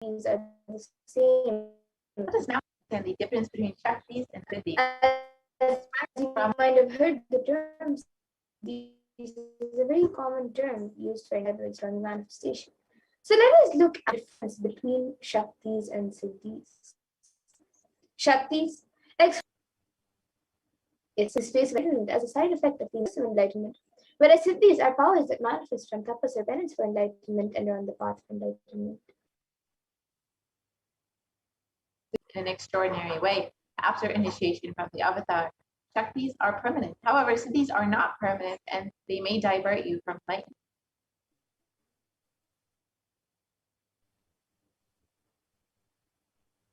are the same. Let us now understand the difference between Shaktis and Siddhis. As you might have heard the term, this is a very common term used for evidence on manifestation. So let us look at the difference between Shaktis and Siddhis. Shaktis, it's a space of enlightenment as a side effect of the enlightenment, whereas Siddhis are powers that manifest from tapas or penance for enlightenment and are on the path of enlightenment. In an extraordinary way, after initiation from the avatar, Shaktis are permanent. However, Siddhis are not permanent and they may divert you from enlightenment.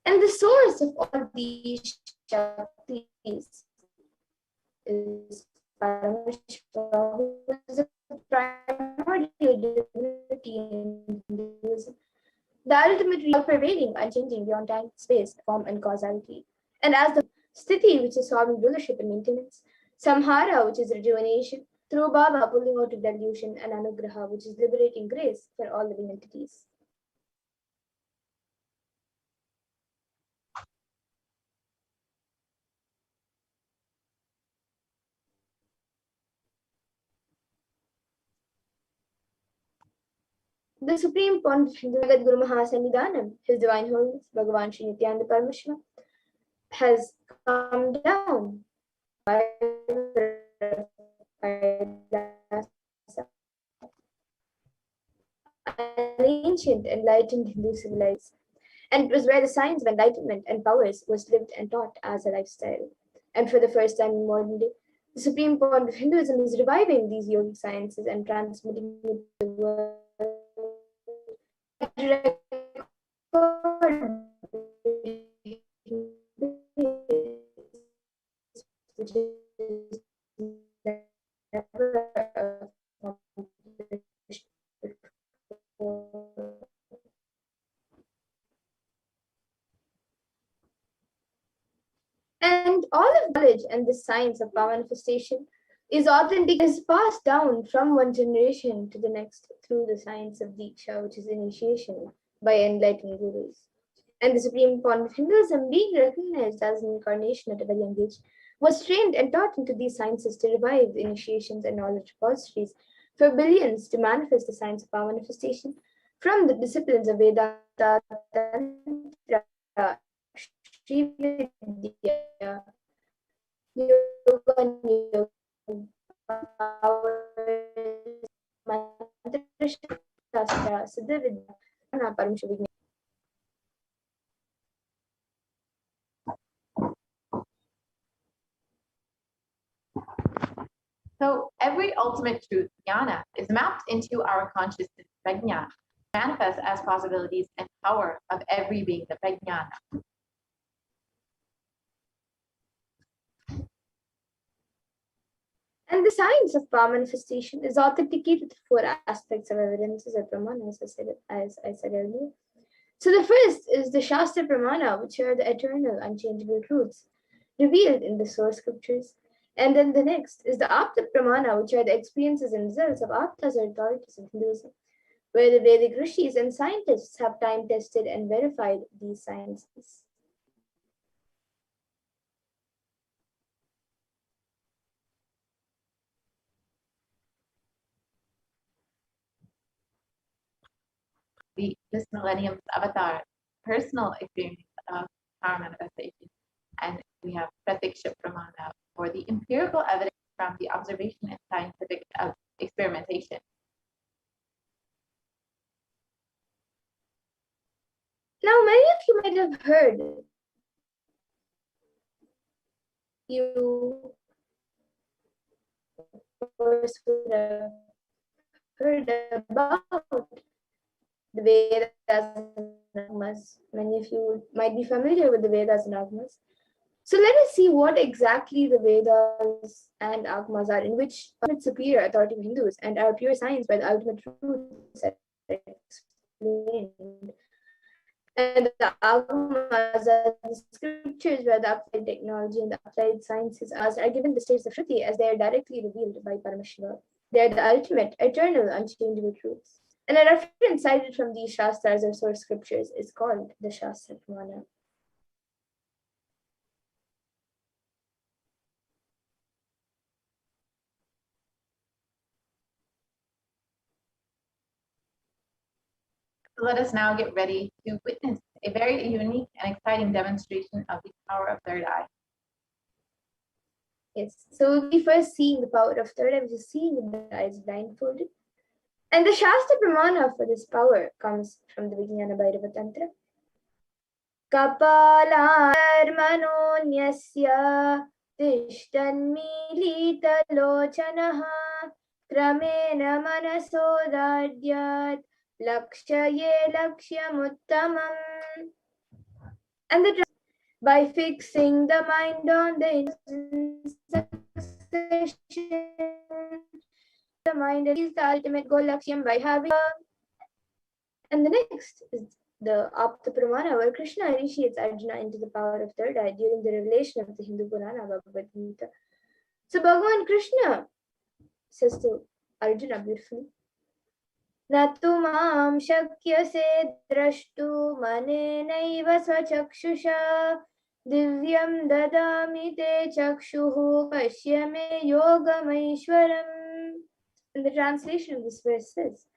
And the source of all these Shaktis is Paramashivoham, who is a primordial divinity in Hinduism, the ultimate all-pervading, unchanging beyond time, space, form, and causality. And as the Sthiti, which is sovereign rulership and maintenance, Samhara, which is rejuvenation, through Baba pulling out of delusion, and Anugraha, which is liberating grace for all living entities. The Supreme Pontiff Jagat Guru Mahasannidhanam, His Divine Holiness, Bhagavan Sri Nithyananda Paramashivam, has come down by Kailasa, an ancient enlightened Hindu civilization, and it was where the science of enlightenment and powers was lived and taught as a lifestyle. And for the first time in modern day, the Supreme Pontiff of Hinduism is reviving these yogic sciences and transmitting it to the world. Which is never accomplished before. And all of knowledge and the science of power manifestation is authentic, is passed down from one generation to the next through the science of Diksha, which is initiation by enlightened gurus. And the Supreme Pontiff of Hinduism, being recognized as an incarnation at a very young age, was trained and taught into these sciences to revive the initiations and knowledge repositories for billions to manifest the science of power manifestation from the disciplines of Vedanta, Tantra, Srividya, Yoga, and Yoga, Mantra Shastra, Siddha Vidya, Paramashivoham. So every ultimate truth, jnana, is mapped into our consciousness, prajna, manifests as possibilities and power of every being, the prajnana. And the science of power manifestation is authenticated through four aspects of evidences or pramana, as I said earlier. So the first is the Shastra Pramana, which are the eternal, unchangeable truths revealed in the source scriptures. And then the next is the Apta Pramana, which are the experiences and results of Aptas or authorities of Hinduism, where the Vedic rishis and scientists have time tested and verified these sciences. This millennium's avatar, personal experience of power manifestation. And we have Pratiksha Pramana, or the empirical evidence from the observation and scientific experimentation. Now, many of you might have heard about the Vedas and Agmas. Many of you might be familiar with the Vedas and Agmas. So let us see what exactly the Vedas and Agmas are, in which superior authority of Hindus and our pure science by the ultimate truths are explained. And the Agmas are the scriptures where the applied technology and the applied sciences are given the states of Shruti as they are directly revealed by Paramashiva. They are the ultimate, eternal, unchangeable truths. And a reference cited from these Shastras or source scriptures is called the Shastra Pramana. Let us now get ready to witness a very unique and exciting demonstration of the power of third eye. Yes, so we'll be first seeing the power of third eye, which is seeing with the eyes blindfolded. And the Shastra Pramana for this power comes from the Vijnana Bhairava Tantra. Kapalarmanonyasya tishthanmilitalochanaha kramena manasodadyat lakshaye lakshyamuttamam. And the by fixing the mind on the succession, the mind is the ultimate goal laksham by having. And the next is the Apta Pramana, where Krishna initiates Arjuna into the power of third eye during the revelation of the Hindu Purana Bhagavad Gita. So Bhagavan Krishna says to Arjuna beautifully, Natu mam shakyase drashtu manenaiva svachakshisha divyam dadami te chakshuhu pashyame yogamaishwaram. And the translation of this verse says,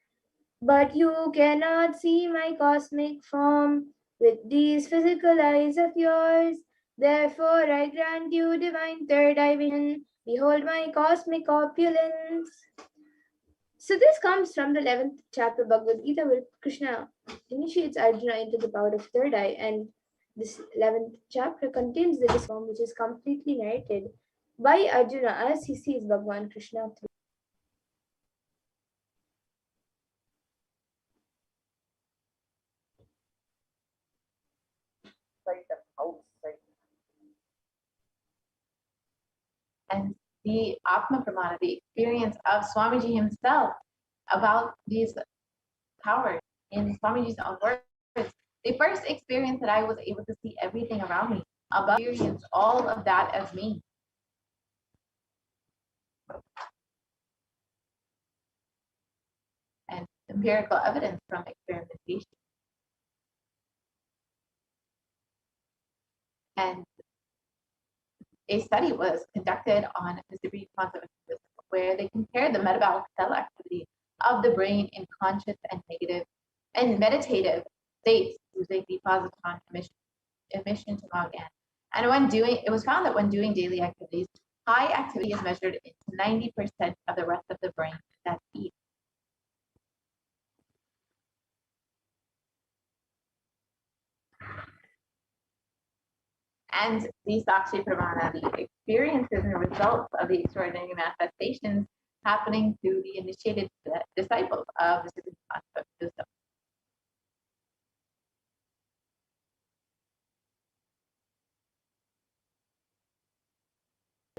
but you cannot see my cosmic form with these physical eyes of yours. Therefore, I grant you divine third eye vision. Behold my cosmic opulence. So this comes from the 11th chapter of Bhagavad Gita, where Krishna initiates Arjuna into the power of third eye, and this 11th chapter contains the form which is completely narrated by Arjuna as he sees Bhagavan Krishna through. And the Atma Pramana, the experience of Swamiji himself about these powers in Swamiji's own words. The first experience that I was able to see everything around me, about experience all of that as me. And empirical evidence from experimentation. And a study was conducted on the supreme consciousness where they compared the metabolic cell activity of the brain in conscious and negative and meditative states using the positron emission tomography. And it was found that when doing daily activities, high activity is measured into 90% of the rest of the brain that eats. And the Sakshi Pramana, the experiences and results of the extraordinary manifestations happening to the initiated disciples of the Supreme Concept Wisdom.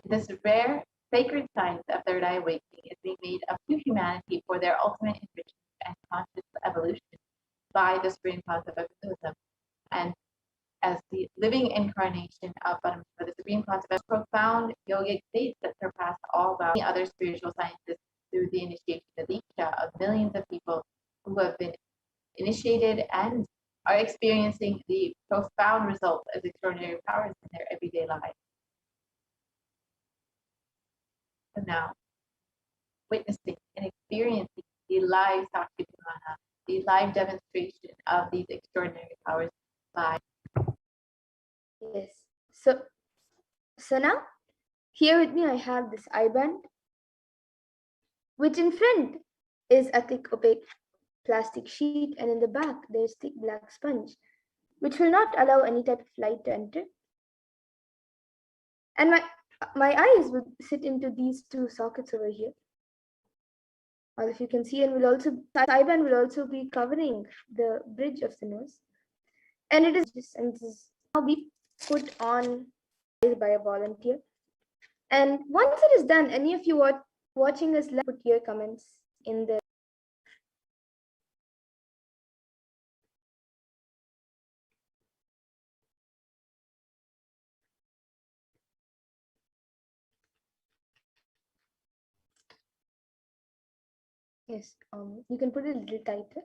This rare sacred science of third eye awakening is being made up to humanity for their ultimate enrichment and conscious evolution by the Supreme Concept of Wisdom. And as the living incarnation of Paramashivoham, the Supreme Concept of profound yogic states that surpass all the other spiritual sciences through the initiation of Diksha of millions of people who have been initiated and are experiencing the profound results as extraordinary powers in their everyday lives. So now, witnessing and experiencing the live Sakshi Pramana, the live demonstration of these extraordinary powers by. Yes. So now, here with me I have this eye band, which in front is a thick opaque plastic sheet, and in the back there's thick black sponge, which will not allow any type of light to enter. And my eyes would sit into these two sockets over here. Or if you can see, and the eye band will also be covering the bridge of the nose. And this is now be put on by a volunteer. And once it is done, any of you watching us live, put your comments in the Yes, you can put it a little tighter.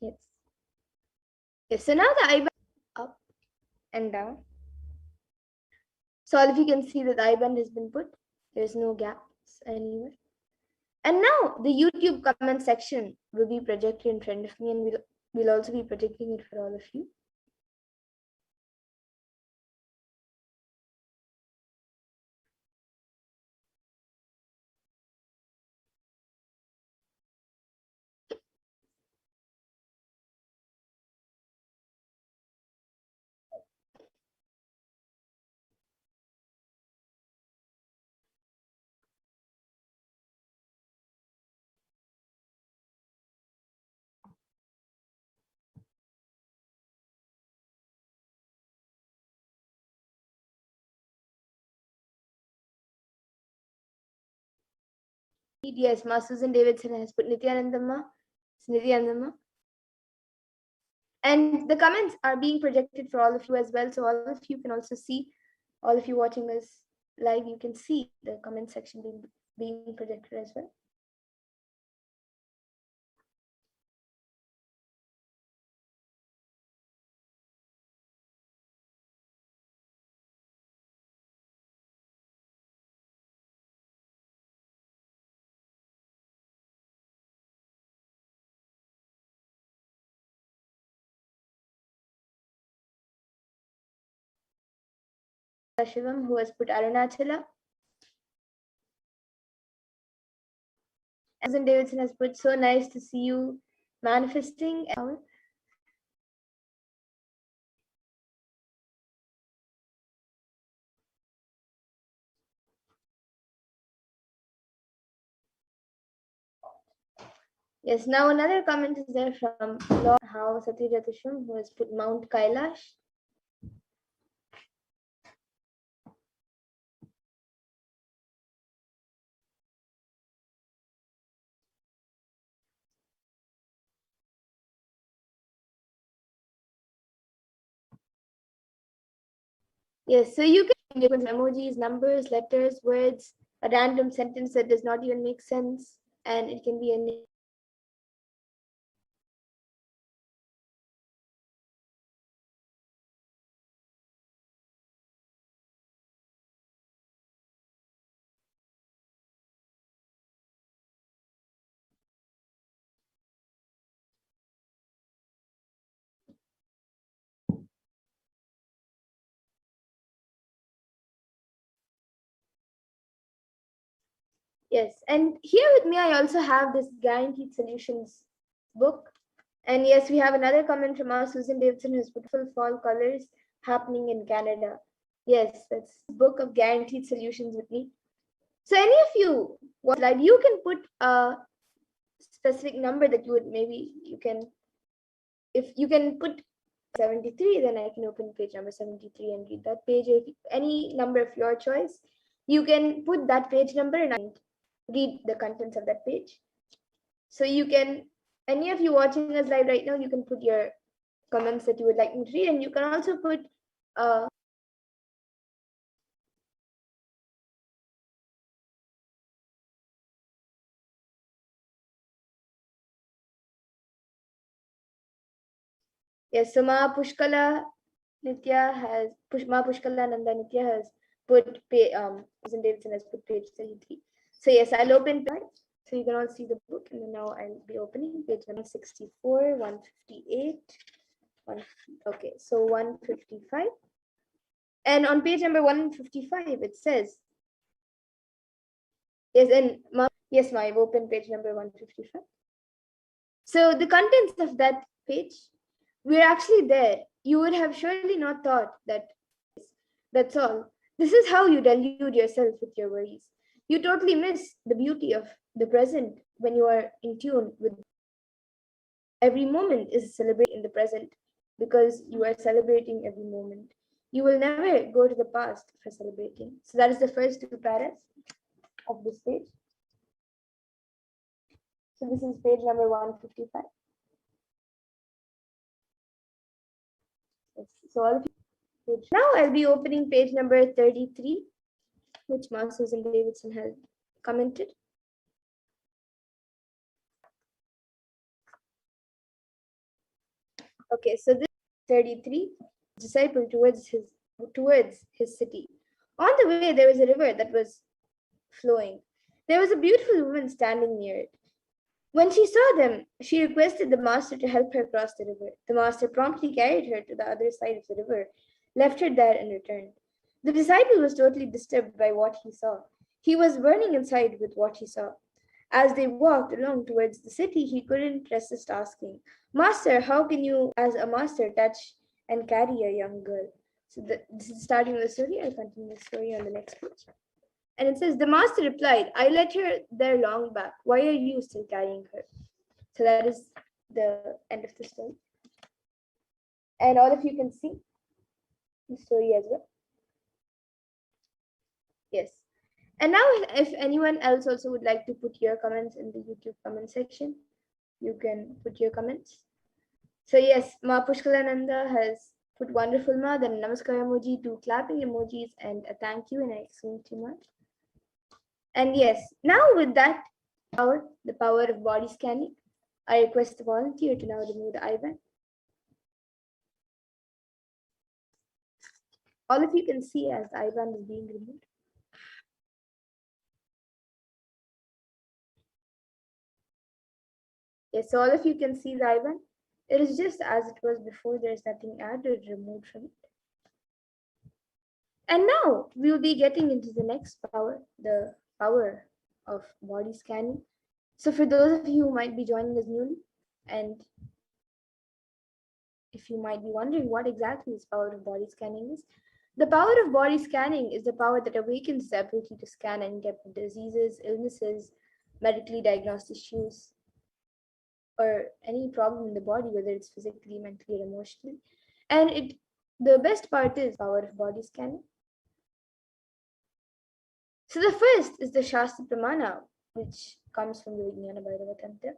Yes. Yes, so now the eye band up and down. So all of you can see that the eye band has been put. There's no gaps anywhere. And now the YouTube comment section will be projected in front of me, and we'll also be projecting it for all of you. Yes, Ma Susan Davidson has put Nithyanandama. It's Nithyanandama. And the comments are being projected for all of you as well. So all of you can also see, all of you watching us live, you can see the comment section being projected as well. Shivam, who has put Arunachala. Susan Davidson has put, so nice to see you manifesting. Yes, now another comment is there from Lord How Satyajatisham, who has put Mount Kailash. Yes, so you can use emojis, numbers, letters, words, a random sentence that does not even make sense, and it can be any. Yes, and here with me, I also have this Guaranteed Solutions book. And yes, we have another comment from our Susan Davidson, who's beautiful fall colors happening in Canada. Yes, that's book of Guaranteed Solutions with me. So any of you want slide, you can put a specific number that you would maybe you can, if you can put 73, then I can open page number 73 and read that page. If any number of your choice, you can put that page number and I read the contents of that page. So you can, any of you watching us live right now, you can put your comments that you would like me to read, and you can also put yes, so Ma Pushkala Nitya has Ma Pushkala Nanda Nitya has put Susan Davidson has put page 33. So yes, I'll open page. So you can all see the book, and then now I'll be opening page 164, 158, okay, so 155. And on page number 155, it says, yes, and yes, I've opened page number 155. So the contents of that page, we're actually there. You would have surely not thought that that's all. This is how you delude yourself with your worries. You totally miss the beauty of the present when you are in tune with every moment is celebrated in the present because you are celebrating every moment. You will never go to the past for celebrating. So that is the first two paras of this page. So this is page number 155. So all of you, now I'll be opening page number 33, which Ma Susan Davidson has commented. Okay, so this 33 disciple towards his city. On the way, there was a river that was flowing. There was a beautiful woman standing near it. When she saw them, she requested the master to help her cross the river. The master promptly carried her to the other side of the river, left her there, and returned. The disciple was totally disturbed by what he saw. He was burning inside with what he saw. As they walked along towards the city, he couldn't resist asking, Master, how can you, as a master, touch and carry a young girl? So this is starting the story. I'll continue the story on the next page. And it says, the master replied, I let her there long back. Why are you still carrying her? So that is the end of the story. And all of you can see the story as well. Yes. And now if anyone else also would like to put your comments in the YouTube comment section, you can put your comments. So yes, Ma Pushkalananda has put wonderful Ma, then Namaskar emoji, 2 clapping emojis, and a thank you and an exclamation mark. And yes, now with that power, the power of body scanning, I request the volunteer to now remove the IBAN. All of you can see as the IBAN is being removed. Yes, so all of you can see the IBAN. It is just as it was before, there is nothing added or removed from it. And now we will be getting into the next power, the power of body scanning. So for those of you who might be joining us newly, and if you might be wondering what exactly this power of body scanning is, the power of body scanning is the power that awakens the ability to scan and get diseases, illnesses, medically diagnosed issues, or any problem in the body, whether it's physically, mentally, or emotionally. And the best part is power of body scanning. So the first is the Shastra Pramana, which comes from the Vijnana Bhairava Tantra.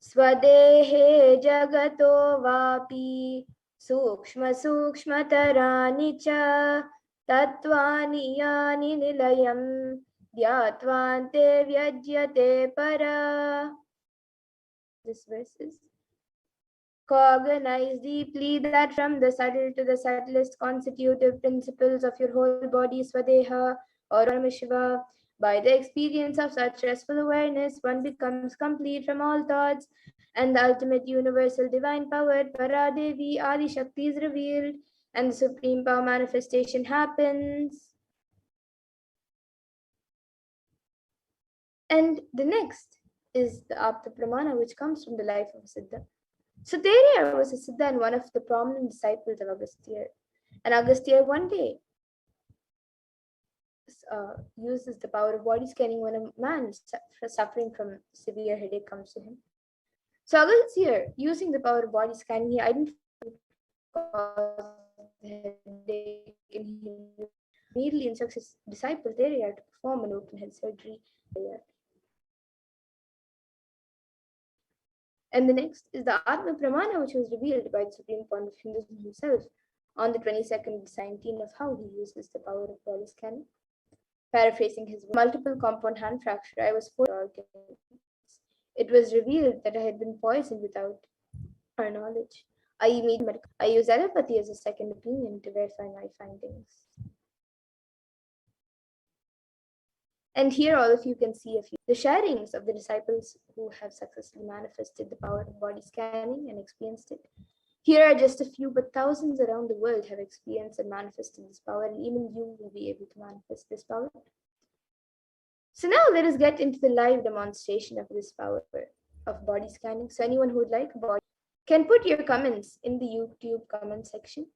Swadehe jagato vapi sukshma sukshmatarani cha tattvani yani nilayam dhyatvante vyajyate para. This verse is, cognize deeply that from the subtle to the subtlest constitutive principles of your whole body, Swadeha or Paramashiva, by the experience of such restful awareness, one becomes complete from all thoughts, and the ultimate universal divine power, Paradevi Adi Shakti, is revealed, and the supreme power manifestation happens. And the next is the Apta Pramana, which comes from the life of Siddha. So Terya was a Siddha and one of the prominent disciples of Agastya. And Agastya one day uses the power of body scanning when a man suffering from severe headache comes to him. So Agastya, using the power of body scanning, he identified the headache and he immediately instructs his disciple Terya to perform an open head surgery. And the next is the Atma Pramana, which was revealed by the Supreme Point of Hinduism himself on the 22nd of 19 of how he uses the power of body scanning. Paraphrasing his multiple compound hand fracture, I was forced organs. It was revealed that I had been poisoned without our knowledge. I used allopathy as a second opinion to verify my findings. And here all of you can see the sharings of the disciples who have successfully manifested the power of body scanning and experienced it. Here are just a few, but thousands around the world have experienced and manifested this power, and even you will be able to manifest this power. So now let us get into the live demonstration of this power of body scanning. So anyone who would like a body can put your comments in the YouTube comment section.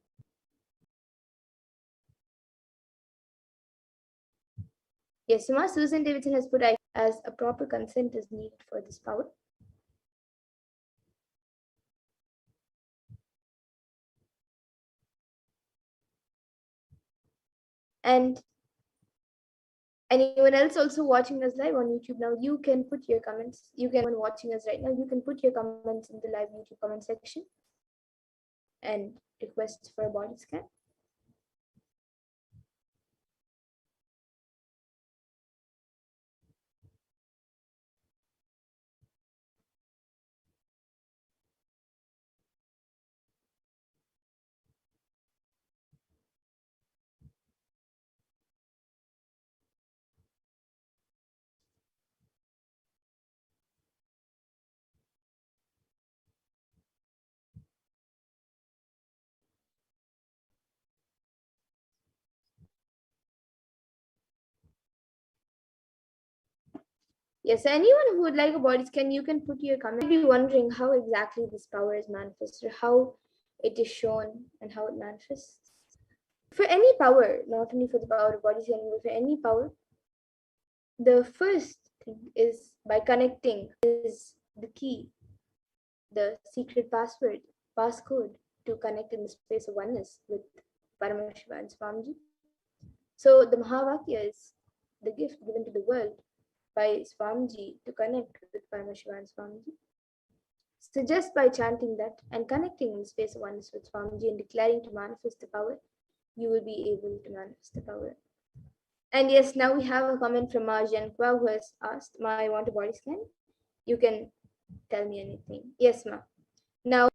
Yes, Suma Susan Davidson has put as a proper consent is needed for this power. And anyone else also watching us live on YouTube now, you can put your comments. Anyone watching us right now, you can put your comments in the live YouTube comment section. And request for a body scan? Yes, anyone who would like a body scan, you can put your comment. You'll be wondering how exactly this power is manifested, how it is shown, and how it manifests. For any power, not only for the power of body scanning, but for any power, the first thing is by connecting is the key, the secret passcode to connect in the space of oneness with Paramashiva and Swamiji. So the Mahavakya is the gift given to the world by Swamiji to connect with Paramashiva and Swamiji. So just by chanting that and connecting in the space of oneness with Swamiji and declaring to manifest the power, you will be able to manifest the power. And yes, now we have a comment from Marjan Kwa who has asked, Ma, I want a body scan. You can tell me anything. Yes, Ma. Now,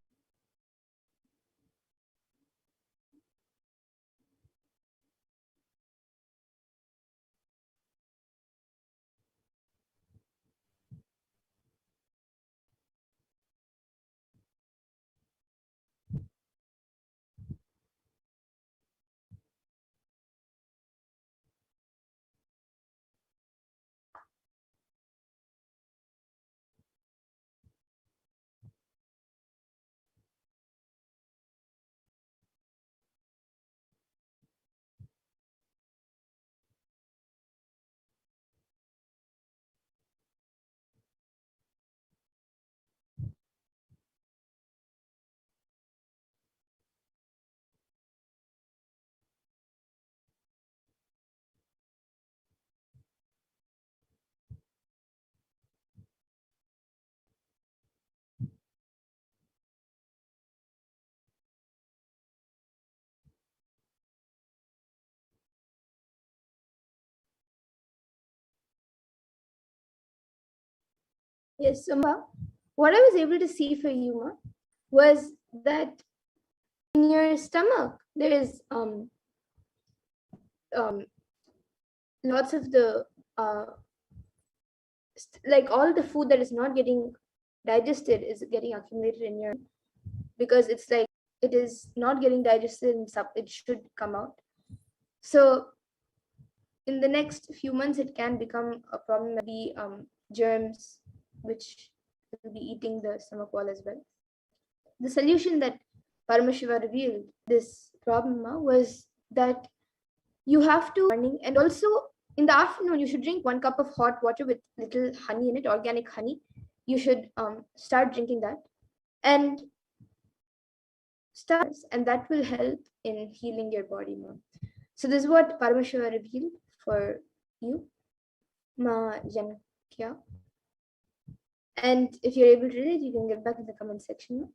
yes, so Ma, what I was able to see for you, Ma, was that in your stomach there is lots of the like all the food that is not getting digested is getting accumulated in your, because it's like it is not getting digested and it should come out. So in the next few months it can become a problem, maybe germs which will be eating the stomach wall as well. The solution that Paramashiva revealed this problem was that you have to morning, and also in the afternoon you should drink 1 cup of hot water with little honey in it, organic honey. You should start drinking that and start, and that will help in healing your body more. So this is what Paramashiva revealed for you, Ma Jankya. And if you're able to read it, you can get back in the comment section.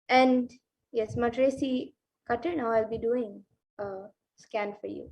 And yes, Ma Tracy Cutter, now I'll be doing a scan for you.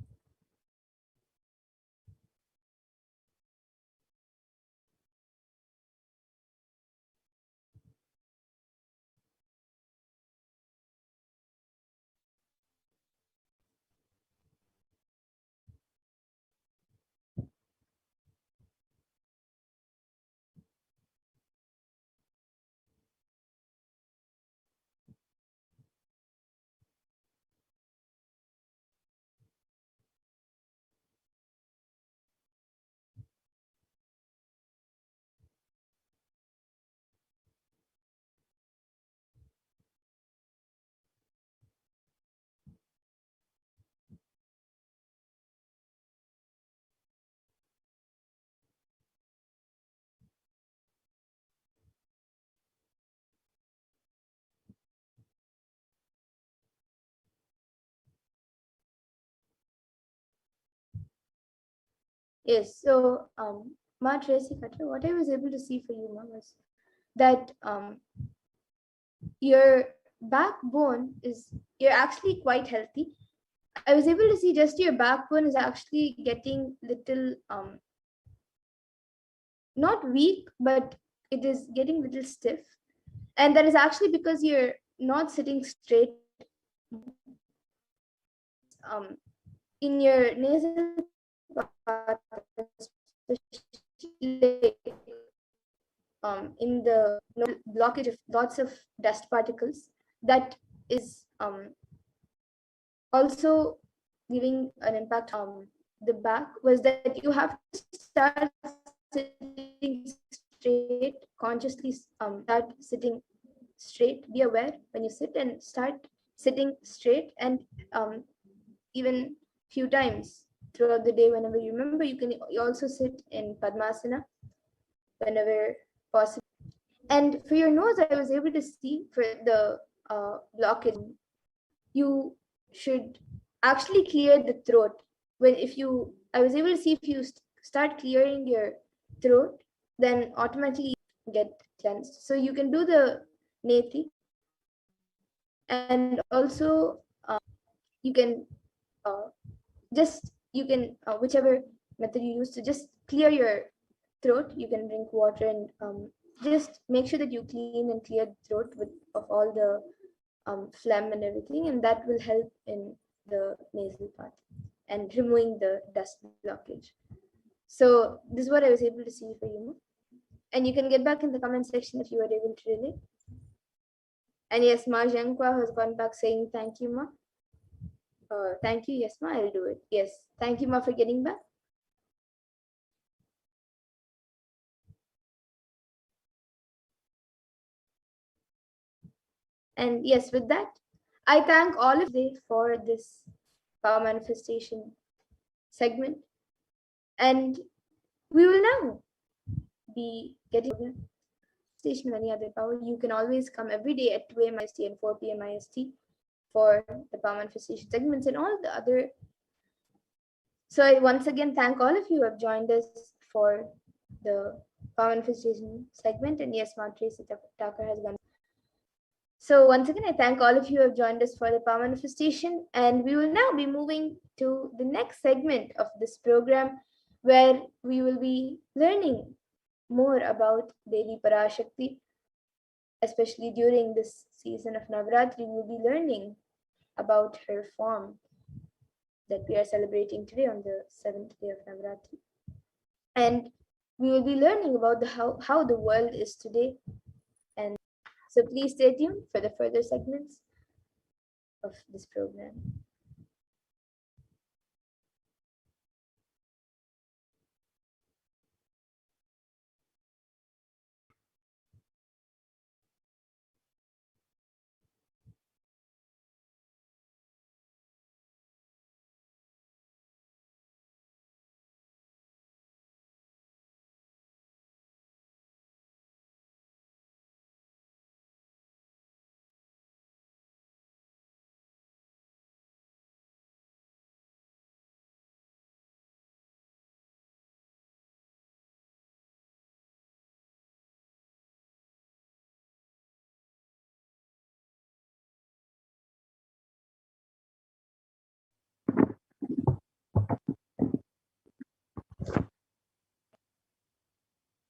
Yes, so Ma Tracy Cutter, what I was able to see for you, Ma, was that your backbone is, you're actually quite healthy. I was able to see just your backbone is actually getting little not weak, but it is getting little stiff. And that is actually because you're not sitting straight. Um, in your nasal part, especially in the blockage of lots of dust particles, that is also giving an impact the back, was that you have to start sitting straight consciously, start sitting straight, be aware when you sit and start sitting straight, and even few times throughout the day whenever you remember, you can also sit in Padmasana whenever possible. And for your nose, I was able to see for the blockage, you should actually clear the throat. When if you, I was able to see if you start clearing your throat, then automatically get cleansed. So you can do the neti, and also you can just you can whichever method you use to just clear your throat, you can drink water and just make sure that you clean and clear the throat with of all the phlegm and everything, and that will help in the nasal part and removing the dust blockage. So this is what I was able to see for you, and you can get back in the comment section if you were able to relate. And yes, Ma Zhengkua has gone back saying thank you, Ma. Thank you. Yes, Ma, I'll do it. Yes, thank you, Ma, for getting back. And yes, with that, I thank all of you for this power manifestation segment. And we will now be getting station of any other power. You can always come every day at 2 a.m. IST and 4 p.m. IST for the power manifestation segments and all the other. So I once again thank all of you who have joined us for the power manifestation segment. And yes, Tracy Tucker has gone. So once again, I thank all of you who have joined us for the power manifestation, and we will now be moving to the next segment of this program, where we will be learning more about Devi Parashakti, especially during this season of Navaratri. We will be learning about her form that we are celebrating today on the 7th day of Navaratri. And we will be learning about how the world is today. And so please stay tuned for the further segments of this program.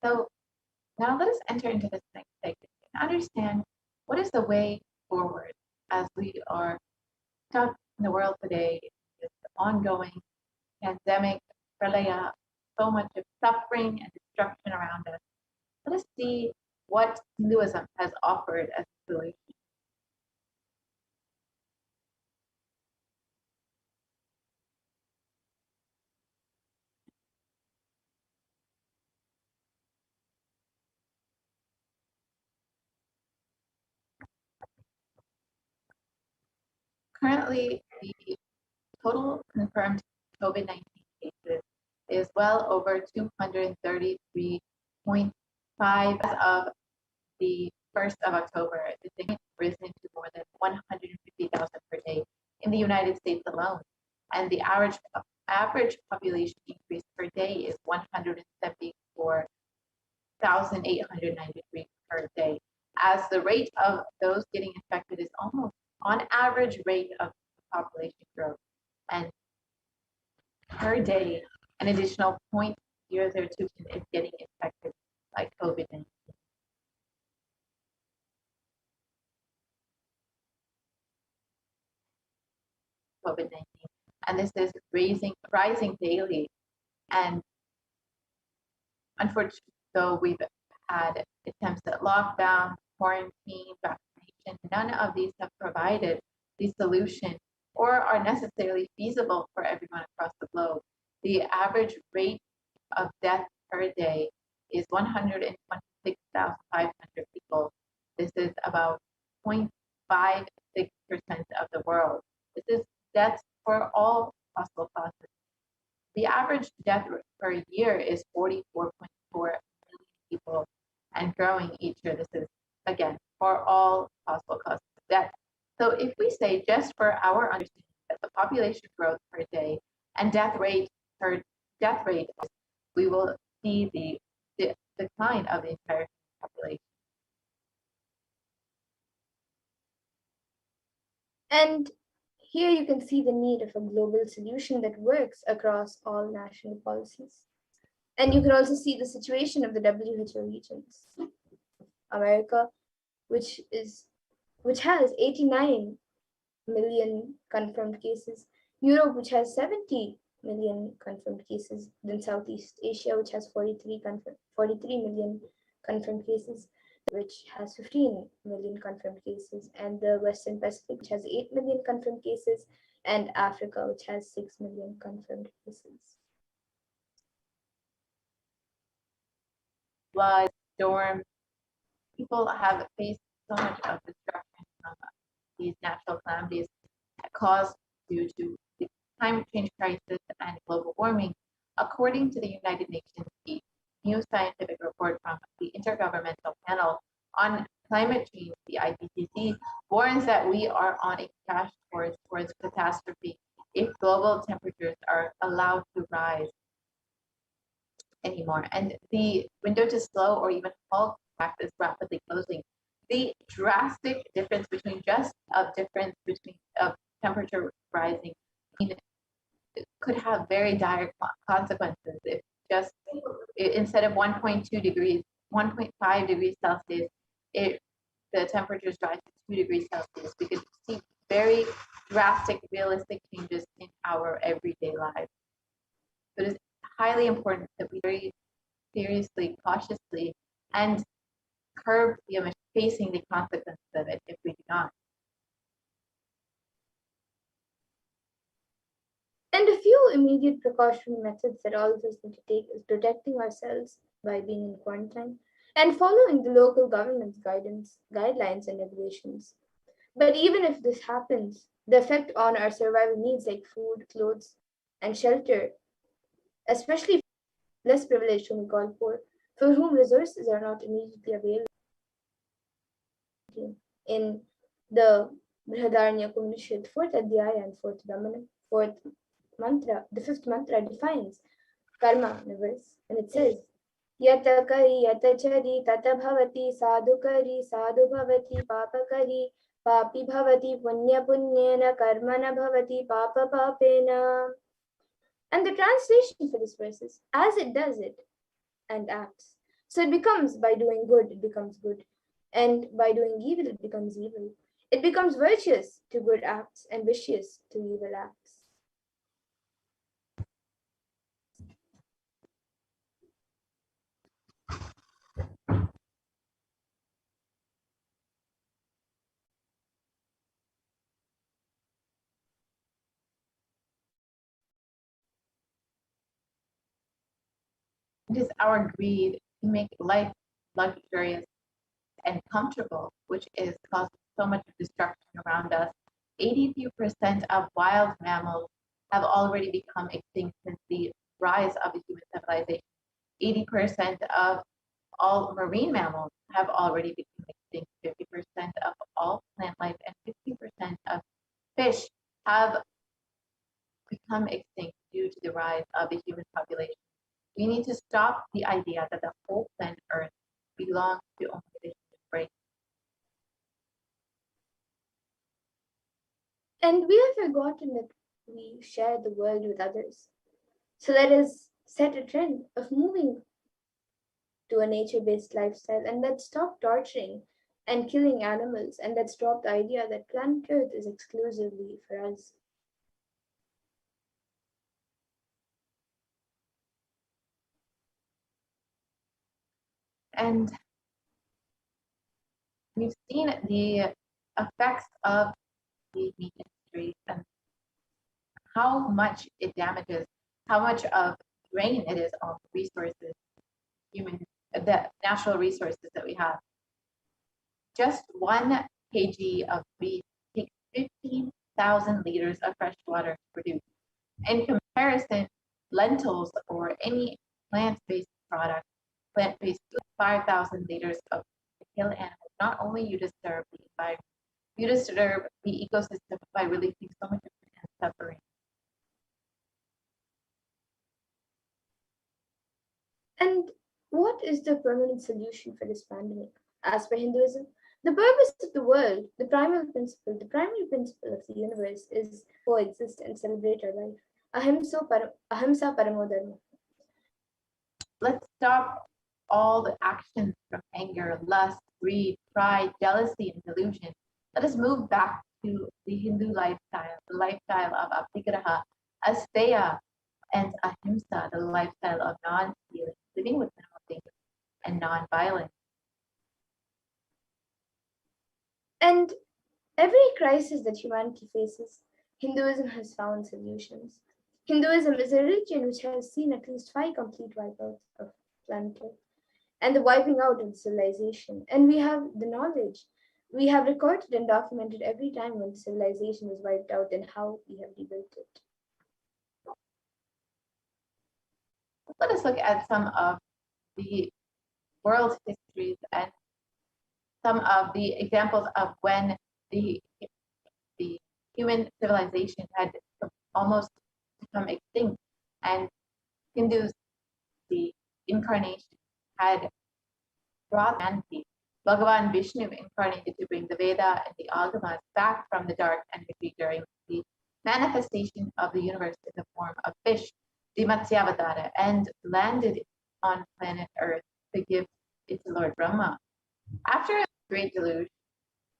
So now let us enter into this next segment and understand what is the way forward as we are stuck in the world today, this ongoing pandemic, pralaya, so much of suffering and destruction around us. Let us see what Hinduism has offered as a solution. Currently, the total confirmed COVID-19 cases is well over 233.5 as of the 1st of October. The thing has risen to more than 150,000 per day in the United States alone. And the average population increase per day is 174,893 per day. as the rate of those getting infected is almost on average rate of population growth. And per day, an additional 0.002 is getting infected by COVID-19. COVID-19, and this is rising daily. And unfortunately, though we've had attempts at lockdown, quarantine, vaccination, none of these have provided the solution or are necessarily feasible for everyone across the globe. The average rate of death per day is 126,500 people. This is about 0.56% of the world. This is deaths for all possible causes. The average death per year is 44.4 million people and growing each year. This is, again, for all possible causes of death. So if we say, just for our understanding, that the population growth per day and death rate, we will see the decline of the entire population. And here you can see the need of a global solution that works across all national policies. And you can also see the situation of the WHO regions. America, which has 89 million confirmed cases, Europe, which has 70 million confirmed cases, then Southeast Asia, which has 43 million confirmed cases, which has 15 million confirmed cases, and the Western Pacific, which has 8 million confirmed cases, and Africa, which has 6 million confirmed cases. Floods, storms, people have faced so much of destruction from these natural calamities caused due to the climate change crisis and global warming. According to the United Nations, the new scientific report from the Intergovernmental Panel on Climate Change, the IPCC, warns that we are on a crash course towards catastrophe if global temperatures are allowed to rise anymore. And the window to slow or even halt fact is rapidly closing. The drastic difference between of temperature rising could have very dire consequences if instead of 1.2 degrees, 1.5 degrees Celsius, the temperatures rise to 2 degrees Celsius. We could see very drastic, realistic changes in our everyday lives. So it is highly important that we very seriously, cautiously, and curb the emission, facing the consequences of it if we do not. And a few immediate precautionary methods that all of us need to take is protecting ourselves by being in quarantine and following the local government's guidelines and regulations. But even if this happens, the effect on our survival needs like food, clothes, and shelter, especially less privileged whom we call poor, for whom resources are not immediately available. In the Brihadaranya Upanishad, 4th Adhyaya and 4th Brahmana, 4th mantra, the 5th mantra defines karma in a verse, and it says, Yata kari, yata chari, tata bhavati, sadhu kari, sadhu bhavati, papa kari, papi bhavati, punya punyena, karmana bhavati, papa papena. And the translation for this verse is, as it does it and acts. So it becomes, by doing good, it becomes good. And by doing evil, it becomes evil. It becomes virtuous to good acts and vicious to evil acts. It is our greed to make life luxurious and comfortable, which is causing so much destruction around us. 82% of wild mammals have already become extinct since the rise of the human civilization. 80% of all marine mammals have already become extinct. 50% of all plant life and 50% of fish have become extinct due to the rise of the human population. We need to stop the idea that the whole planet Earth belongs to only the human race. And we have forgotten that we share the world with others. So let us set a trend of moving to a nature based lifestyle, and let's stop torturing and killing animals, and let's drop the idea that planet Earth is exclusively for us. And we've seen the effects of the meat industry and how much it damages, how much of drain it is on resources, the natural resources that we have. Just 1 kg of beef takes 15,000 liters of fresh water to produce. In comparison, lentils or any plant-based product, plant-based 5,000 liters of kill animals. Not only you disturb the environment, you disturb the ecosystem by releasing so much suffering. And what is the permanent solution for this pandemic? As per Hinduism, the purpose of the world, the primary principle of the universe is coexist and celebrate our life. Ahimsa Paramo Dharma. Let's stop all the actions from anger, lust, greed, pride, jealousy, and delusion. Let us move back to the Hindu lifestyle, the lifestyle of aptigraha, asteya, and ahimsa, the lifestyle of non-stealing, living with minimal things, and non-violence. And every crisis that humanity faces, Hinduism has found solutions. Hinduism is a religion which has seen at least 5 complete wipeouts of planet Earth and the wiping out of civilization. And we have the knowledge. We have recorded and documented every time when civilization was wiped out and how we have rebuilt it. Let us look at some of the world histories and some of the examples of when the human civilization had almost become extinct, and Hindus, the incarnation, had brought humanity. Bhagavan Vishnu incarnated to bring the Veda and the Agamas back from the dark energy during the manifestation of the universe in the form of fish, the Matsyavatara, and landed on planet Earth to give it to Lord Brahma. After a great deluge,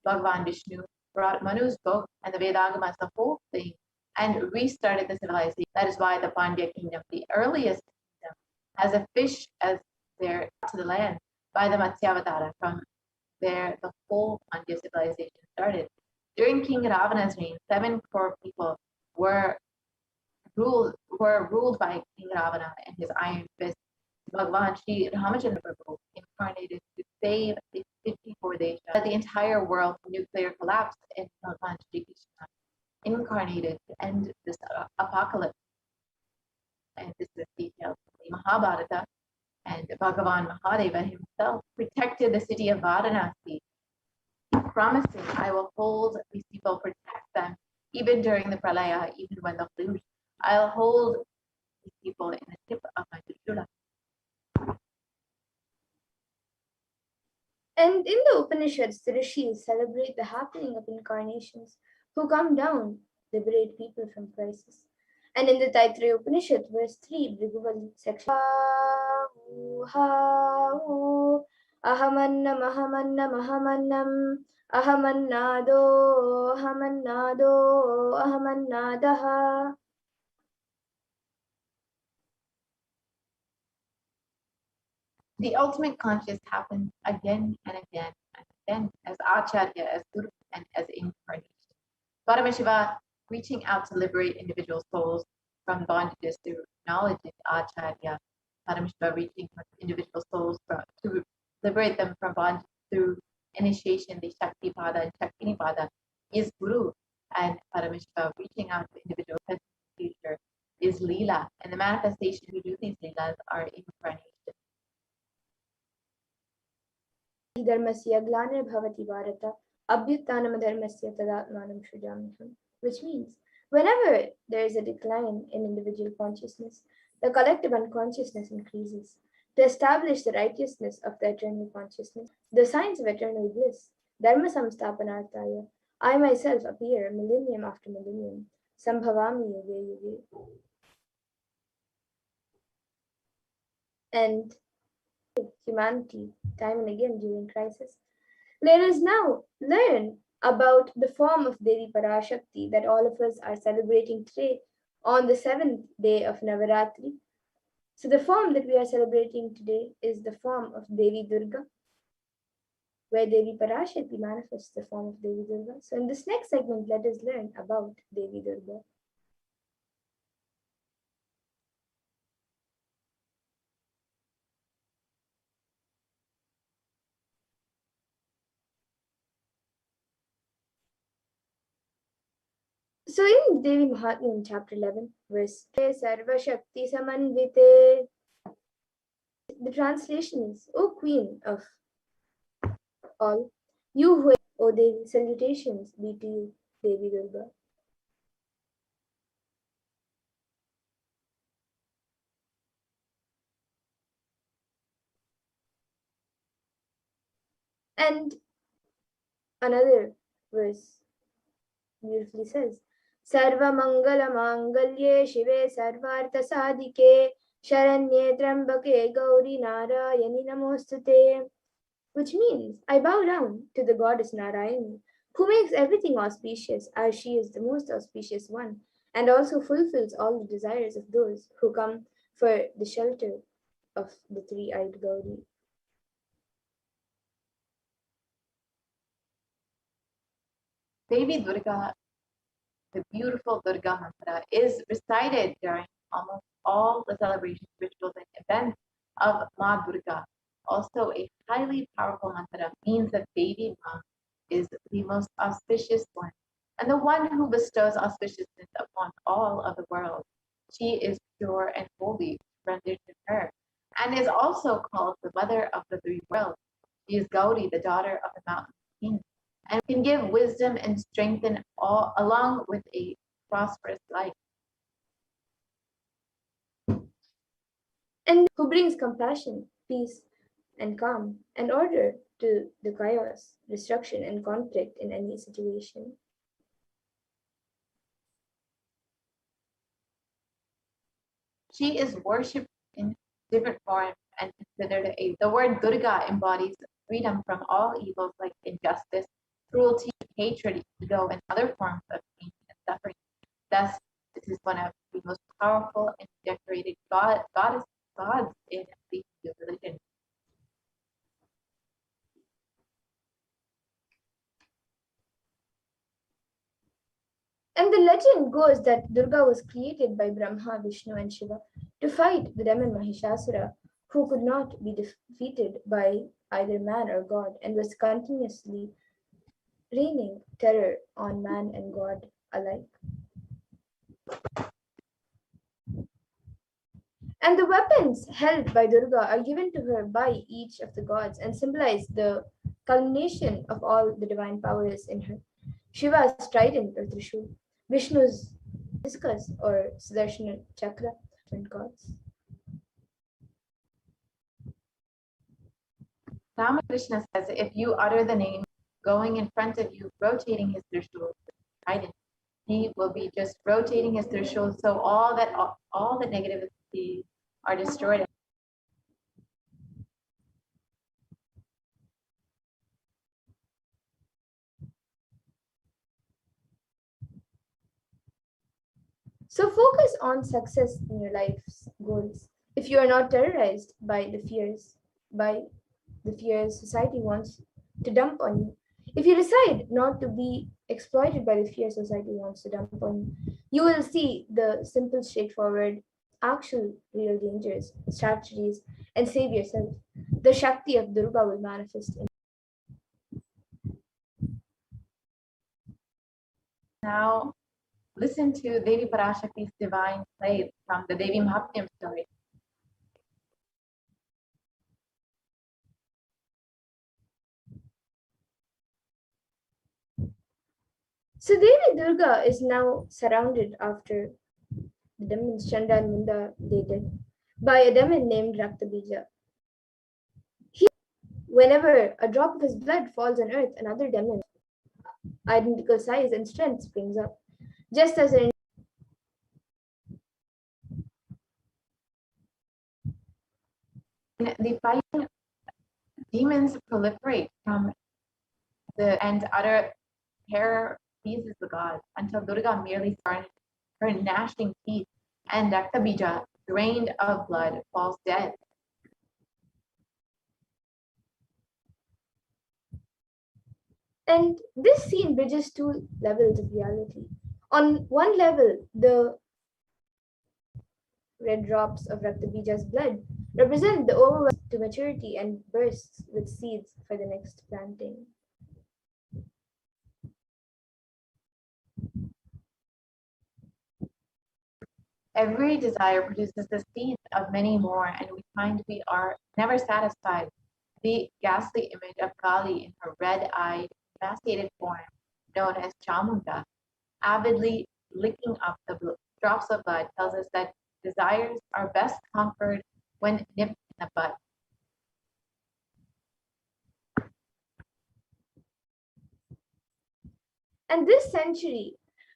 Bhagavan Vishnu brought Manu's book and the Vedagamas, the whole thing, and restarted the civilization. That is why the Pandya kingdom, the earliest kingdom, has a fish as their to the land by the Matsyavatara. From there, the whole Pandya civilization started. During King Ravana's reign, 7 crore people were ruled by King Ravana and his iron fist. Bhagavan Sri Ramachandra Prabhu incarnated to save the 54 desha. The entire world nuclear collapse, and Bhagavan Sri Krishna incarnated to end this apocalypse. And this is detailed in the Mahabharata. And Bhagavan Mahadeva himself protected the city of Varanasi, promising, I will hold these people, protect them, even during the pralaya, even when the deluge. I'll hold these people in the tip of my Trishula. And in the Upanishads, the rishis celebrate the happening of incarnations who come down, liberate people from crisis. And in the Taittiriya Upanishad, verse 3, Bhriguvali section, ahamannam ahamannam ahamannam ahamannado ahamannado ahamannadaha. The ultimate conscious happens again and again and again as Acharya, as Guru, and as incarnation. Paramashiva reaching out to liberate individual souls from bondages through knowledge and Acharya. Paramashiva reaching individual souls to liberate them from bondage through initiation, the Shakti Pada and Shakti Pada is Guru, and Paramashiva reaching out to individuals in the future is Leela, and the manifestations who do these Leelas are incarnation. Dharmasya glanir bhavati bharata abhyuttanam dharmasya tadatmanam shrujamiham, which means whenever there is a decline in individual consciousness, the collective unconsciousness increases. To establish the righteousness of the eternal consciousness, the science of eternal bliss, dharma samstapanarthaya, I myself appear millennium after millennium. Sambhavami yuge yuge. And humanity, time and again during crisis. Let us now learn about the form of Devi Parashakti that all of us are celebrating today on the seventh day of Navaratri. So, the form that we are celebrating today is the form of Devi Durga, where Devi Parashakti manifests the form of Devi Durga. So, in this next segment, let us learn about Devi Durga. So in Devi Mahatmya chapter 11, verse Sarva Shakti Samanvite, the translation is, O Queen of all, you who, O Devi, salutations be to you, Devi Durga. And another verse beautifully says, Sarva Mangala Mangalye Shive Sarvartha Sadike Sharanye Trambake Gauri Narayani Namostute, which means, I bow down to the goddess Narayani, who makes everything auspicious, as she is the most auspicious one, and also fulfills all the desires of those who come for the shelter of the three-eyed Gauri. Devi Durga, the beautiful Durga mantra, is recited during almost all the celebrations, rituals, and events of Ma Durga. Also, a highly powerful mantra means that Devi Ma is the most auspicious one and the one who bestows auspiciousness upon all of the world. She is pure and holy, rendered to her, and is also called the mother of the three worlds. She is Gauri, the daughter of the mountain king, and can give wisdom and strengthen all along with a prosperous life. And who brings compassion, peace, and calm, and order to the chaos, destruction, and conflict in any situation. She is worshipped in different forms and considered the word Durga embodies freedom from all evils like injustice, cruelty, hatred, ego, and other forms of pain and suffering. Thus, this is one of the most powerful and decorated gods in the Hindu religion. And the legend goes that Durga was created by Brahma, Vishnu, and Shiva to fight the demon Mahishasura, who could not be defeated by either man or God and was continuously raining terror on man and God alike. And the weapons held by Durga are given to her by each of the gods and symbolize the culmination of all the divine powers in her. Shiva's trident or Trishul, Vishnu's discus or Sudarshana chakra, twin gods. Ramakrishna says if you utter the name going in front of you, rotating his Trishul trident, he will be just rotating his Trishul so all the negativity are destroyed. So focus on success in your life's goals. If you are not terrorized by the fears society wants to dump on you, if you decide not to be exploited by the fear society wants to dump on you, you will see the simple, straightforward, actual, real dangers, strategies, and save yourself. The Shakti of Durga will manifest in. Now, listen to Devi Parashakti's divine plays from the Devi Mahatmya story. So Devi Durga is now surrounded after the demons Chanda and Munda they did by a demon named Raktabija. Whenever a drop of his blood falls on earth, another demon identical size and strength springs up. Just as an In the fighting, demons proliferate from the and utter terror seizes the god until Durga merely started her gnashing teeth, and Raktabija, drained of blood, falls dead. And this scene bridges two levels of reality. On one level, the red drops of Raktabija's blood represent the overwhelm to maturity and bursts with seeds for the next planting. Every desire produces the seeds of many more, and we find we are never satisfied. The ghastly image of Kali in her red-eyed, emaciated form, known as Chamunda, avidly licking up the drops of blood, tells us that desires are best conquered when nipped in the bud. And this century,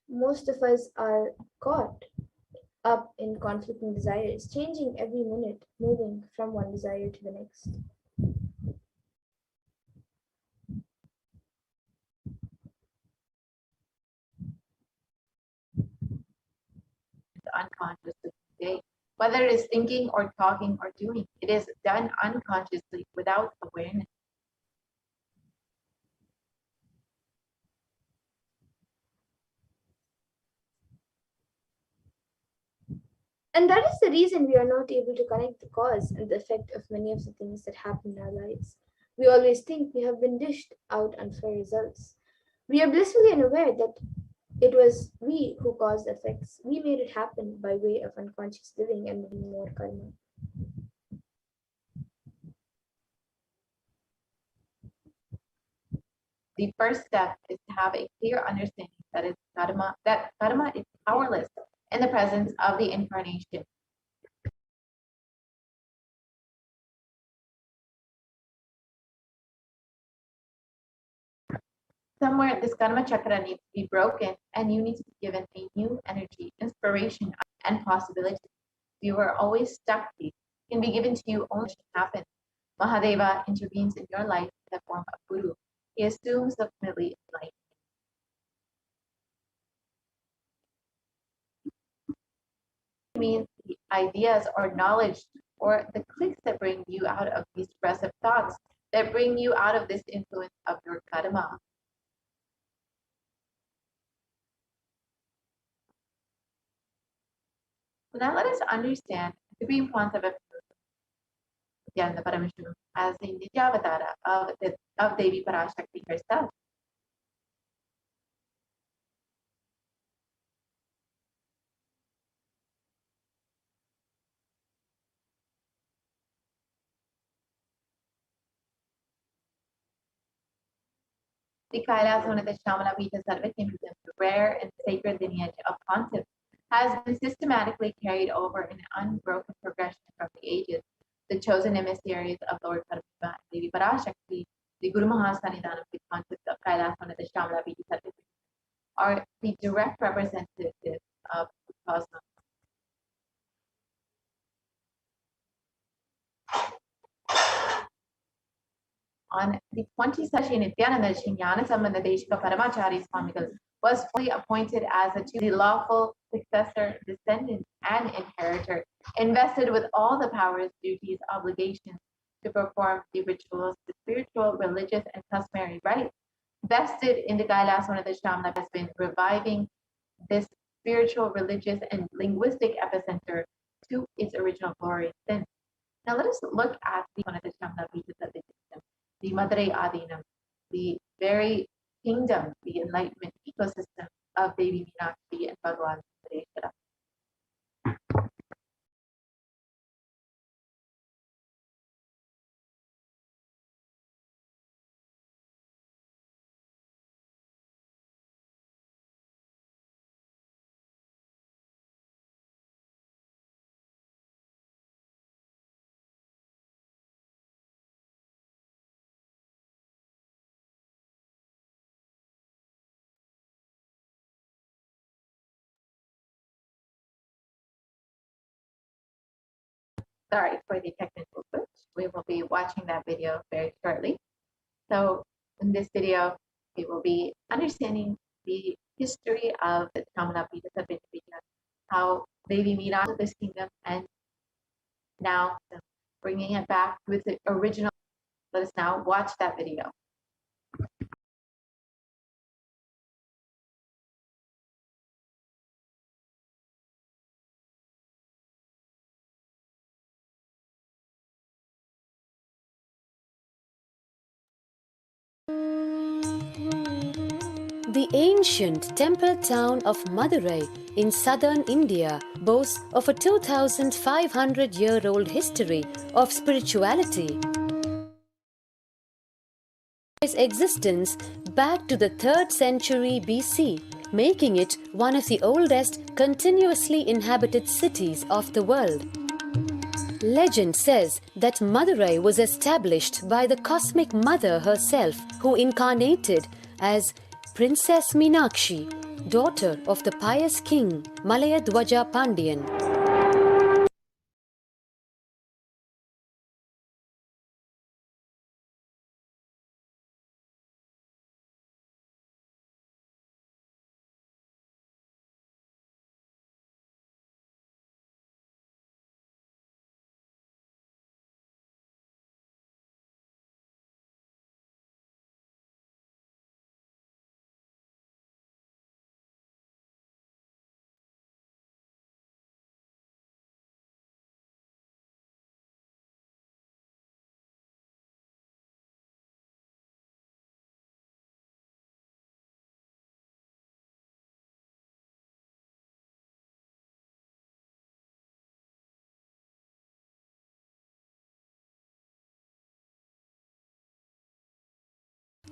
most of us are caught up in conflicting desires, changing every minute, moving from one desire to the next. Unconsciously today. Whether it is thinking or talking or doing, it is done unconsciously without awareness. And that is the reason we are not able to connect the cause and the effect of many of the things that happen in our lives. We always think we have been dished out unfair results. We are blissfully unaware that it was we who caused the effects. We made it happen by way of unconscious living and doing more karma. The first step is to have a clear understanding that karma is powerless in the presence of the incarnation. Somewhere this karma chakra needs to be broken and you need to be given a new energy, inspiration, and possibility. You are always stuck. It can be given to you only to happen. Mahadeva intervenes in your life in the form of Guru. He assumes the completely light. It means the ideas or knowledge or the clicks that bring you out of these depressive thoughts, that bring you out of this influence of your karma. So now let us understand the supreme concept of Nithyananda Paramashivam as the Nityavatara of Devi Parashakti herself. The Kailasa, one of the Shamana Pita Sarvakim's rare and sacred lineage of concepts, has been systematically carried over in unbroken progression from the ages. The chosen emissaries of Lord Paramashiva and Devi Parashakti, the Guru Mahasannidhanam, the concepts of Kailasa, one of the Shamana Pita Sarvakim, are the direct representatives of the cosmos. On the 22nd Nithyananda Jnana Sambandha Deshika Paramachari Swamigal was fully appointed as the lawful successor, descendant, and inheritor, invested with all the powers, duties, obligations to perform the rituals, the spiritual, religious, and customary rites vested in the Kailasa one of the Shramana has been reviving this spiritual, religious, and linguistic epicenter to its original glory since. Now let us look at the one of the Shramana the Madurai Adinam, the very kingdom, the enlightenment ecosystem of Devi Meenakshi and Bhagwan Sureshwara. Sorry for the technical glitch. We will be watching that video very shortly. So in this video, we will be understanding the history of the Kamala Pita Sabinapita, how Devi Meena to this kingdom, and now bringing it back with the original. Let us now watch that video. The ancient temple town of Madurai in southern India boasts of a 2,500-year-old history of spirituality. Its existence back to the 3rd century BC, making it one of the oldest continuously inhabited cities of the world. Legend says that Madurai was established by the cosmic mother herself, who incarnated as Princess Meenakshi, daughter of the pious king Malaya Dwaja Pandian.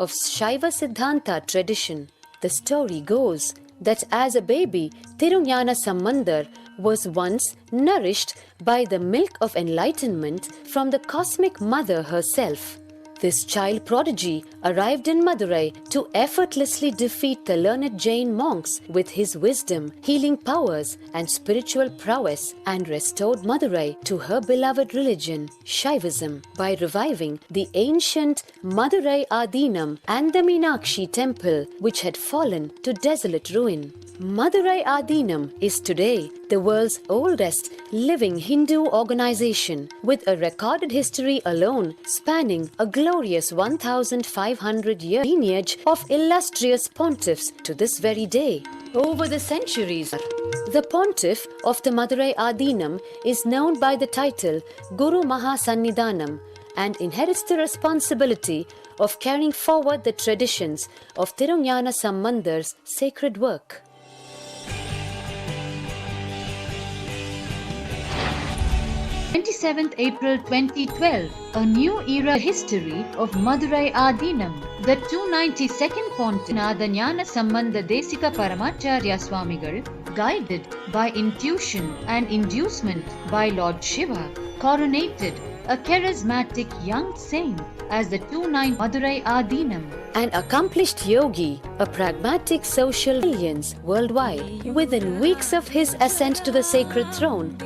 Of Shaiva Siddhanta tradition, the story goes that as a baby, Thirugnana Sambandar was once nourished by the milk of enlightenment from the cosmic mother herself. This child prodigy arrived in Madurai to effortlessly defeat the learned Jain monks with his wisdom, healing powers, and spiritual prowess, and restored Madurai to her beloved religion, Shaivism, by reviving the ancient Madurai Adinam and the Meenakshi temple, which had fallen to desolate ruin. Madurai Adinam is today the world's oldest living Hindu organization, with a recorded history alone spanning a glorious 1,500-year lineage of illustrious pontiffs to this very day. Over the centuries, the pontiff of the Madurai Adinam is known by the title Guru Mahasannidhanam and inherits the responsibility of carrying forward the traditions of Thirugnana Sambandar's sacred work. 27th April 2012, a new era history of Madurai Adinam. The 292nd Pontiff Nithyananda Sambandha Desika Paramacharya Swamigal, guided by intuition and inducement by Lord Shiva, coronated a charismatic young saint as the 29th Madurai Adinam. An accomplished yogi, a pragmatic social millions worldwide. Within weeks of his ascent to the sacred throne,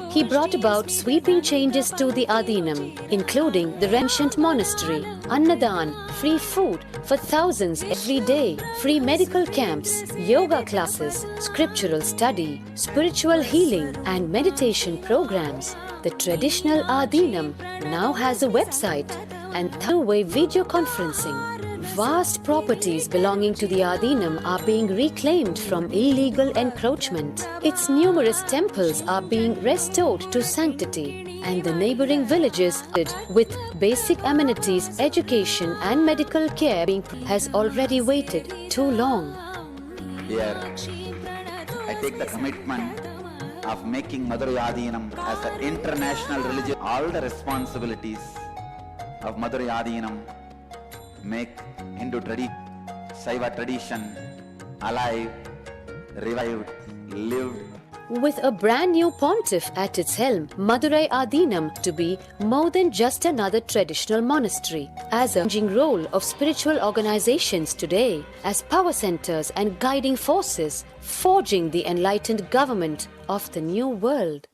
he brought about sweeping changes to the Adinam, including the ancient monastery, Annadan, free food for thousands every day, free medical camps, yoga classes, scriptural study, spiritual healing, and meditation programs. The traditional Adinam now has a website and two-way video conferencing. Vast properties belonging to the Adinam are being reclaimed from illegal encroachment. Its numerous temples are being restored to sanctity, and the neighboring villages with basic amenities, education and medical care has already waited too long. Here, I take the commitment of making Madurai Adinam as an international religion. All the responsibilities of Madurai Adinam make Hindu tradition, Saiva tradition alive, revived, lived. With a brand new pontiff at its helm, Madurai Adinam to be more than just another traditional monastery, as a changing role of spiritual organizations today, as power centers and guiding forces, forging the enlightened government of the new world.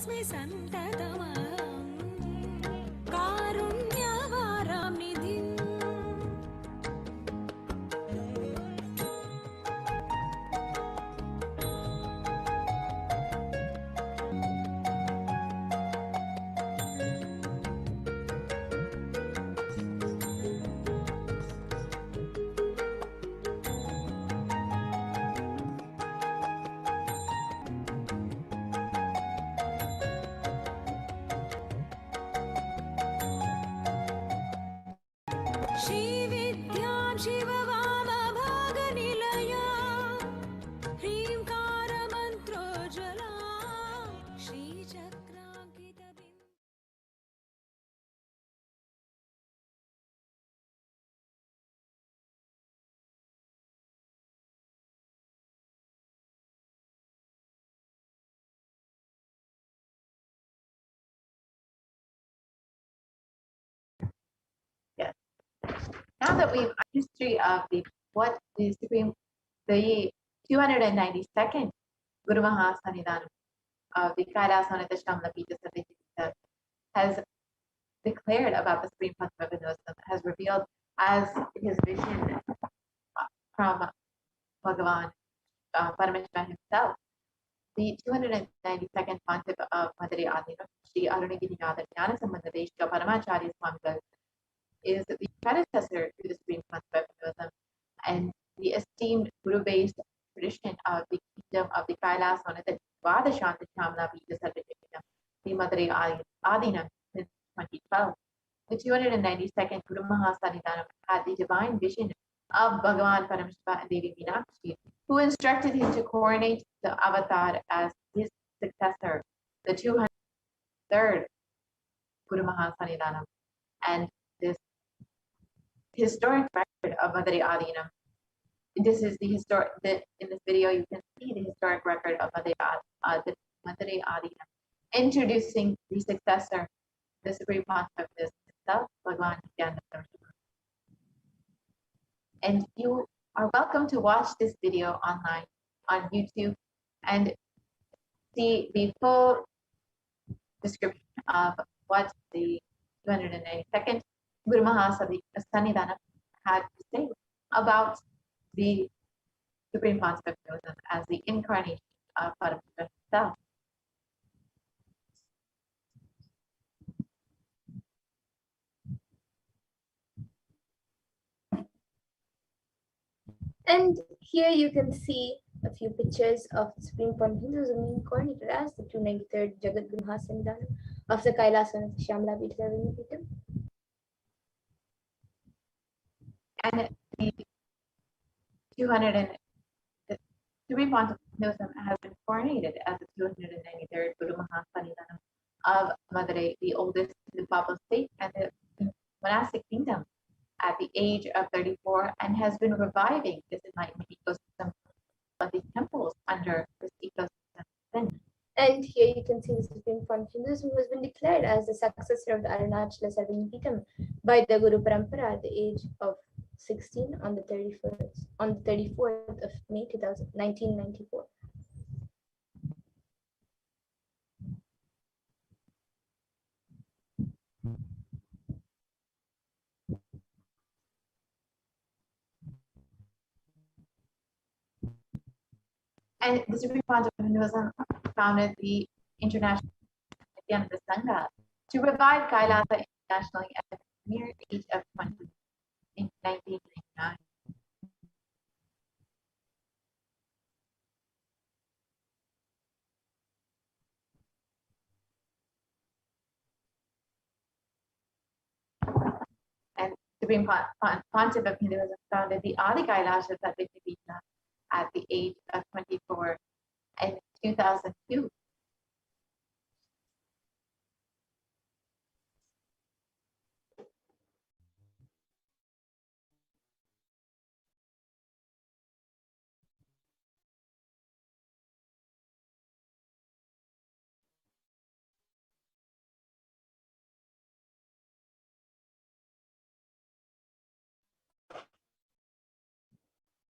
तस्मै सन्ततमहं कारुण्यवारां निधिम् श्रीविद्यां शिववामभागनिलया ह्रीङ्कारमन्त्रोज्ज्वला श्रीचक्राङ्कितबिम्ब Yes. Now that we've history of what the the 292nd Guru Mahasannidhanam of the Kailasa has declared about the Supreme Concept of Hinduism, has revealed as his vision from Bhagavan Paramashivoham himself. The 292nd Pontiff of Madhuri Adinam, Sri Nithyananda Paramashivam Swamigal, is the predecessor to the Supreme Concept of Hinduism and the esteemed Guru-based tradition of the kingdom of the Kailasa, the Dvadashanta Chamla Bija Sarvajikam, the Madhuri Adinam since 2012. The 292nd Guru Mahasannidhanam had the divine vision of Bhagavan Paramashiva and Devi Meenakshi, who instructed him to coronate the avatar as his successor, the 203rd Guru Mahasannidhanam. And this historic record of Madhuri Adinam, this is the historic, in this video you can see the historic record of Madhuri Adinam, introducing the successor, the Supreme Concept of itself, Bhagavan Nithyananda Paramashivam. And you are welcome to watch this video online on YouTube and see the full description of what the 292nd Guru Mahasannidhanam had to say about the Supreme Concept of Hinduism as the incarnation of Paramashiva himself. And here you can see a few pictures of the Supreme Point of Hinduism incarnated as the 293rd Jagat Guru Mahasannidhanam of the Kailasa and Shyamala Peetham. And the 200 and the Supreme Point of Hinduism has been coronated as the 293rd Guru Mahasannidhanam of Madurai, the oldest papal state and the monastic kingdom, at the age of 34, and has been reviving this enlightenment ecosystem of the temples under this ecosystem. And here you can see the Supreme Point of Hinduism who has been declared as the successor of the Arunachala Sarvajñapītam by the Guru Parampara at the age of 16 on the 34th of May 1994. And the Supreme Point of Hinduism founded the International Nithyananda Sangha to revive Kailasa internationally at the mere age of 20 in 1999. And Supreme Pontiff of Hinduism founded the Adi Kailasa Sarvajñapītam at the age of 24 in 2002.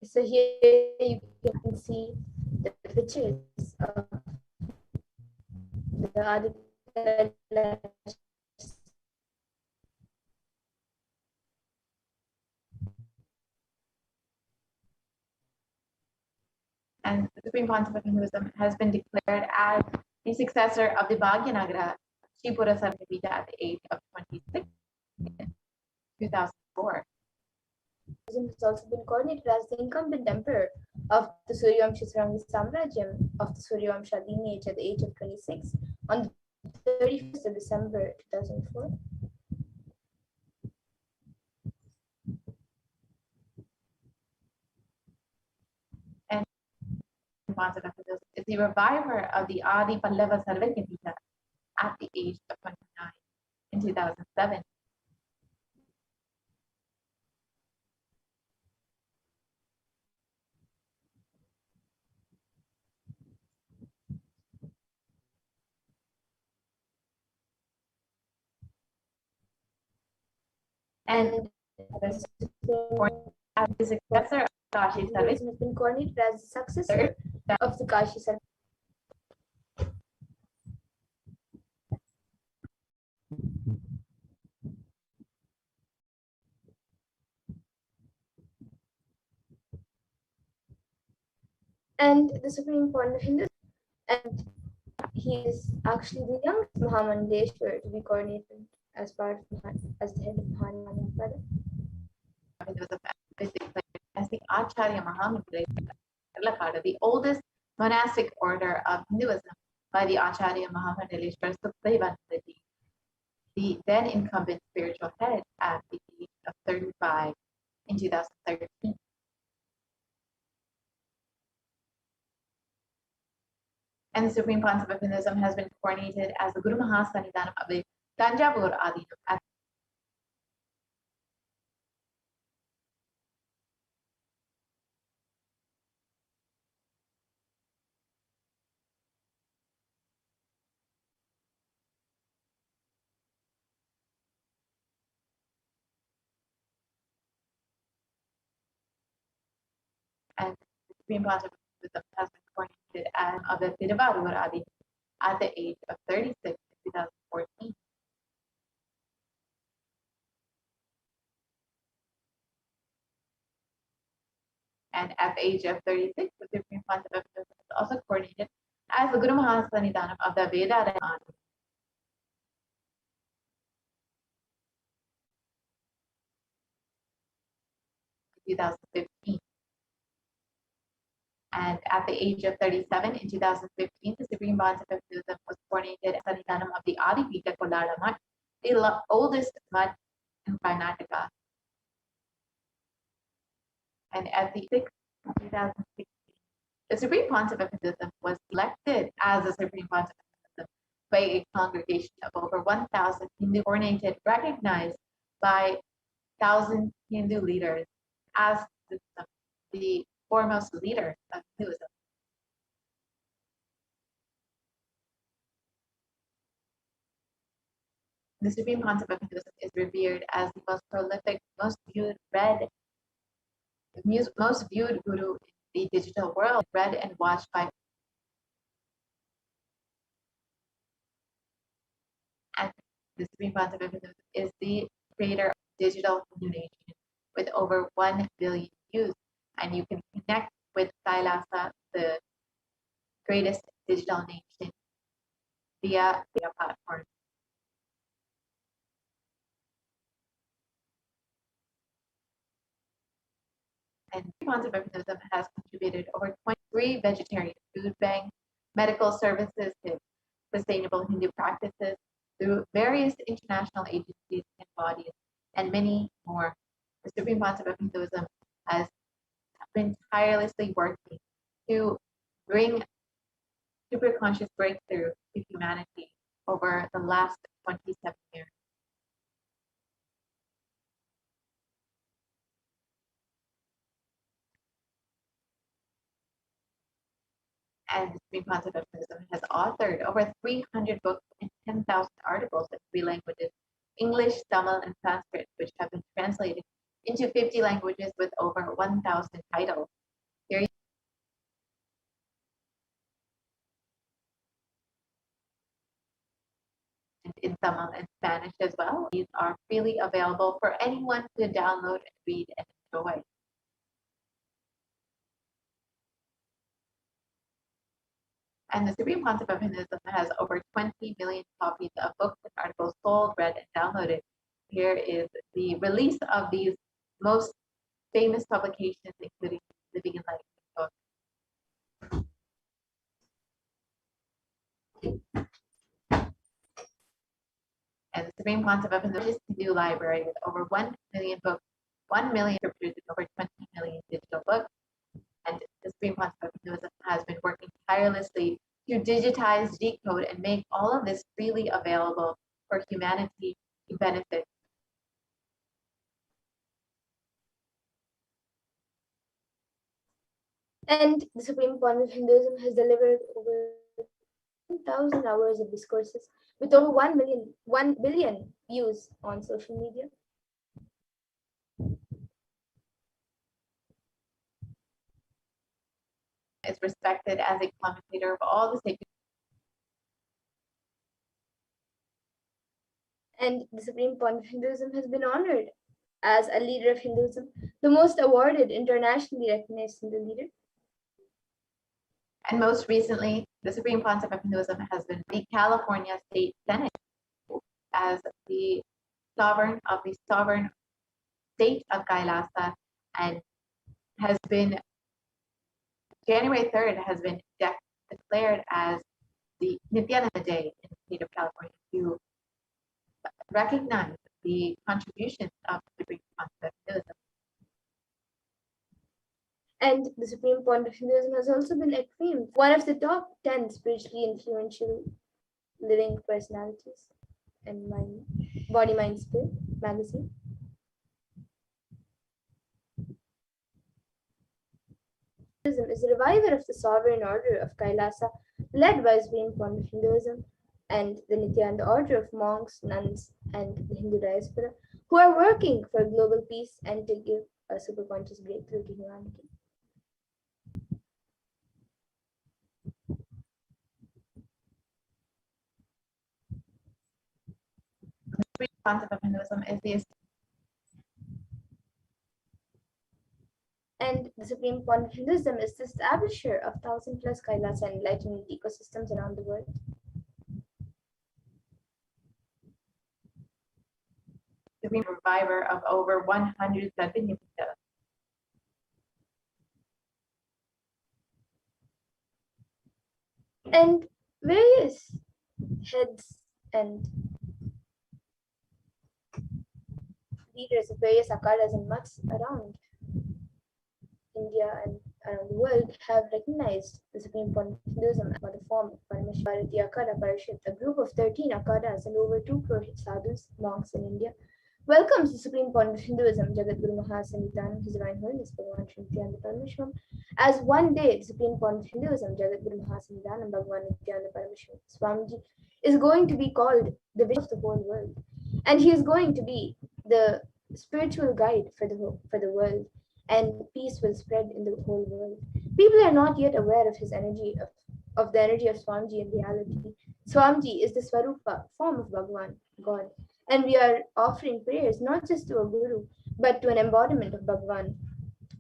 So here you can see the pictures of the Adi And the Supreme Concept of Hinduism has been declared as the successor of the Bhagyanagara Shivpura Sarvapita at the age of 26 in 2004. has also been coordinated as the incumbent emperor of the Suryavamsha Sarangi Samrajyam of the Suryavamsha lineage at the age of 26 on the 31st of December 2004. And Concept of Hinduism is the reviver of the Adi Pallava Sarvapita at the age of 29 in 2007. And as the successor of Kashi Sarvapita Hinduism has been coordinated as the successor of the Kashi Sarvapita. And the supreme point of Hinduism, and he is actually the youngest Mahamandeshwar to be coordinated as part of as the head of Mahamandeshwar Pada. Hinduism is declared as the Acharya Mahamandaleshwara, the oldest monastic order of Hinduism by the Acharya Mahamandaleshwara Sukhdevanandi, the then incumbent spiritual head at the age of 35 in 2013. And the Supreme Concept of Hinduism has been coordinated as the Guru Mahasannidhanam of the Tanjavur Adinam at and the Supreme Concept of Hinduism has been coordinated as of the Tiruvarur Adinam at the age of 36 in 2014. And at the age of 36, the Supreme Concept of Hinduism is also coordinated as the Guru Mahasannidhanam of the Veda Adinam. 2015. And at the age of 37 in 2015, the Supreme Concept of Hinduism was coordinated as Sannidhanam of the Adipita Kolara Mutt, the oldest mutt in Karnataka. And at the 6th of 2016, the Supreme Concept of Hinduism was elected as the Supreme Concept of Hinduism by a congregation of over 1,000 Hindu coordinated, recognized by 1,000 Hindu leaders as the foremost leaders of Hinduism. The Supreme Concept of Hinduism is revered as the most prolific, most viewed guru in the digital world, read and watched by. And the Supreme Concept of Hinduism is the creator of digital Hindu nation with over 1 billion views. And you can connect with Kailasa, the greatest digital nation, via their platform. And the Concept of Hinduism has contributed over 23 vegetarian food banks, medical services to sustainable Hindu practices through various international agencies and bodies, and many more. The Supreme Concept of Hinduism has been tirelessly working to bring super conscious breakthrough to humanity over the last 27 years. And the Supreme Concept of Hinduism has authored over 300 books and 10,000 articles in 3 languages, English, Tamil, and Sanskrit, which have been translated into 50 languages with over 1,000 titles. Here in Tamil and Spanish as well. These are freely available for anyone to download and read and enjoy. And the Supreme Concept of Hinduism has over 20 million copies of books and articles sold, read, and downloaded. Here is the release of these most famous publications, including Living Enlightenment book. And the Supreme Concept of Hinduism Hindu Library with over 1 million books, 1 million scriptures, and over 20 million digital books. And the Supreme Concept of Hinduism has been working tirelessly to digitize, decode, and make all of this freely available for humanity to benefit. And the Supreme Court of Hinduism has delivered over 1,000 hours of discourses with over 1 billion views on social media. Is respected as a commentator of all the sacred. And the Supreme Court of Hinduism has been honored as a leader of Hinduism, the most awarded internationally recognized Hindu leader. And most recently, the Supreme Concept of Hinduism has been the California State Senate as the sovereign of the sovereign state of Kailasa, and has been January 3rd has been declared as the Nithyananda Day in the state of California to recognize the contributions of the Supreme Concept of Hinduism. And the Supreme Court of Hinduism has also been acclaimed one of the top 10 spiritually influential living personalities in Body, Mind, Spirit magazine. Hinduism is the reviver of the sovereign order of Kailasa, led by Supreme Court of Hinduism and the Nithyananda order of monks, nuns, and the Hindu diaspora, who are working for global peace and to give a superconscious breakthrough to humanity. The Supreme Concept of Hinduism is the And the Supreme Court of Hinduism is the establisher of 1,000+ Kailasa enlightenment ecosystems around the world. Supreme reviver of over 100 Yajnas. And various heads and leaders of various akhadas and mats around India and around the world have recognized the Supreme Court of Hinduism for the form of Paramashivoham Akhada Parishad, a group of 13 akhadas and over 2 crore sadhus, monks in India, welcomes the Supreme Court of Hinduism, Jagat Guru Mahasanitanam, His Divine Holiness Bhagavan Sri Nithyananda Paramashivam, as one day the Supreme Court of Hinduism, Jagat Guru Mahasanitanam Bhagavan Nithyananda Paramashivam Swamiji, is going to be called the vision of the whole world, and he is going to be the spiritual guide for the world, and peace will spread in the whole world. People are not yet aware of his energy, of the energy of Swamiji in reality. Swamiji is the Swarupa, form of Bhagavan, God. And we are offering prayers not just to a guru, but to an embodiment of Bhagavan.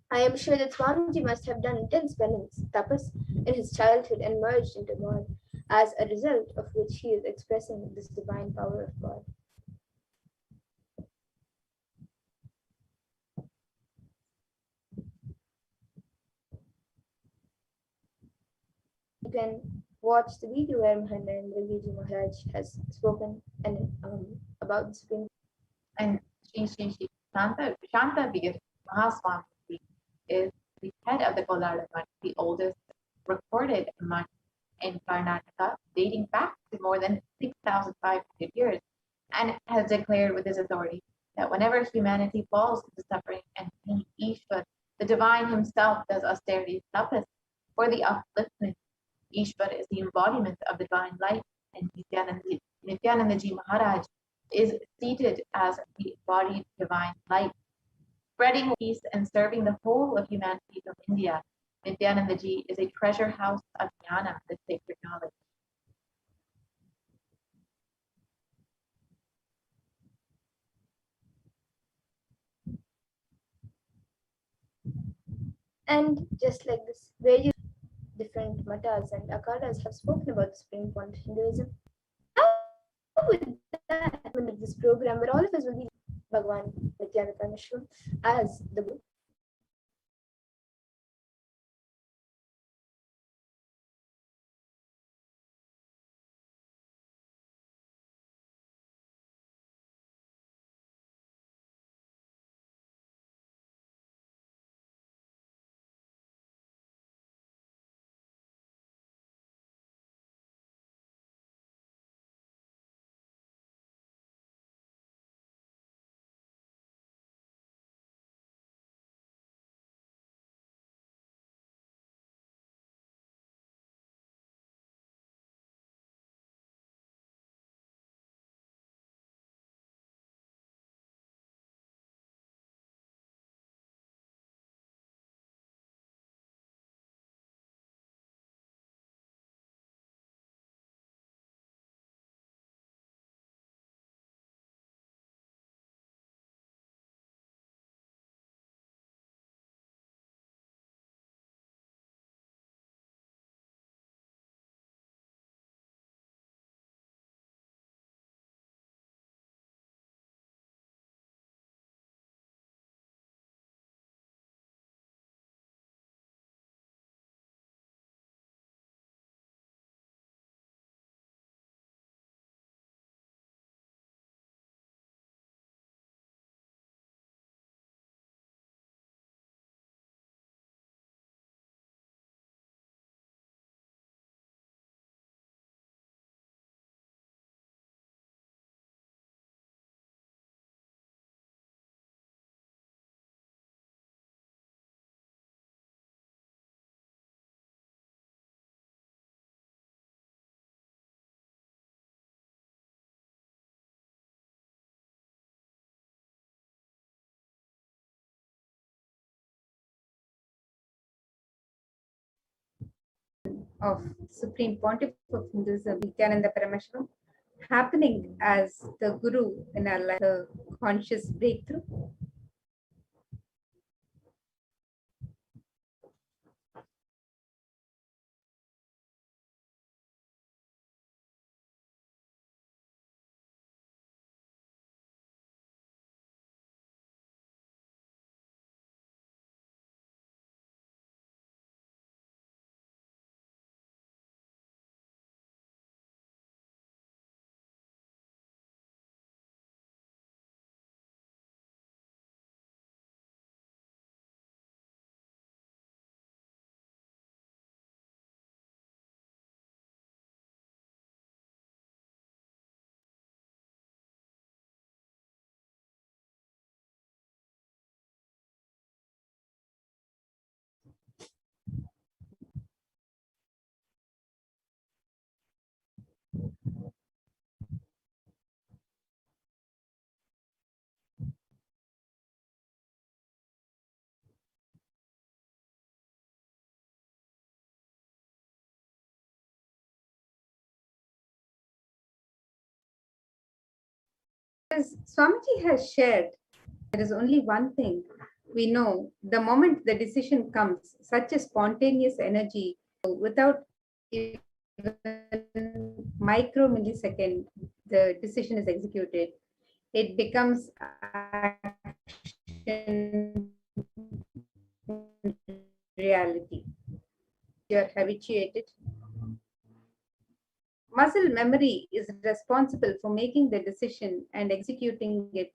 I am sure that Swamiji must have done intense penance, tapas, in his childhood and merged into God, as a result of which he is expressing this divine power of God. You can watch the video where Narayandraji Maharaj has spoken and about the Supreme. And Sri Shanta Veer Mahaswami is the head of the Kolara Mutt, the oldest recorded mutt in Karnataka, dating back to more than 6,500 years, and has declared with his authority that whenever humanity falls into suffering and pain, Ishwar, the divine himself, does austerities, tapas for the upliftment. Ishwar is the embodiment of the divine light, and Nithyanandaji Maharaj is seated as the embodied divine light, spreading peace and serving the whole of humanity from India. Nithyanandaji is a treasure house of jnana, the sacred knowledge. And just like this, various different matas and akaras have spoken about the Supreme Point of Hinduism. Now, with that, of this program, where all of us will be Bhagwan Nithyananda Paramashivam as the Guru. Of Supreme Pontiff of Hinduism, Nithyananda Paramashivam, happening as the Guru in our life, the conscious breakthrough. As Swamiji has shared, there is only one thing we know: the moment the decision comes, such a spontaneous energy without even micro millisecond, the decision is executed. It becomes action reality. You're habituated. Muscle memory is responsible for making the decision and executing it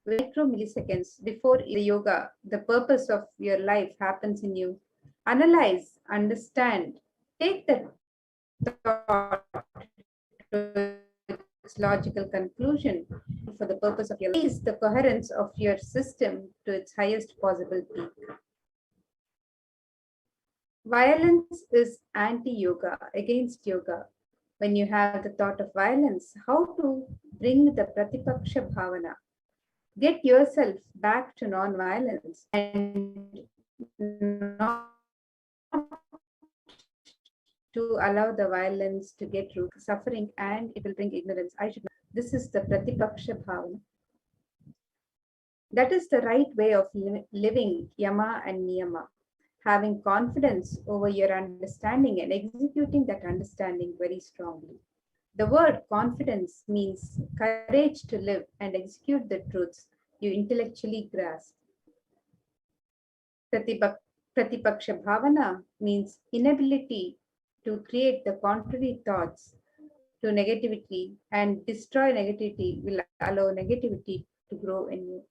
micro milliseconds before the yoga. The purpose of your life happens in you. Analyze, understand, take the thought to its logical conclusion for the purpose of your life. Is the coherence of your system to its highest possible peak. Violence is anti-yoga, against yoga. When you have the thought of violence, how to bring the pratipaksha bhavana. Get yourself back to non-violence and not to allow the violence to get root, suffering, and it will bring ignorance. I should know. This is the pratipaksha bhavana. That is the right way of living yama and niyama. having confidence over your understanding and executing that understanding very strongly. The word confidence means courage to live and execute the truths you intellectually grasp. Pratipaksha bhavana means inability to create the contrary thoughts to negativity and destroy negativity will allow negativity to grow in you.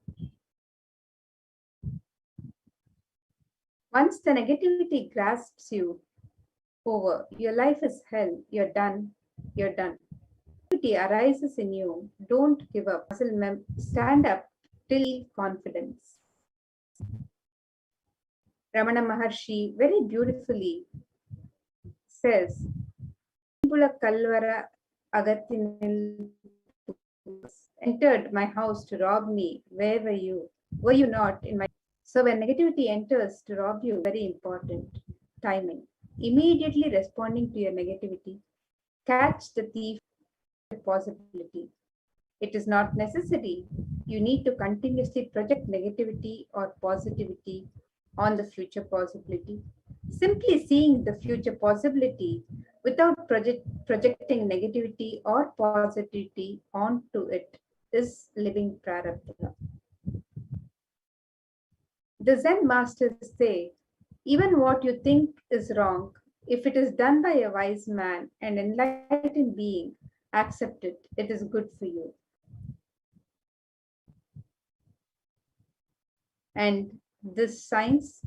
Once the negativity grasps you over, your life is hell, you're done, you're done. Negativity arises in you, don't give up. Stand up till confidence. Ramana Maharshi very beautifully says, Kalvara Agathinil entered my house to rob me. Where were you? Were you not in my? So when negativity enters to rob you, very important timing. Immediately responding to your negativity, catch the thief possibility. It is not necessary. You need to continuously project negativity or positivity on the future possibility. Simply seeing the future possibility without projecting negativity or positivity onto it is living prarabdha. The Zen masters say, even what you think is wrong, if it is done by a wise man and enlightened being, accept it. It is good for you. And this science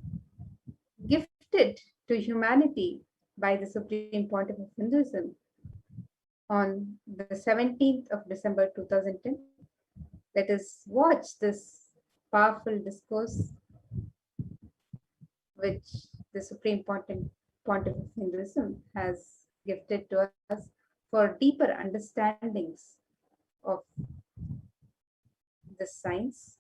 gifted to humanity by the Supreme Pontiff of Hinduism on the 17th of December 2010. Let us watch this powerful discourse which the Supreme Pontiff of Hinduism has gifted to us for deeper understandings of this science.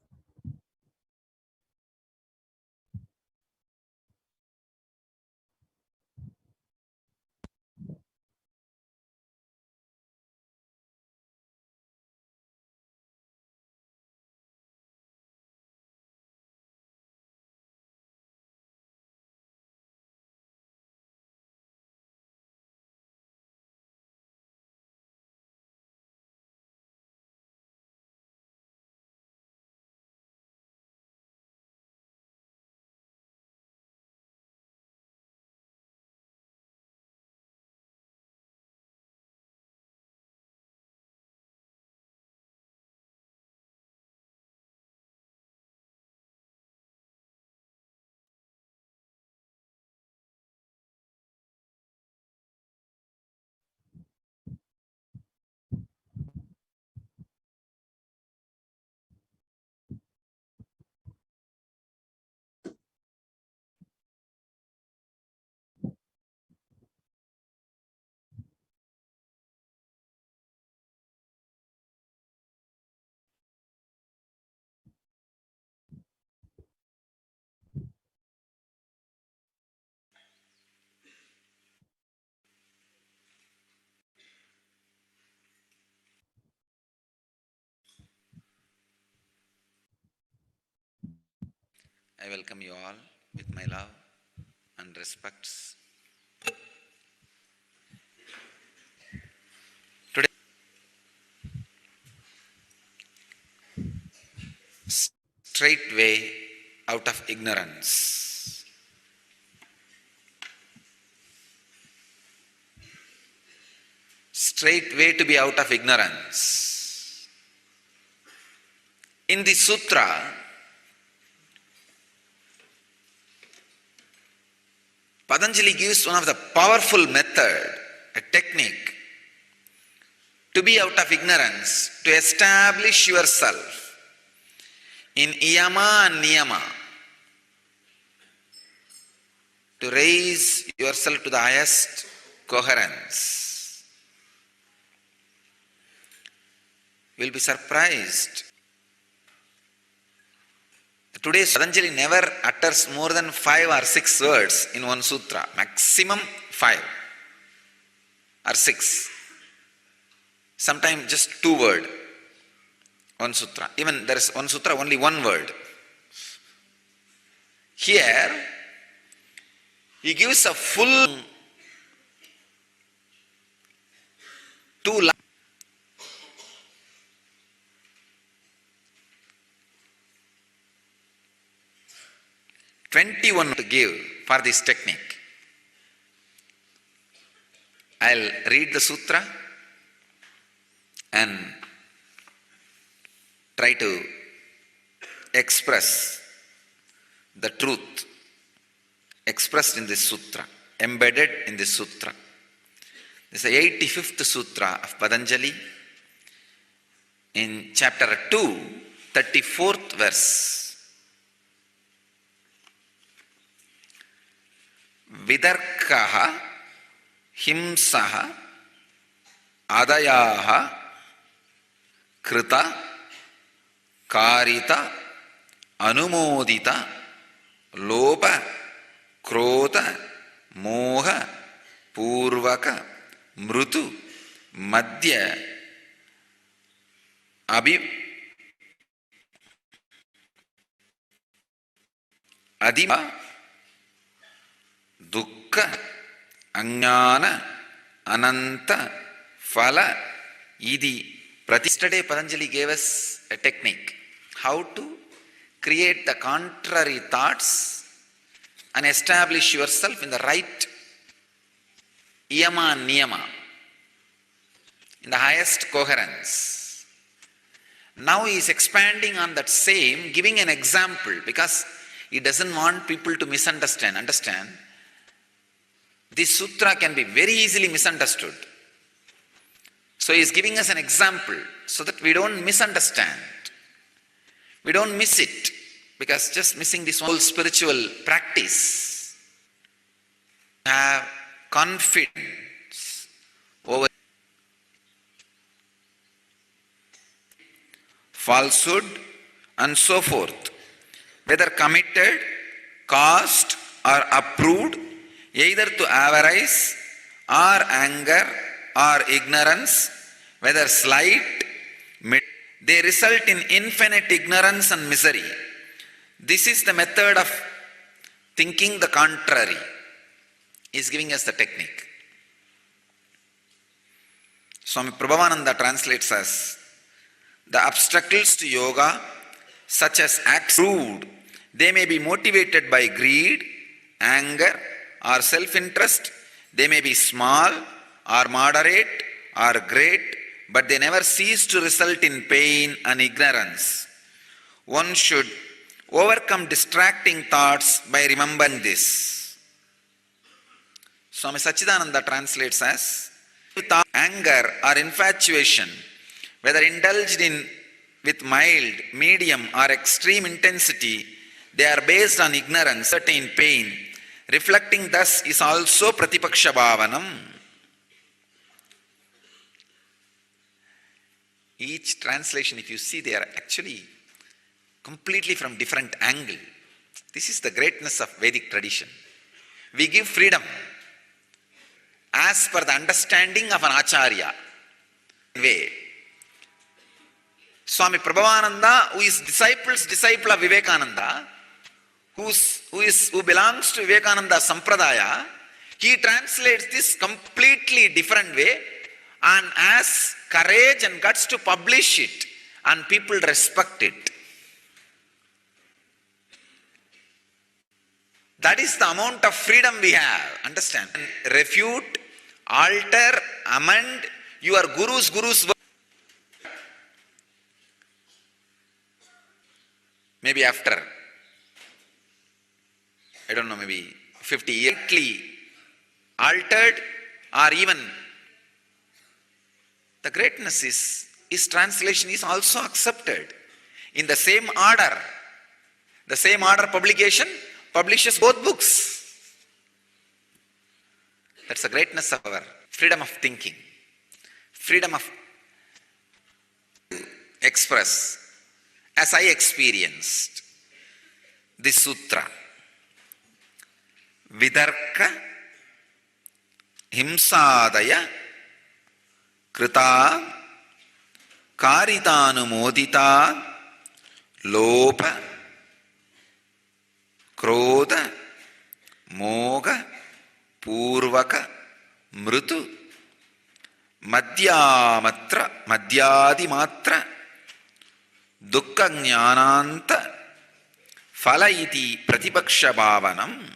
I welcome you all with my love and respects. Today, straight way out of ignorance. Straight way to be out of ignorance. In the sutra, Patanjali gives one of the powerful method, a technique, to be out of ignorance, to establish yourself in yama and niyama, to raise yourself to the highest coherence. You'll be surprised. Today, Patanjali never utters more than 5 or 6 words in one sutra, maximum 5 or 6. Sometimes just 2 words, one sutra. Even there is one sutra, only 1 word. Here, He gives a full 2 21 to give for this technique. I'll read the sutra and try to express the truth expressed in this sutra, embedded in this sutra. This is the 85th sutra of Patanjali in chapter 2, 34th verse. Vidarkaha himsaha adayaha krita karita anumodita lopa krodha moha purvaka mrutu madhya adima dukkha ajnana ananta phala idi. Yesterday Patanjali gave us a technique how to create the contrary thoughts and establish yourself in the right yama and niyama, in the highest coherence. Now he is expanding on that same, giving an example, because he doesn't want people to misunderstand. Understand? This sutra can be very easily misunderstood. So he is giving us an example so that we don't misunderstand. We don't miss it, because just missing this whole spiritual practice. Have confidence over falsehood and so forth, whether committed, caused or approved, either to avarice or anger or ignorance, whether slight, they result in infinite ignorance and misery. This is the method of thinking the contrary. He is giving us the technique. Swami Prabhavananda translates as, the obstacles to yoga, such as acts proved, they may be motivated by greed, anger or self-interest. They may be small or moderate or great, but they never cease to result in pain and ignorance. One should overcome distracting thoughts by remembering this. Swami Sachidananda translates as, anger or infatuation, whether indulged in with mild, medium or extreme intensity, they are based on ignorance, certain pain. Reflecting thus is also Pratipaksha Bhavanam. Each translation, if you see, they are actually completely from different angle. This is the greatness of Vedic tradition. We give freedom as per the understanding of an acharya way. Swami Prabhavananda, who is disciple of Vivekananda, who belongs to Vivekananda Sampradaya, he translates this completely different way and has courage and guts to publish it, and people respect it. That is the amount of freedom we have. Understand? Refute, alter, amend your guru's word. Maybe after, I don't know, maybe 50 years, altered, or even the greatness is, his translation is also accepted. In the same order publication publishes both books. That's the greatness of our freedom of thinking, freedom of express. As I experienced this sutra, Vidarka himsadaya krita karitanumodita lopa krodha moga Purvaka Mrutu Madhyamatra Madhyadimatra Dukkha Jnananta Phala iti Pratipaksha Bhavanam.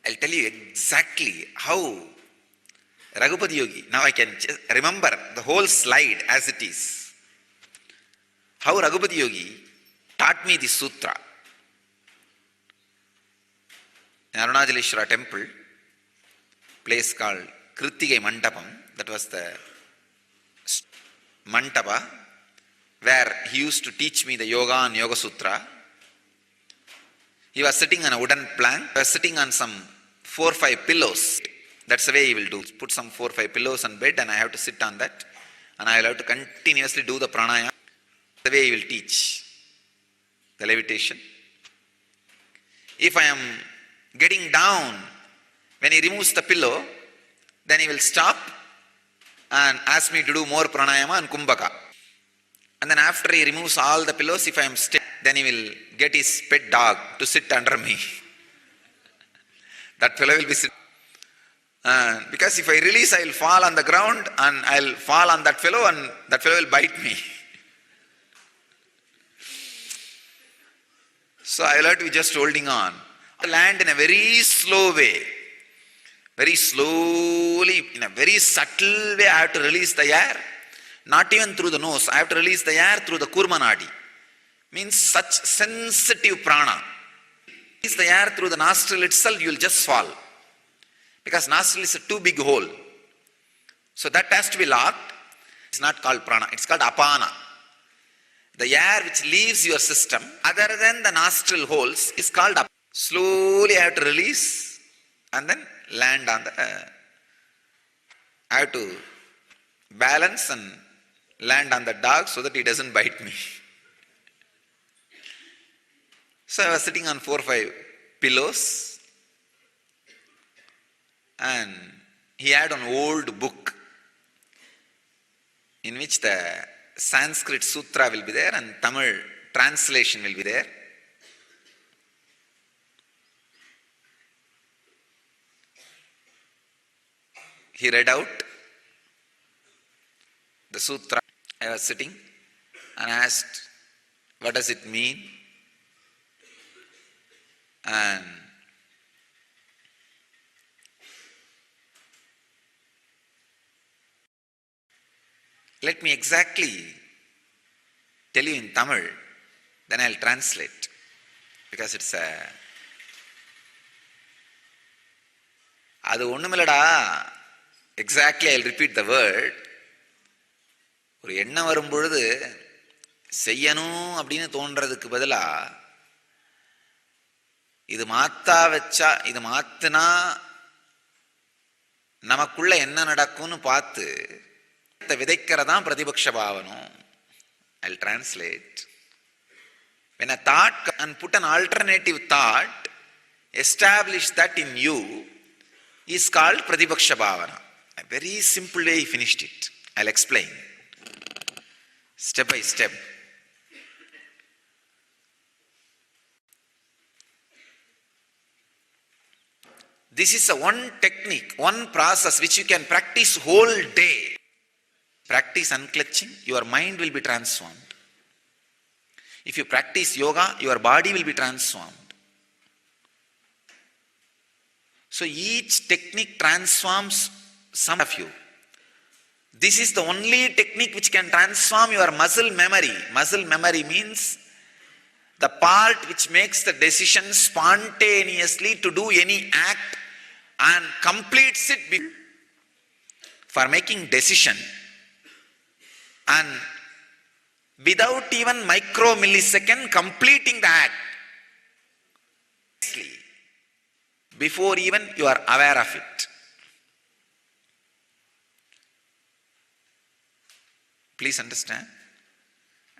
I'll tell you exactly how Raghupati Yogi, now I can remember the whole slide as it is. How Raghupati Yogi taught me this sutra. In Arunachaleshwara temple, place called Krittigai Mandapam, that was the Mandapa, where he used to teach me the yoga and yoga sutra. He was sitting on a wooden plank. He was sitting on some 4 or 5 pillows. That's the way he will do. Put some 4 or 5 pillows on bed and I have to sit on that. And I will have to continuously do the pranayama. The way he will teach the levitation. If I am getting down, when he removes the pillow, then he will stop and ask me to do more pranayama and kumbhaka. And then after he removes all the pillows, if I am still, then he will get his pet dog to sit under me. That fellow will be sitting. Because if I release, I will fall on the ground and I will fall on that fellow and that fellow will bite me. So I will have to be just holding on. I land in a very slow way. Very slowly, in a very subtle way, I have to release the air. Not even through the nose. I have to release the air through the kurmanadi. Means such sensitive prana. Release the air through the nostril itself, you will just fall. Because nostril is a too big hole. So that has to be locked. It's not called prana, it's called apana. The air which leaves your system, other than the nostril holes, is called apana. Slowly I have to release and then land on the... I have to balance and land on the dog so that he doesn't bite me. So I was sitting on 4 or 5 pillows and he had an old book in which the Sanskrit sutra will be there and Tamil translation will be there. He read out the sutra. I was sitting and asked, what does it mean? And let me exactly tell you in Tamil, then I'll translate. Because it's a... அது ஒண்ணுமில்லடா. Exactly, I'll repeat the word. ஒரு எண்ணம் வரும்பொழுது செய்யணும் அப்படின்னு தோன்றதுக்கு பதிலா இது மாத்தா வச்சா, இது மாத்துனா நமக்குள்ள என்ன நடக்கும்னு பார்த்து விதைக்கிறதான் பிரதிபக்ஷ பாவனம். I'll translate. When a thought and put an alternative thought, establish that in you, is called pratipaksha bhavana. A very simple way he finished it. I'll explain. Step by step. This is a one technique, one process which you can practice whole day. Practice unclutching, your mind will be transformed. If you practice yoga, your body will be transformed. So each technique transforms some of you. This is the only technique which can transform your muscle memory. Muscle memory means the part which makes the decision spontaneously to do any act and completes it for making decision and without even micro millisecond completing the act before even you are aware of it. Please understand.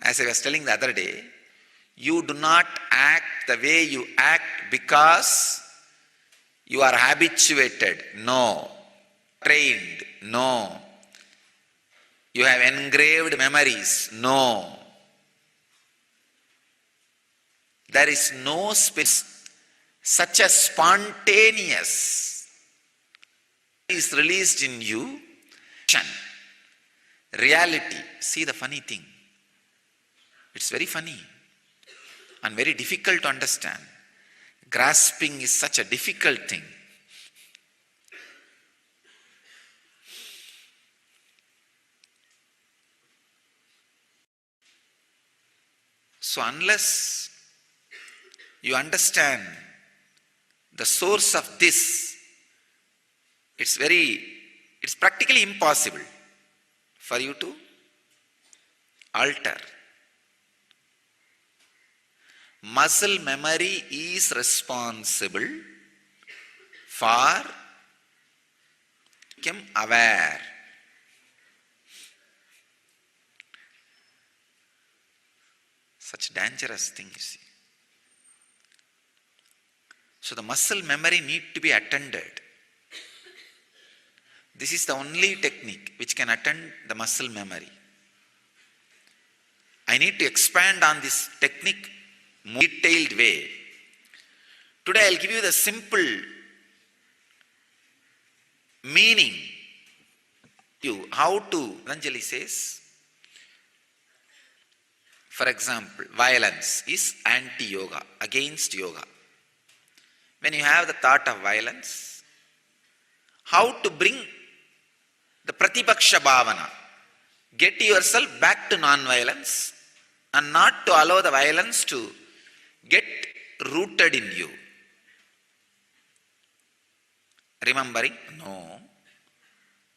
As I was telling the other day, you do not act the way you act because you are habituated. No. Trained. No. You have engraved memories. No. There is no space. Such a spontaneous is released in you. Reality. See the funny thing. It's very funny and very difficult to understand. Grasping is such a difficult thing. So unless you understand the source of this, it's practically impossible for you to alter. Muscle memory is responsible for become aware. Such dangerous thing, you see. So the muscle memory need to be attended. This is the only technique which can attend the muscle memory. I need to expand on this technique more detailed way. Today I'll give you the simple meaning. How to, Patanjali says, for example, violence is anti-yoga, against yoga. When you have the thought of violence, how to bring the Pratipaksha Bhavana, get yourself back to non-violence and not to allow the violence to get rooted in you. Remembering, no,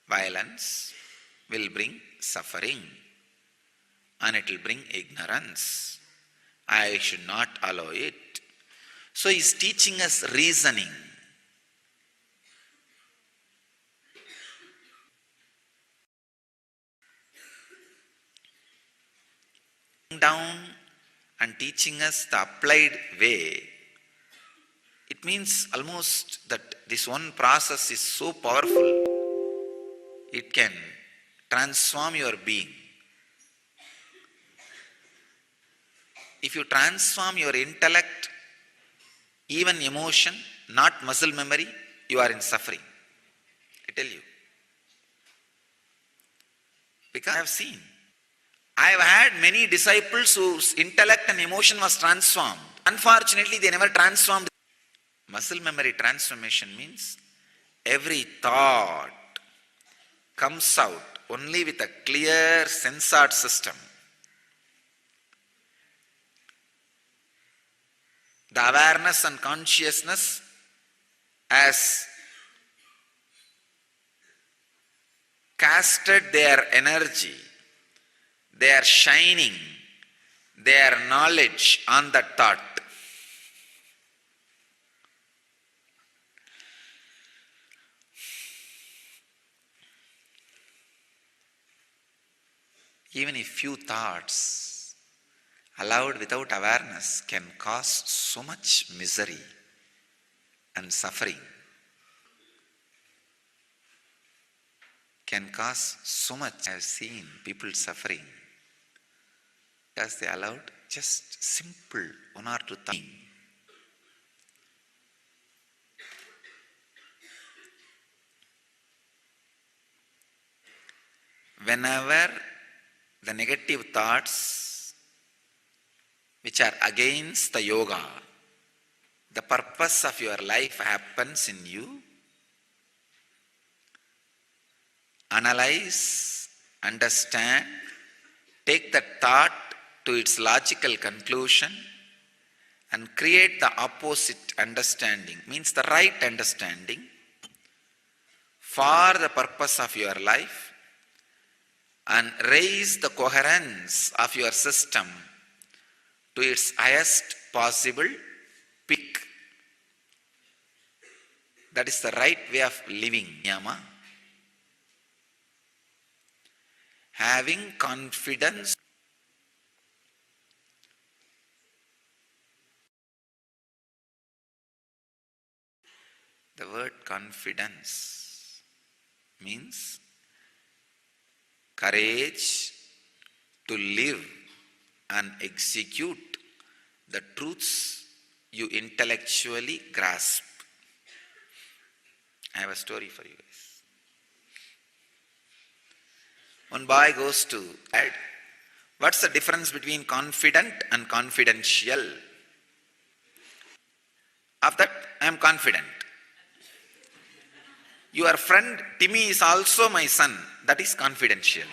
violence will bring suffering and it will bring ignorance. I should not allow it. So he is teaching us reasoning. Down and teaching us the applied way. It means almost that this one process is so powerful, it can transform your being. If you transform your intellect, even emotion, not muscle memory, you are in suffering. I tell you. Because I have seen. I have had many disciples whose intellect and emotion was transformed. Unfortunately, they never transformed. Muscle memory transformation means every thought comes out only with a clear sensor system. The awareness and consciousness has casted their energy, their shining, their knowledge on that thought. Even if few thoughts allowed without awareness can cause so much misery and suffering, can cause so much. I have seen people suffering because they allowed just simple one or two things. Whenever the negative thoughts which are against the yoga, the purpose of your life happens in you, analyze, understand, take that thought to its logical conclusion and create the opposite understanding, means the right understanding for the purpose of your life, and raise the coherence of your system to its highest possible peak. That is the right way of living, Yama. Having confidence. The word confidence means courage to live and execute the truths you intellectually grasp. I have a story for you guys. One boy goes to Dad, what's the difference between confident and confidential? Of that, I am confident. Your friend Timmy is also my son. That is confidential.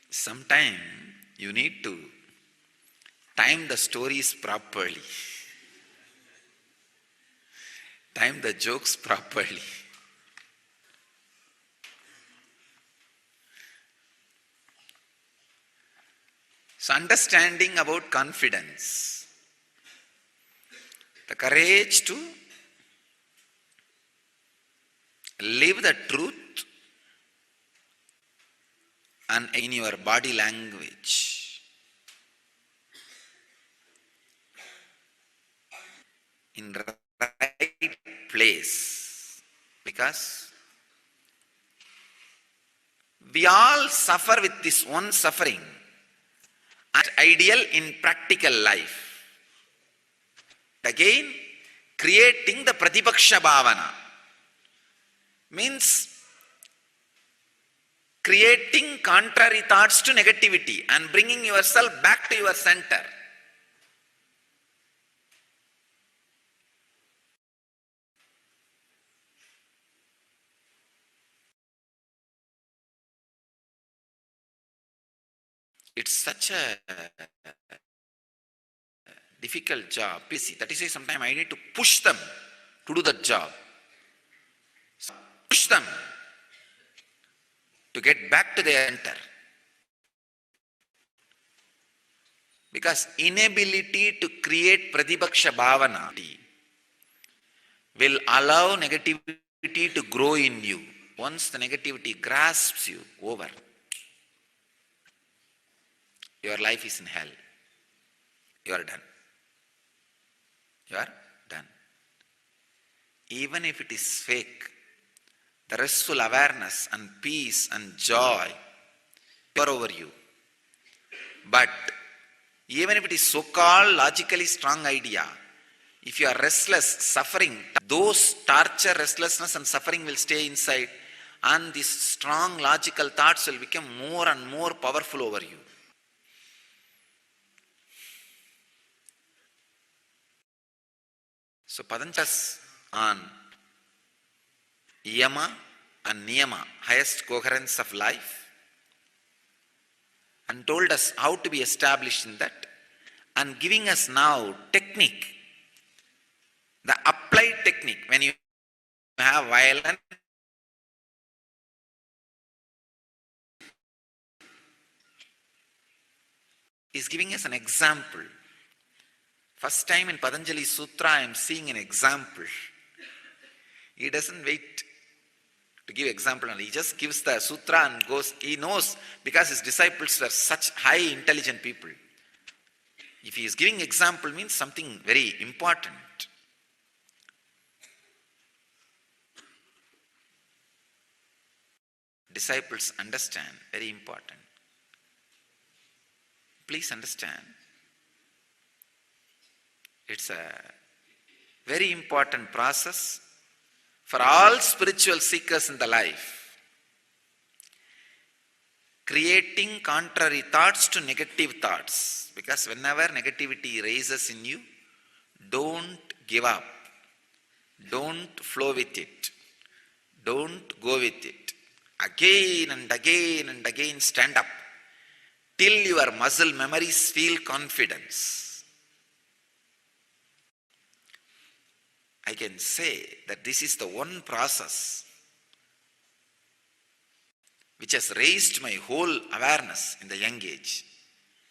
Sometime you need to time the stories properly, time the jokes properly. So understanding about confidence, the courage to live the truth and in your body language, in right place, because we all suffer with this one suffering, and ideal in practical life. Again, creating the Pratipaksha Bhavana means creating contrary thoughts to negativity and bringing yourself back to your center. It's such a difficult job. That is why sometimes I need to push them to do that job. Push them to get back to their center. Because inability to create Pratipaksha Bhavana will allow negativity to grow in you. Once the negativity grasps you over, your life is in hell. You are done. You are done. Even if it is fake, the restful awareness and peace and joy are over you. But even if it is so-called logically strong idea, if you are restless, suffering, those torture, restlessness and suffering will stay inside, and these strong logical thoughts will become more and more powerful over you. So Padanjas on Yama and Niyama, highest coherence of life, and told us how to be established in that, and giving us now technique, the applied technique. When you have violence, is giving us an example. First time in Patanjali Sutra I am seeing an example. He doesn't wait to give example, and he just gives the sutra and goes. He knows, because his disciples were such high intelligent people. If he is giving example, means something very important. Disciples understand, very important. Please understand. It's a very important process for all spiritual seekers in the life. Creating contrary thoughts to negative thoughts. Because whenever negativity raises in you, don't give up. Don't flow with it. Don't go with it. Again and again and again stand up till your muscle memories feel confidence. I can say that this is the one process which has raised my whole awareness in the young age.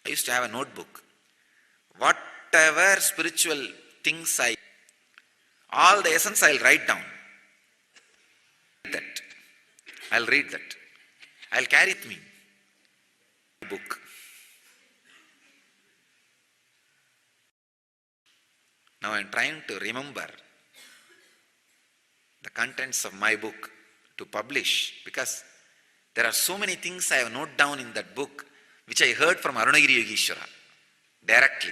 I used to have a notebook. Whatever spiritual things all the essence I'll write down. I'll read that. I'll carry it with me. Book. Now I'm trying to remember the contents of my book to publish, because there are so many things I have noted down in that book which I heard from Arunagiri Yogeshwara directly.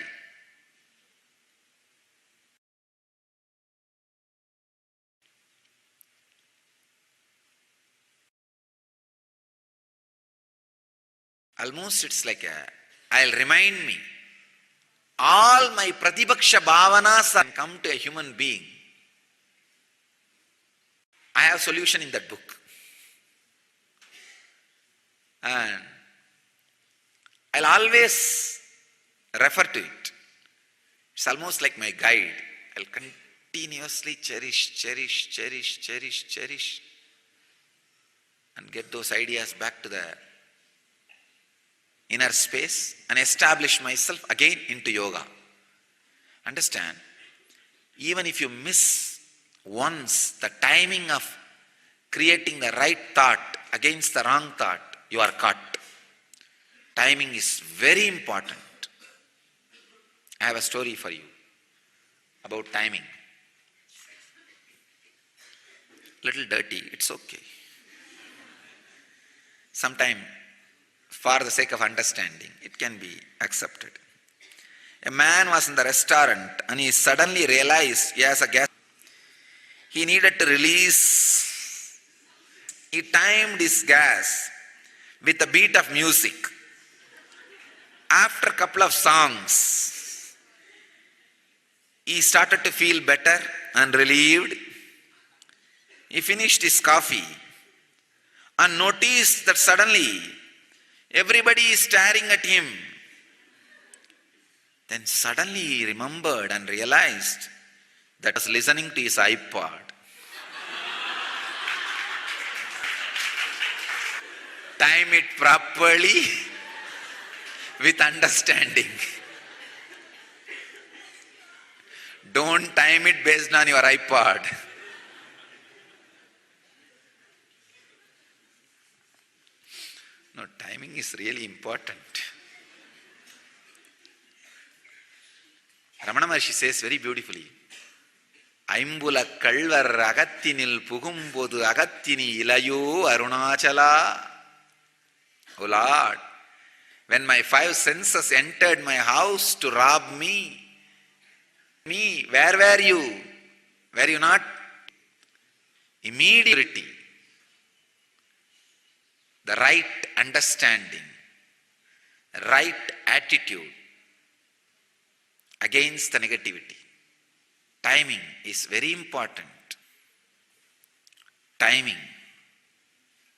Almost it's like I'll remind me. All my pratibhaksha bhavanas come to a human being. I have solution in that book. And I'll always refer to it. It's almost like my guide. I'll continuously cherish, and get those ideas back to the inner space and establish myself again into yoga. Understand? Even if you miss once the timing of creating the right thought against the wrong thought, you are caught. Timing is very important. I have a story for you about timing. Little dirty, it's okay. Sometime, for the sake of understanding, it can be accepted. A man was in the restaurant and he suddenly realized he has a gas. He needed to release. He timed his gas with a beat of music. After a couple of songs, he started to feel better and relieved. He finished his coffee and noticed that suddenly everybody is staring at him. Then suddenly he remembered and realized that he was listening to his iPod. Time it properly with understanding. Don't time it based on your iPod. No, timing is really important. Ramana Maharshi says very beautifully, Aimbula kalvar agattinil pugumbodu agattini ilayo arunachala. O Lord, when my five senses entered my house to rob me, where were you? Were you not? Immediately, the right understanding, right attitude against the negativity. Timing is very important. Timing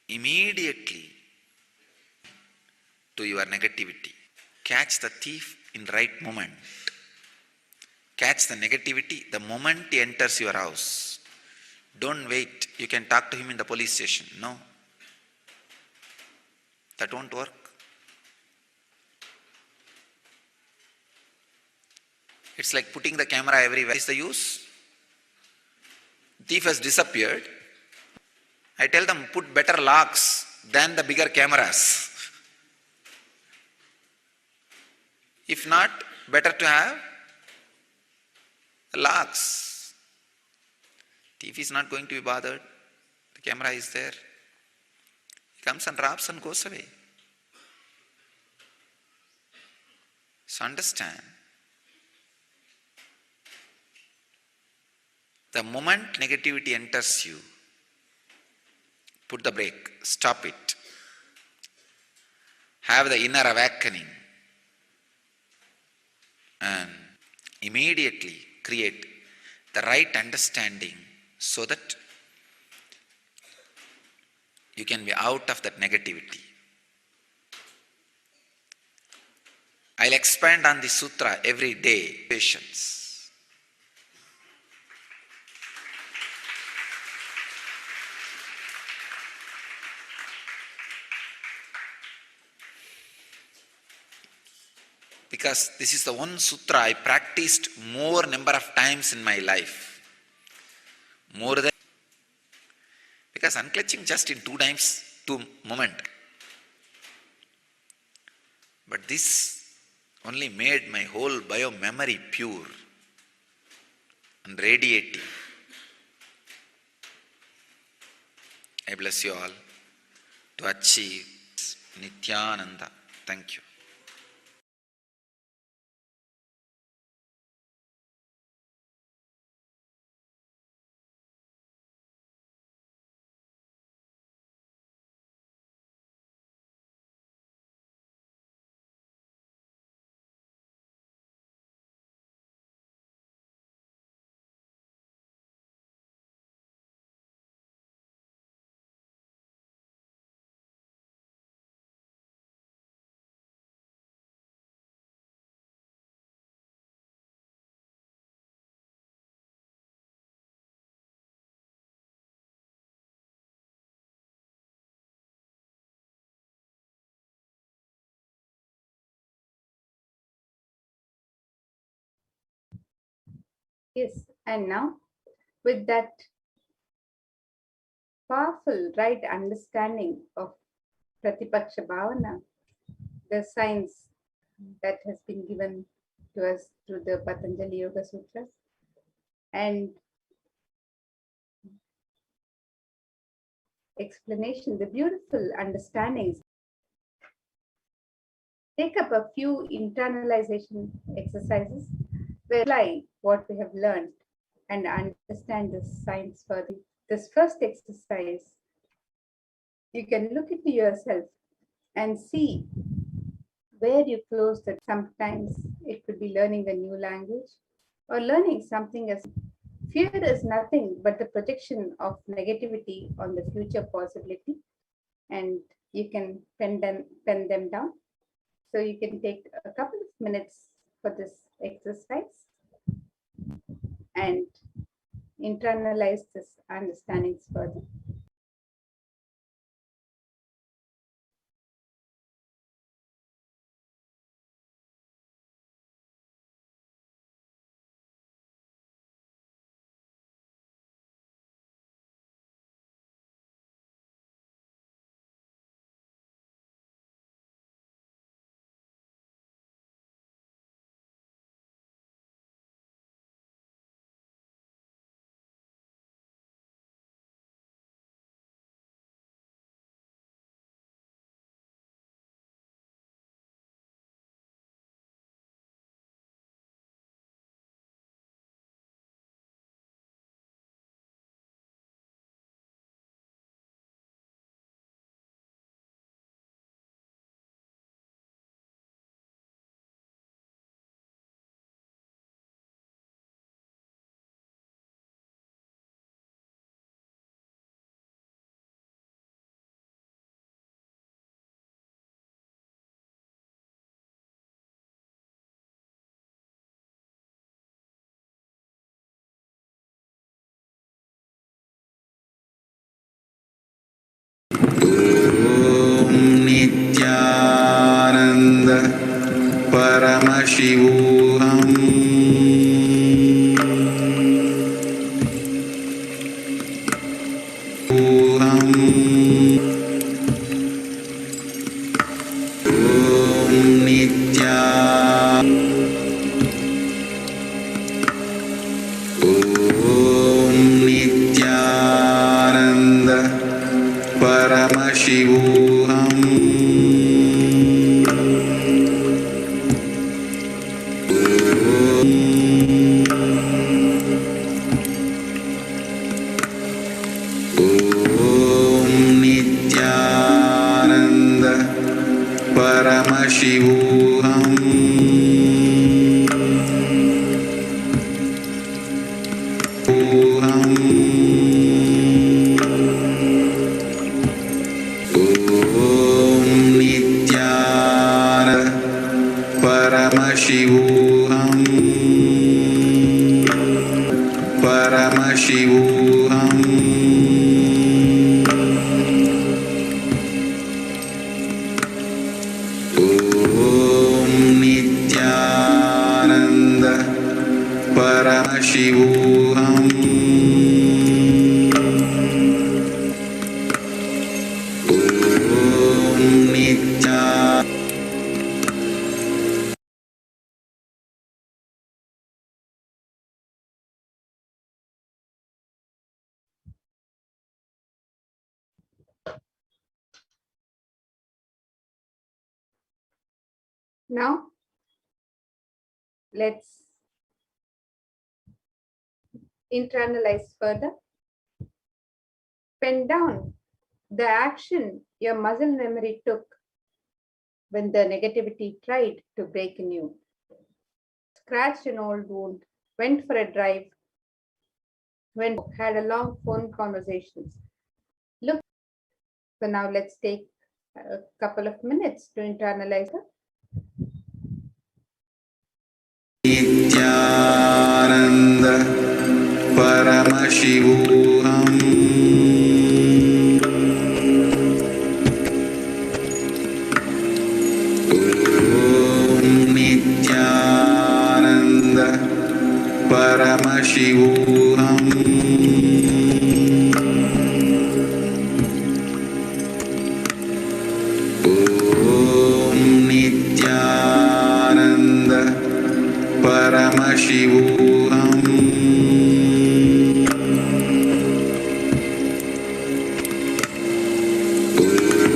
immediately to your negativity. Catch the thief in right moment. Catch the negativity the moment he enters your house. Don't wait. You can talk to him in the police station. No. That won't work. It's like putting the camera everywhere. What is the use? Thief has disappeared. I tell them, put better locks than the bigger cameras. If not, better to have locks. Thief is not going to be bothered. The camera is there. He comes and robs and goes away. So understand, the moment negativity enters you, put the brake, stop it. Have the inner awakening and immediately create the right understanding so that you can be out of that negativity. I'll expand on this sutra every day. Patience. because this is the one sutra I practiced more number of times in my life. More than, because unclutching just in 2 times, 2 moment. But this only made my whole bio-memory pure and radiating. I bless you all to achieve Nithyananda. Thank you. Yes, and now with that powerful right understanding of Pratipaksha Bhavana, the science that has been given to us through the Patanjali Yoga Sutras, and explanation, the beautiful understandings. Take up a few internalization exercises where apply what we have learned and understand this science further. This first exercise, you can look into yourself and see where you close that. Sometimes it could be learning a new language or learning something as fear is nothing but the projection of negativity on the future possibility, and you can pen them down. So you can take a couple of minutes for this exercise and internalize this understandings further. Nithyananda Paramashivoham. Nithyananda Paramashivoham. Nithyananda Paramashivoham. Paramashivoham. Paramashivoham. Om Nithyananda Paramashivoham. Om Nitya. Now, let's internalize further. Pen down the action your muscle memory took when the negativity tried to break in you. Scratched an old wound, went for a drive, had a long phone conversations. Look, so now let's take a couple of minutes to internalize it. Nithyananda Paramashivoham. Om Nithyananda Paramashivoham. Om Nithyananda Paramashivoham.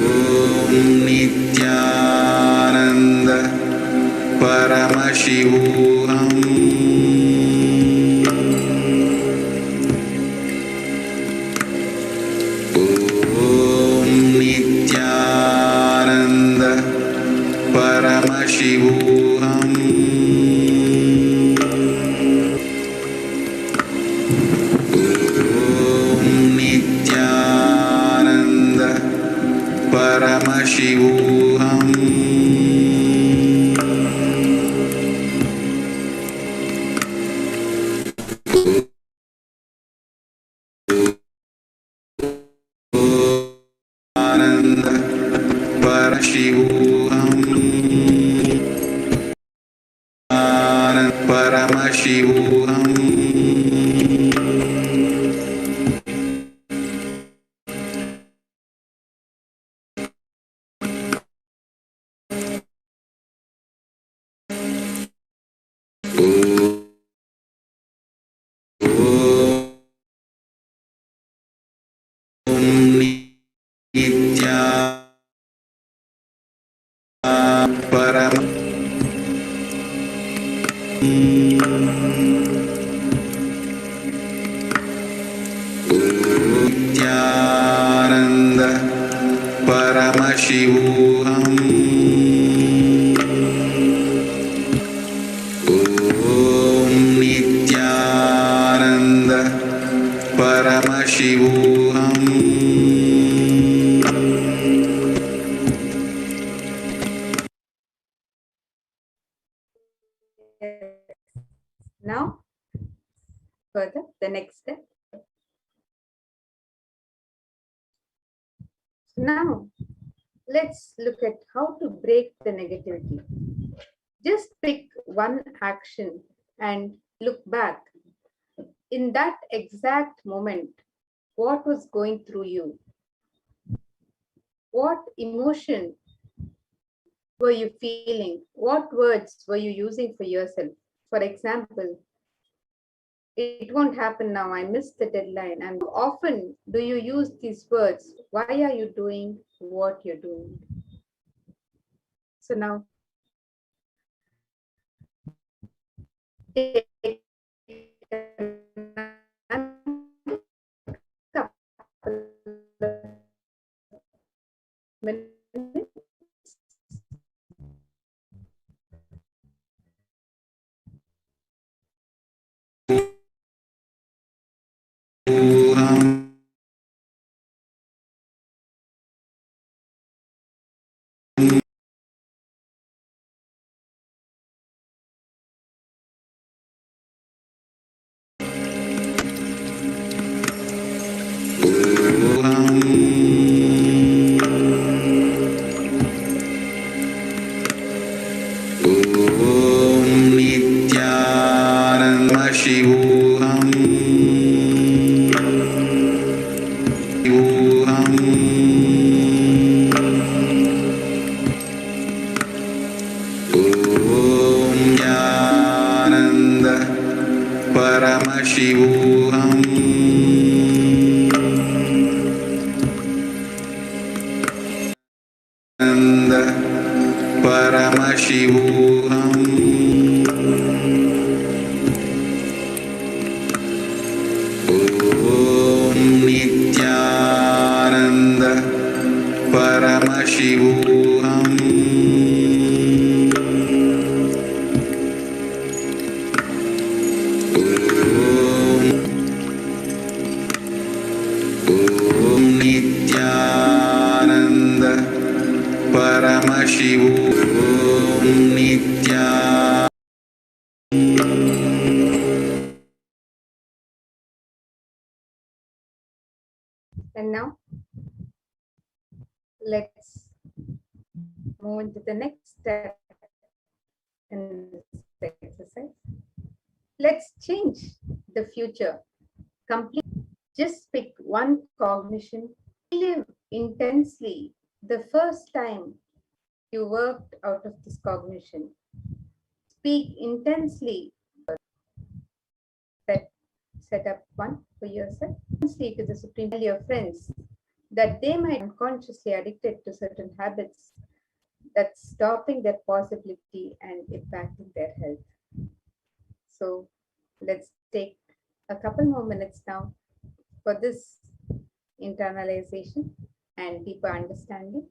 Om Nithyananda Paramashivoham. Om Nithyananda Paramashivoham. Om Nithyananda Paramashivoham. Ananda Paramashivoham. Ananda Paramashivoham. Om Nitya Param. Nityananda Paramashivoham. Om Nityananda Paramashivoham. Now, further, the next step. Now, let's look at how to break the negativity. Just pick one action and look back. In that exact moment, what was going through you? What emotion were you feeling? What words were you using for yourself? For example, it won't happen now. I missed the deadline. And how often do you use these words? Why are you doing what you're doing? So now, take minutes. And now let's move into the next step in this exercise. Let's change the future completely. Just pick one cognition. Live intensely the first time you worked out of this cognition. Speak intensely. Set up one for yourself. Intensely to the Supreme. Tell your friends that they might be unconsciously addicted to certain habits that's stopping their possibility and impacting their health. So let's take a couple more minutes now for this internalization and deeper understanding.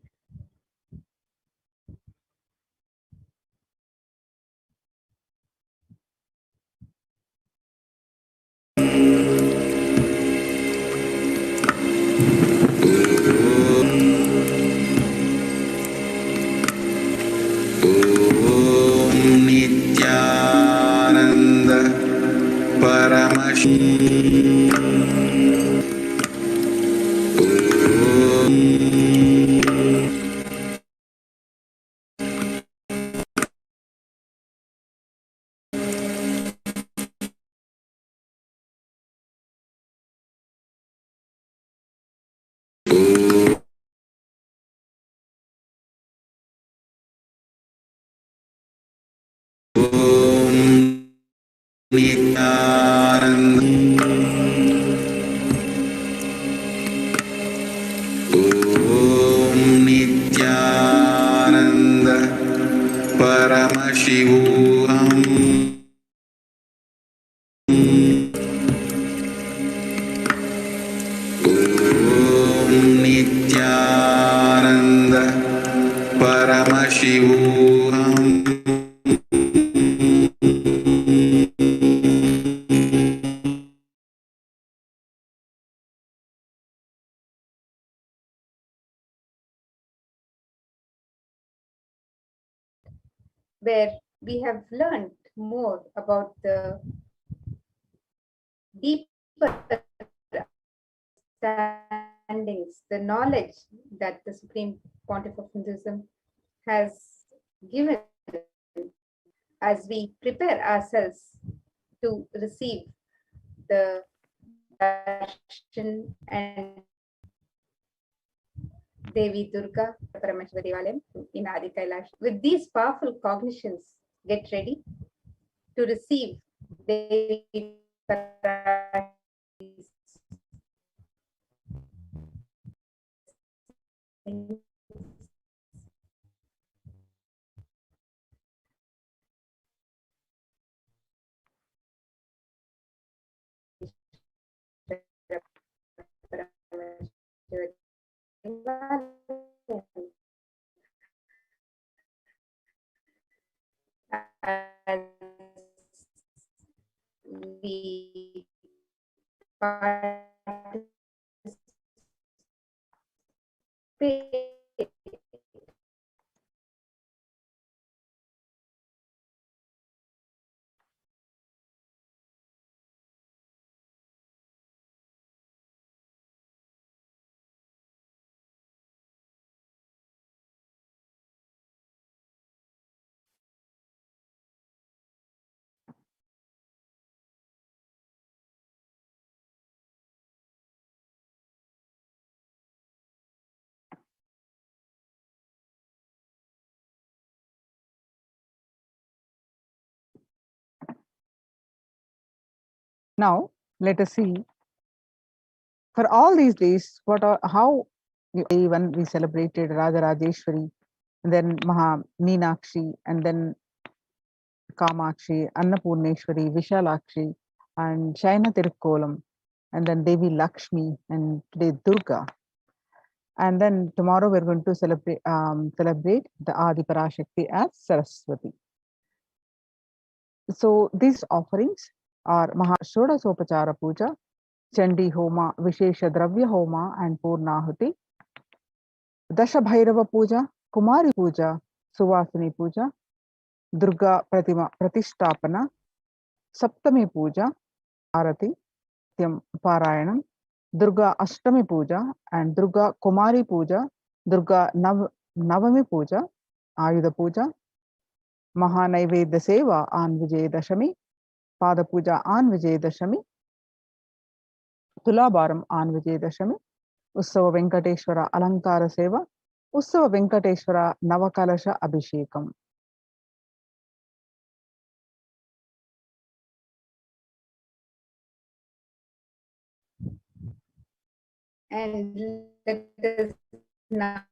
Where we have learned more about the deeper understandings, the knowledge that the Supreme Pontiff of Hinduism has given as we prepare ourselves to receive the darshan and Devi Durga Parameshwar Devalayam in Adi Kailash. With these powerful cognitions, get ready to receive Devi Parash's as we participate Now, let us see for all these days, how day one we celebrated Radha Rajeshwari, and then Maha Meenakshi, and then Kamakshi, Annapurneshwari, Vishalakshi, and Shaina Tirukkolam, and then Devi Lakshmi, and today Durga. And then tomorrow we're going to celebrate the Adi Parashakti as Saraswati. So these offerings are Maha Shodasopachara Puja, Chandi Homa, Vishesha Dravya Homa, and Purnahuti, Dasha Bhairava Puja, Kumari Puja, Suvasini Puja, Durga Pratima Pratishtapana, Saptami Puja, Arati, Tyam Parayanam, Durga Ashtami Puja, and Durga Kumari Puja, Durga Navami Puja, Ayudha Puja, Mahanaivedya Seva on Vijay Dashami, Pada Puja on Vijay Dashami, Tulabharam on Vijay Dashami, Ussava Venkateshwara Alankara Seva, Ussava Venkateshwara Navakalasha Abhishekam. And let us now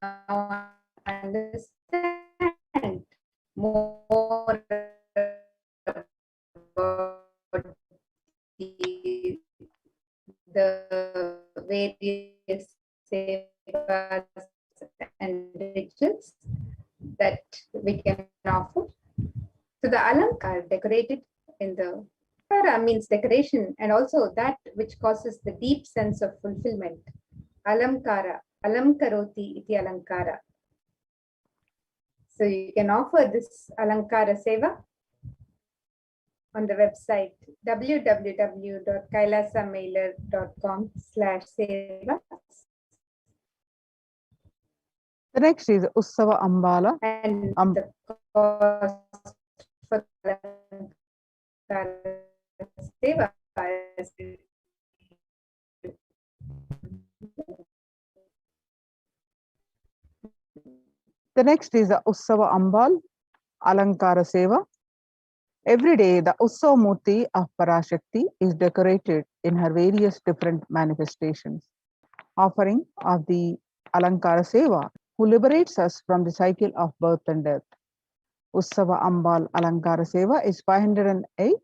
understand more about the various sevas and rituals that we can offer. So the alankar decorated in the Alankara means decoration and also that which causes the deep sense of fulfillment. Alamkara, alamkaroti iti alankara. So you can offer this alankara seva on the website www.kailasamailer.com/seva. The next is Ussava Ambala. And the cost for alankara seva is The next is the Ussava Ambal, Alankara Seva. Every day, the Ussava Murti of Parashakti is decorated in her various different manifestations. Offering of the Alankara Seva, who liberates us from the cycle of birth and death. Ussava Ambal Alankara Seva is $508.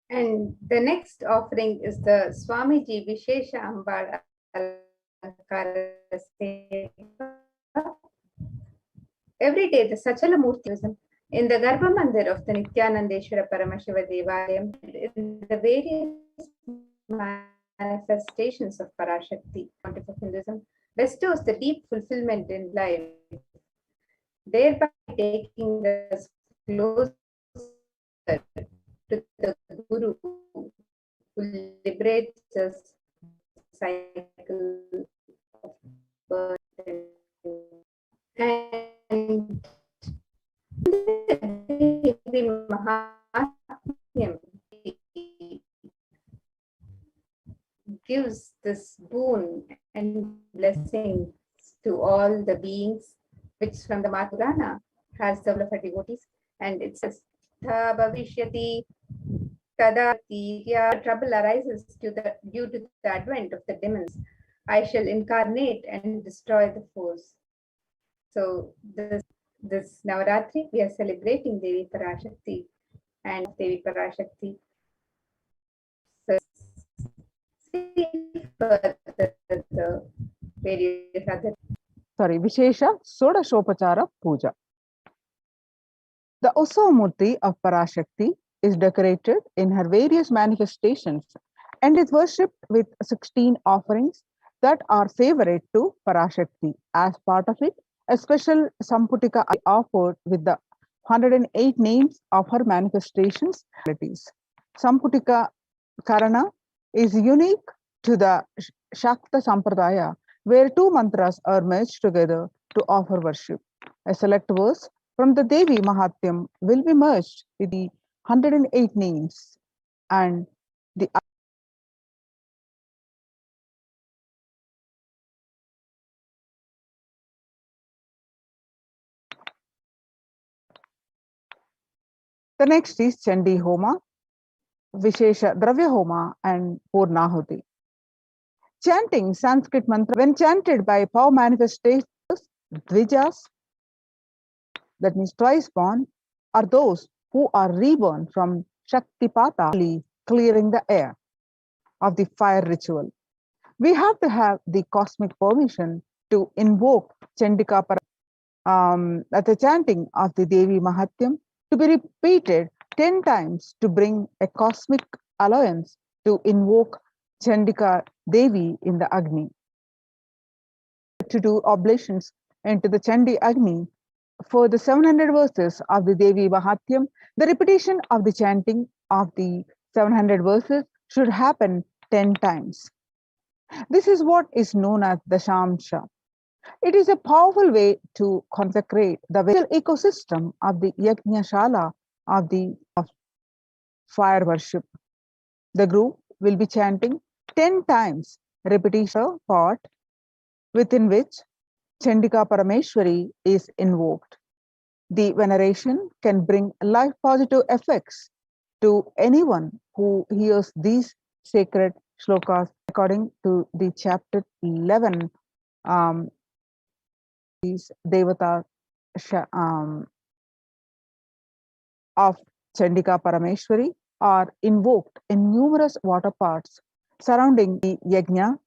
And the next offering is the Swamiji Vishesha Ambal Alankara Seva. Every day, the Sachala Murti in the Garbha Mandir of the Nithyanandeshwara Paramashiva Devalayam, in the various manifestations of Parashakti, of Hinduism, bestows the deep fulfillment in life, thereby taking us closer to the Guru who liberates us cycle of birth and the Mahatmyam gives this boon and blessings to all the beings, which from the Mathurana has the of her devotees, and it says, Bhavishyati Tadati, trouble arises due to the advent of the demons. I shall incarnate and destroy the foes. So this Navaratri, we are celebrating Devi Parashakti and Devi Parashakti. So, see further the various other. Vishesha Sodashopachara Puja. The Ussava of Parashakti is decorated in her various manifestations and is worshipped with 16 offerings that are favorite to Parashakti. As part of it, a special Samputika is offered with the 108 names of her manifestations. Samputika Karana is unique to the Shakta Sampradaya, where two mantras are merged together to offer worship. A select verse from the Devi Mahatyam will be merged with the 108 names, and the The next is Chandi Homa, Vishesha Dravya Homa, and Purnahuti. Chanting Sanskrit mantra, when chanted by power manifestations, Dvijas, that means twice born, are those who are reborn from Shaktipata, clearing the air of the fire ritual. We have to have the cosmic permission to invoke Chandika at the chanting of the Devi Mahatyam to be repeated 10 times to bring a cosmic alliance to invoke Chandika Devi in the Agni. To do oblations into the Chandi Agni for the 700 verses of the Devi Mahatyam, the repetition of the chanting of the 700 verses should happen 10 times. This is what is known as the Shamsha. It is a powerful way to consecrate the visual ecosystem of the Yajna Shala of fire worship. The group will be chanting 10 times repetition part within which Chandika Parameshwari is invoked. The veneration can bring life positive effects to anyone who hears these sacred shlokas according to the chapter 11. These Devata of Chandika Parameshwari are invoked in numerous water parts surrounding the yajna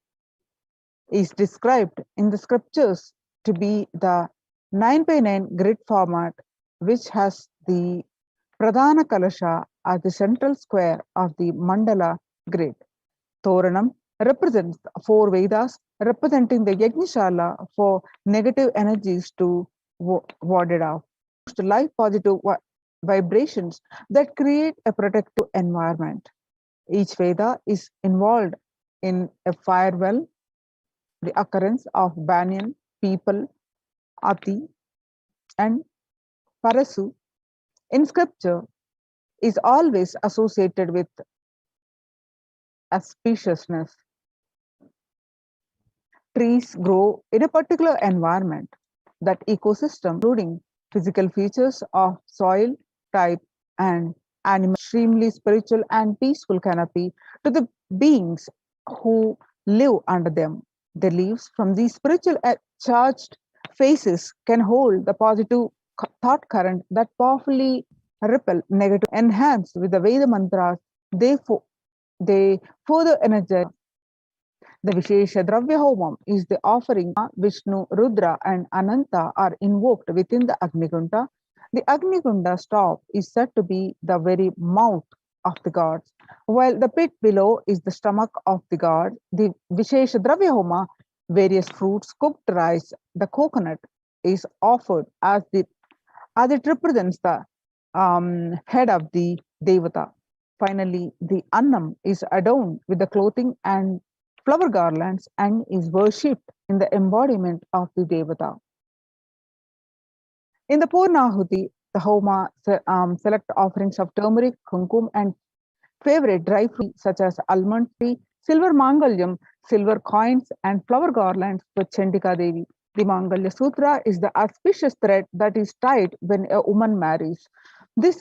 is described in the scriptures to be the 9x9 grid format, which has the Pradhana Kalasha as the central square of the mandala grid. Toranam represents 4 Vedas, representing the Yajnishala for negative energies to ward it off. Life positive vibrations that create a protective environment. Each Veda is involved in a fire well, the occurrence of Banyan, people, Ati, and Parasu in scripture is always associated with auspiciousness. Trees grow in a particular environment. That ecosystem, including physical features of soil, type, and animal, extremely spiritual and peaceful canopy to the beings who live under them. The leaves from these spiritual charged faces can hold the positive thought current that powerfully repel negative. Enhanced with the Veda mantras, they further energize. The Vishesha Dravya Homam is the offering. Vishnu, Rudra, and Ananta are invoked within the Agnikunda. The Agnikunda stop is said to be the very mouth of the gods, while the pit below is the stomach of the god. The Vishesha Dravya Homa, various fruits, cooked rice, the coconut is offered as it represents the head of the Devata. Finally, the Annam is adorned with the clothing and flower garlands and is worshipped in the embodiment of the Devata. In the Purnahuti, the Homa select offerings of turmeric, kumkum, and favorite dry fruits such as almond tree, silver mangalyam, silver coins, and flower garlands for Chandika Devi. The Mangalya Sutra is the auspicious thread that is tied when a woman marries. This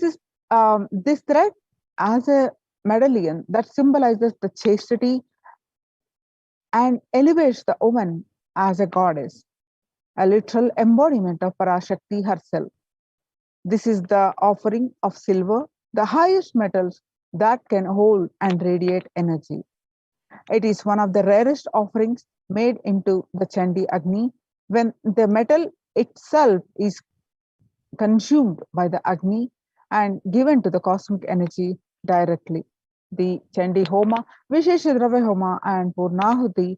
thread as a medallion that symbolizes the chastity and elevates the woman as a goddess, a literal embodiment of Parashakti herself. This is the offering of silver, the highest metals that can hold and radiate energy. It is one of the rarest offerings made into the Chandi Agni when the metal itself is consumed by the Agni and given to the cosmic energy directly. The Chandi Homa, Vishesha Dravya Homa, and Purnahuti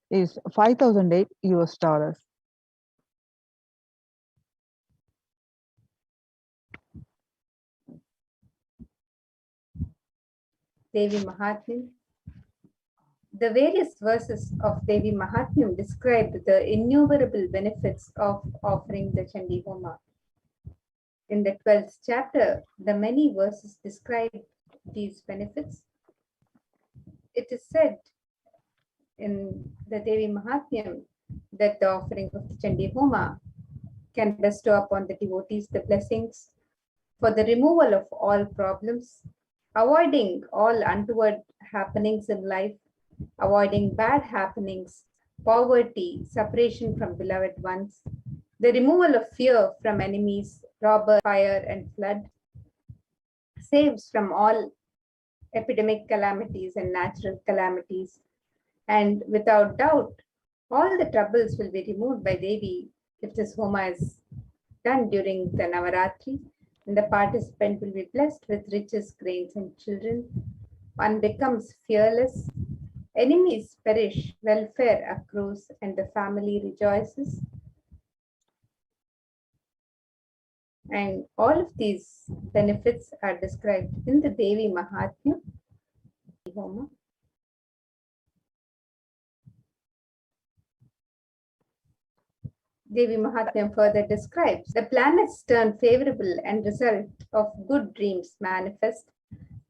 is $5,008 US. Devi Mahatmya. The various verses of Devi Mahatmyam describe the innumerable benefits of offering the Chandi Homa. In the 12th chapter, the many verses describe these benefits. It is said in the Devi Mahatmyam that the offering of the Chandi Homa can bestow upon the devotees the blessings for the removal of all problems, avoiding all untoward happenings in life, avoiding bad happenings, poverty, separation from beloved ones, the removal of fear from enemies, robber, fire, and flood, saves from all epidemic calamities and natural calamities. And without doubt, all the troubles will be removed by Devi if this Homa is done during the Navaratri. And the participant will be blessed with riches, grains, and children. One becomes fearless. Enemies perish, welfare accrues, and the family rejoices. And all of these benefits are described in the Devi Mahatmya Homa. Devi Mahatmya further describes the planets turn favorable and result of good dreams manifest.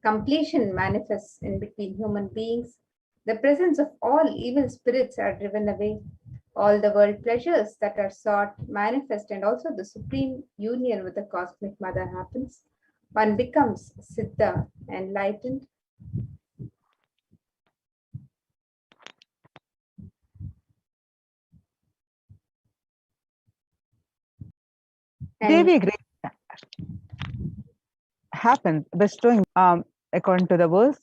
Completion manifests in between human beings. The presence of all evil spirits are driven away. All the world pleasures that are sought manifest, and also the supreme union with the cosmic mother happens. One becomes Siddha, enlightened. Devi grace happens bestowing, according to the verse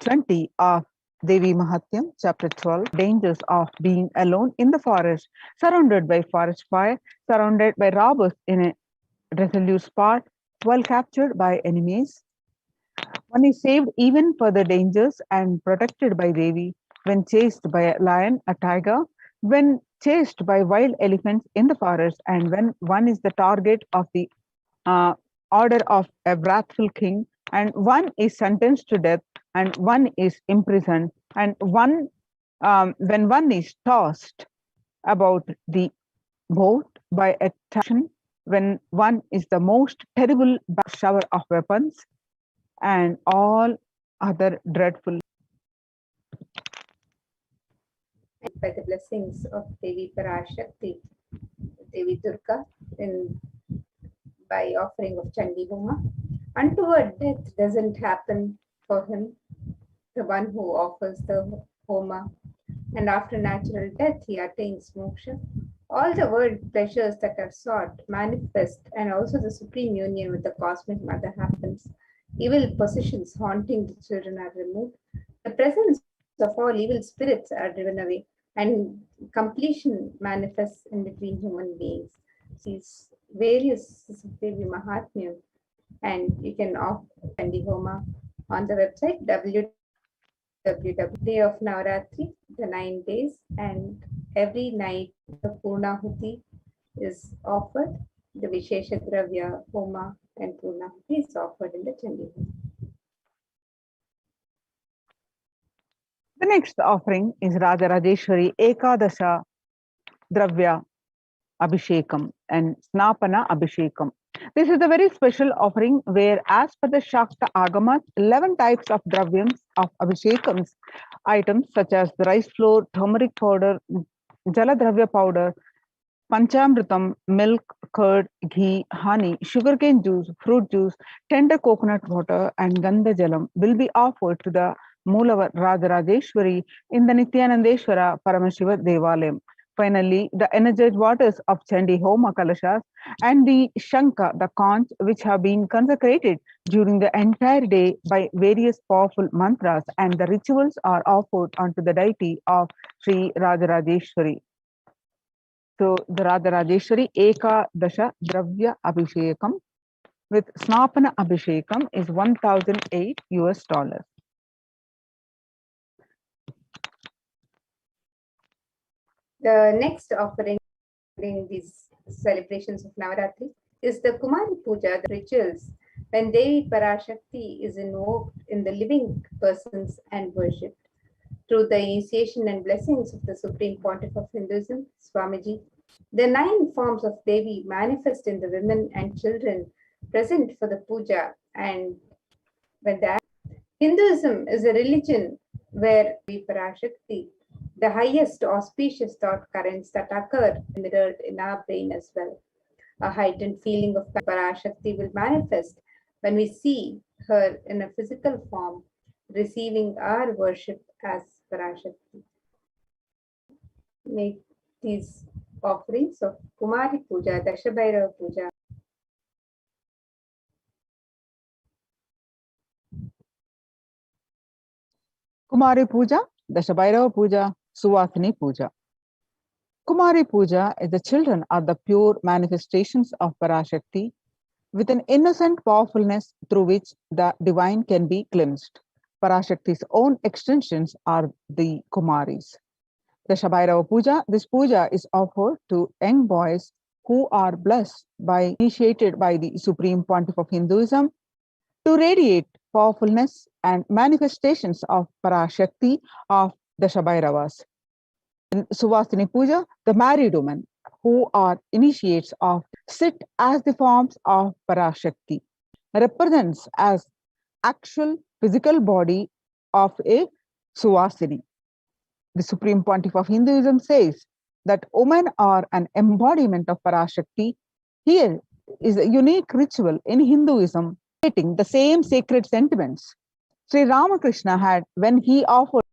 20 of Devi Mahatyam, chapter 12, dangers of being alone in the forest, surrounded by forest fire, surrounded by robbers in a resolute spot, while captured by enemies. One is saved even further dangers and protected by Devi when chased by a lion, a tiger, when chased by wild elephants in the forest, and when one is the target of the order of a wrathful king, and one is sentenced to death, and one is imprisoned, and one when one is tossed about the boat by a typhoon, when one is the most terrible shower of weapons, and all other dreadful. By the blessings of Devi Parashakti, Devi Durga, by offering of Chandi Homa. Untoward death doesn't happen for him, the one who offers the Homa, and after natural death he attains moksha. All the world pleasures that are sought manifest, and also the supreme union with the cosmic mother happens. Evil possessions haunting the children are removed. The presence of all evil spirits are driven away, and completion manifests in between human beings. These various Devi Mahatmya, and you can offer Chandi Homa on the website www. Day of Navaratri, the 9 days, and every night the Purnahuti is offered. The Vishesha Dravya Homa and Purnahuti is offered in the Chandi Homa. The next offering is Raja Rajeshwari Ekadasha Dravya Abhishekam and Snapana Abhishekam. This is a very special offering where, as per the Shakta Agamas, 11 types of dravyams of Abhishekams items such as the rice flour, turmeric powder, Jaladravya powder, Panchamritam, milk, curd, ghee, honey, sugarcane juice, fruit juice, tender coconut water, and Gandha Jalam will be offered to the Mula Rajarajeshwari in the Nithyanandeshwara Paramashiva Devalayam. Finally, the energized waters of Chandi Homa Kalashas and the Shanka, the conch, which have been consecrated during the entire day by various powerful mantras, and the rituals are offered unto the deity of Sri Rajarajeshwari. So the Rajarajeshwari Ekadasha Dravya Abhishekam with Snapana Abhishekam is $1,008 US. The next offering during these celebrations of Navaratri is the Kumari Puja, the rituals when Devi Parashakti is invoked in the living persons and worshipped. Through the initiation and blessings of the Supreme Pontiff of Hinduism, Swamiji, the 9 forms of Devi manifest in the women and children present for the puja. And when that Hinduism is a religion where Devi Parashakti, the highest auspicious thought currents that occur mirrored in our brain as well. A heightened feeling of Parashakti will manifest when we see her in a physical form, receiving our worship as Parashakti. Make these offerings of Kumari Puja, Dashabhairava Puja. Kumari Puja, Dashabhairava Puja, Suvasini Puja. Kumari Puja is the children are the pure manifestations of Parashakti with an innocent powerfulness through which the divine can be glimpsed. Parashakti's own extensions are the Kumaris. The Shabairava Puja, this puja is offered to young boys who are blessed by initiated by the Supreme Pontiff of Hinduism to radiate powerfulness and manifestations of Parashakti of the Shabairavas. In Suvasini Puja, the married women who are initiates of sit as the forms of Parashakti, represents as actual physical body of a Suvasini. The Supreme Pontiff of Hinduism says that women are an embodiment of Parashakti. Here is a unique ritual in Hinduism stating the same sacred sentiments. Sri Ramakrishna had when he offered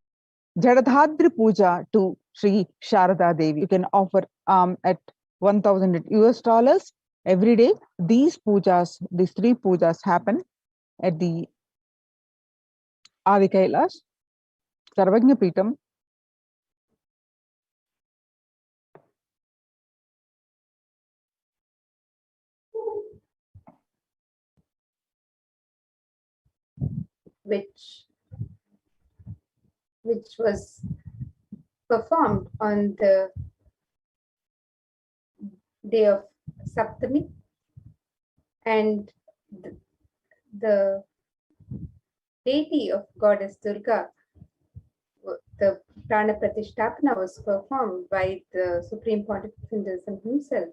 Jadadhadri Puja to Sri Sharada Devi. You can offer at 1000 US dollars every day. These pujas, these three pujas happen at the Adi Kailash, Sarvagna Pitam, which was performed on the day of Saptami, and the deity of goddess Durga, the Prana Pratishtapana, was performed by the Supreme Pontiff of Hinduism himself.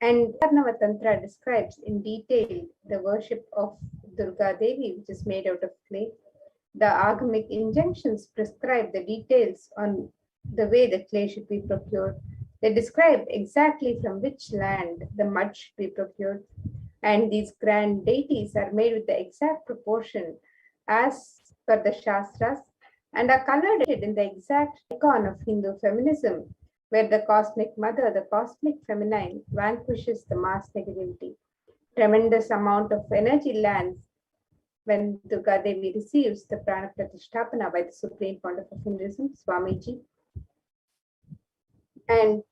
And Navatantra describes in detail the worship of Durga Devi, which is made out of clay. The Agamic injunctions prescribe the details on the way the clay should be procured. They describe exactly from which land the mud should be procured. And these grand deities are made with the exact proportion as per the Shastras and are colored in the exact icon of Hindu feminism, where the cosmic mother, the cosmic feminine, vanquishes the mass negativity. Tremendous amount of energy lands when Durga Devi receives the Prana Pratishtapana by the Supreme Pontiff of Hinduism, Swamiji. And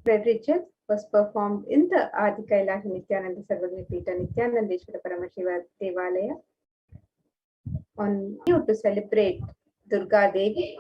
the ritual was performed in the Adi Kailasa Nithyananda Sarvagna Nithyanandeshwara Paramashiva Devalaya on to celebrate Durga Devi.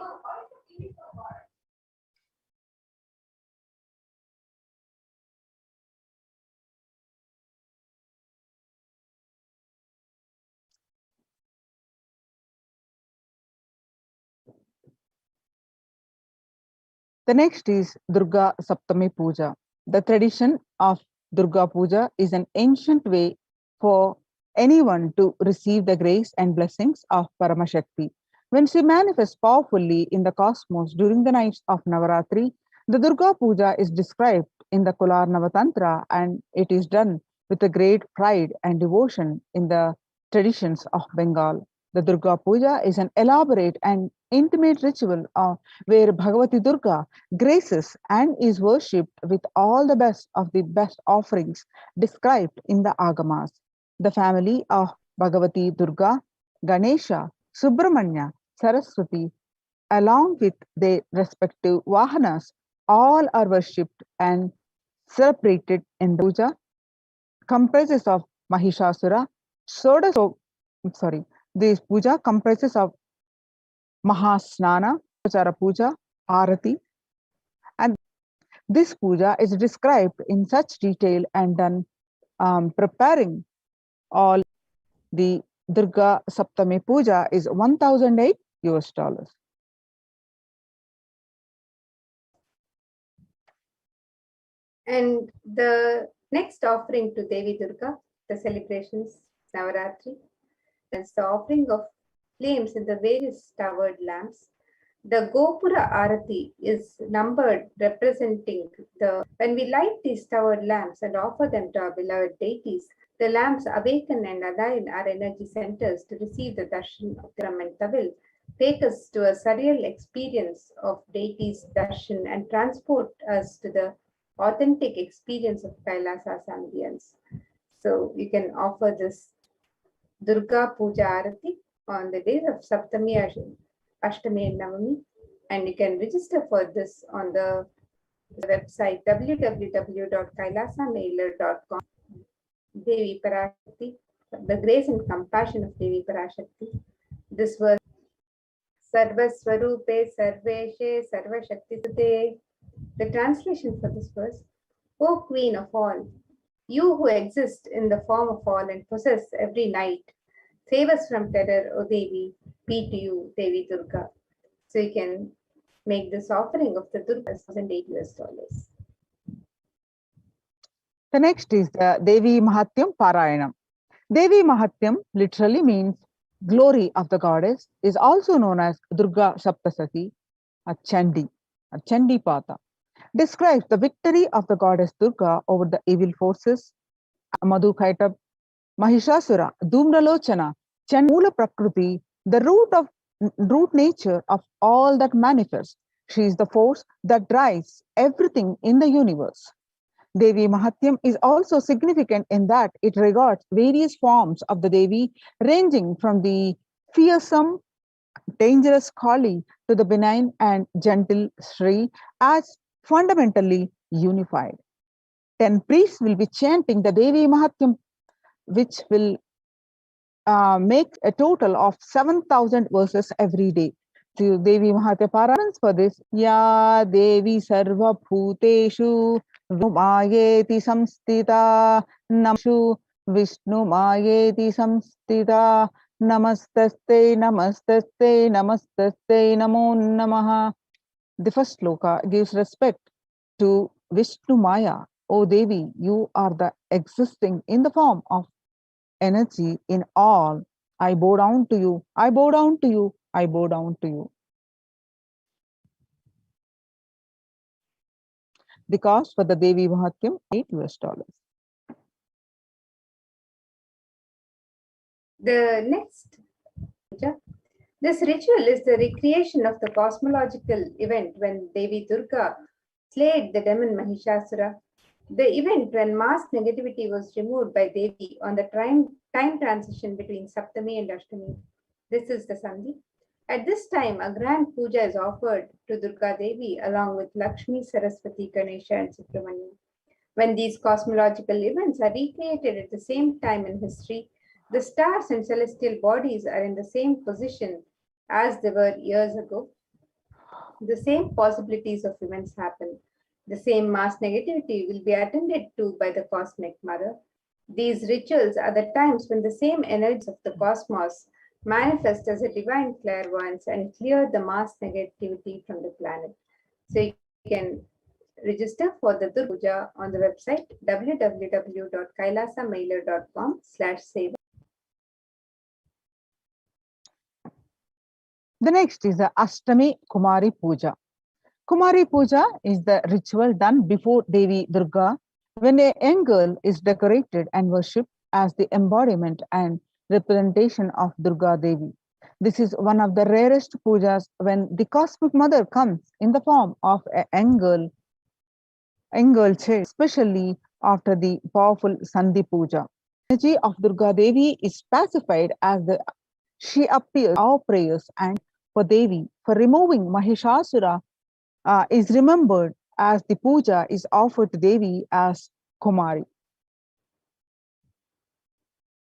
The next is Durga Saptami Puja. The tradition of Durga Puja is an ancient way for anyone to receive the grace and blessings of Paramashakti. When she manifests powerfully in the cosmos during the nights of Navaratri, the Durga Puja is described in the Kolar Navatantra, and it is done with a great pride and devotion in the traditions of Bengal. The Durga Puja is an elaborate and intimate ritual where Bhagavati Durga graces and is worshipped with all the best of the best offerings described in the Agamas. The family of Bhagavati Durga, Ganesha, Subramanya, Saraswati, along with their respective Vahanas, all are worshipped and celebrated in the puja. Comprises of Mahishasura, this puja comprises of Mahasnana, Upachara Puja, Arati, and this puja is described in such detail and done preparing all the Durga Saptami Puja is 1008 US dollars. And the next offering to Devi Durga, the celebrations, Navaratri, is the offering of flames in the various towered lamps. The Gopura Arati is numbered representing when we light these towered lamps and offer them to our beloved deities, the lamps awaken and align our energy centers to receive the darshan of the and will take us to a surreal experience of deities' darshan and transport us to the authentic experience of Kailasa's ambience. So you can offer this Durga Puja Arati on the days of Saptami, Ashtami, and Navami. And you can register for this on the website www.kailasamailer.com. Devi Parashakti, the grace and compassion of Devi Parashakti. This was Sarvaswarupe Sarveshe Sarvashakti Sute. The translation for this verse, O Queen of all, you who exist in the form of all and possess every night, save us from terror, O Devi, be to you, Devi Durga. So you can make this offering of the Durga $1,008. The next is the Devi Mahatyam Parayanam. Devi Mahatyam literally means glory of the goddess, is also known as Durga Saptasati, a Chandi Pata. Describes the victory of the goddess Durga over the evil forces, Madhukaitab, Mahishasura, Dhumralochana, Chandmula Prakriti, the root nature of all that manifests. She is the force that drives everything in the universe. Devi Mahatyam is also significant in that it regards various forms of the Devi, ranging from the fearsome, dangerous Kali to the benign and gentle Sri, as fundamentally unified. 10 priests will be chanting the Devi Mahatyam, which will make a total of 7,000 verses every day. To Devi Mahatya Parayana for this, Ya Devi Sarva Bhuteshu Mayeti Samstita Namashu Vishnu Mayeti Samstita Namastaste Namastaste Namastaste Namo Namaha. The first sloka gives respect to Vishnu Maya. O Devi, you are the existing in the form of energy in all. I bow down to you, I bow down to you, I bow down to you. The cost for the Devi Mahatyam, $8. The next puja. This ritual is the recreation of the cosmological event when Devi Durga slayed the demon Mahishasura. The event when mass negativity was removed by Devi on the time transition between Saptami and Ashtami. This is the Sandhi. At this time, a grand puja is offered to Durga Devi along with Lakshmi, Saraswati, Ganesha, and Subramaniam. When these cosmological events are recreated at the same time in history, the stars and celestial bodies are in the same position as they were years ago. The same possibilities of events happen. The same mass negativity will be attended to by the cosmic mother. These rituals are the times when the same energies of the cosmos manifest as a divine clairvoyance and clear the mass negativity from the planet. So you can register for the Durga Puja on the website www.kailasamailer.com/seva. The next is the Ashtami Kumari Puja. Kumari Puja is the ritual done before Devi Durga when a young girl is decorated and worshipped as the embodiment and representation of Durga Devi. This is one of the rarest pujas when the cosmic mother comes in the form of a young girl child, especially after the powerful Sandhi Puja. The energy of Durga Devi is pacified as she appears in our prayers, and for Devi, for removing Mahishasura, is remembered as the puja is offered to Devi as Kumari.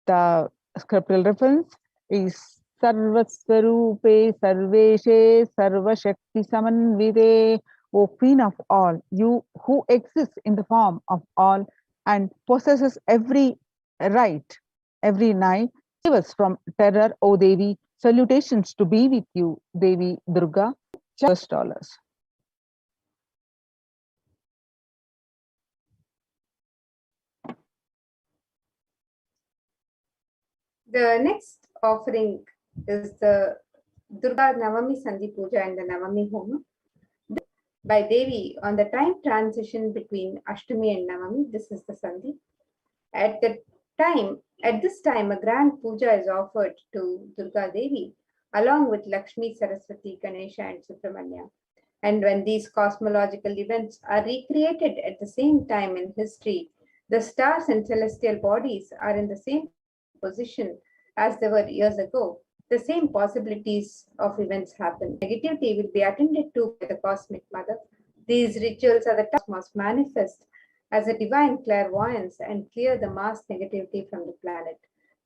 The scriptural reference is Sarvaswarupe Sarveshe Sarvashakti Samanvide, O Queen of all, you who exists in the form of all and possesses every right, every night, save us from terror, O Devi. Salutations to be with you, Devi Durga. $. The next offering is the Durga Navami Sandhi Puja and the Navami Homa by Devi on the time transition between Ashtami and Navami. This is the Sandhi. At this time, a grand puja is offered to Durga Devi along with Lakshmi, Saraswati, Ganesha, and Subramanya. And when these cosmological events are recreated at the same time in history, the stars and celestial bodies are in the same position as they were years ago. The same possibilities of events happen. Negativity will be attended to by the cosmic mother. These rituals are the cosmos manifest as a divine clairvoyance and clear the mass negativity from the planet.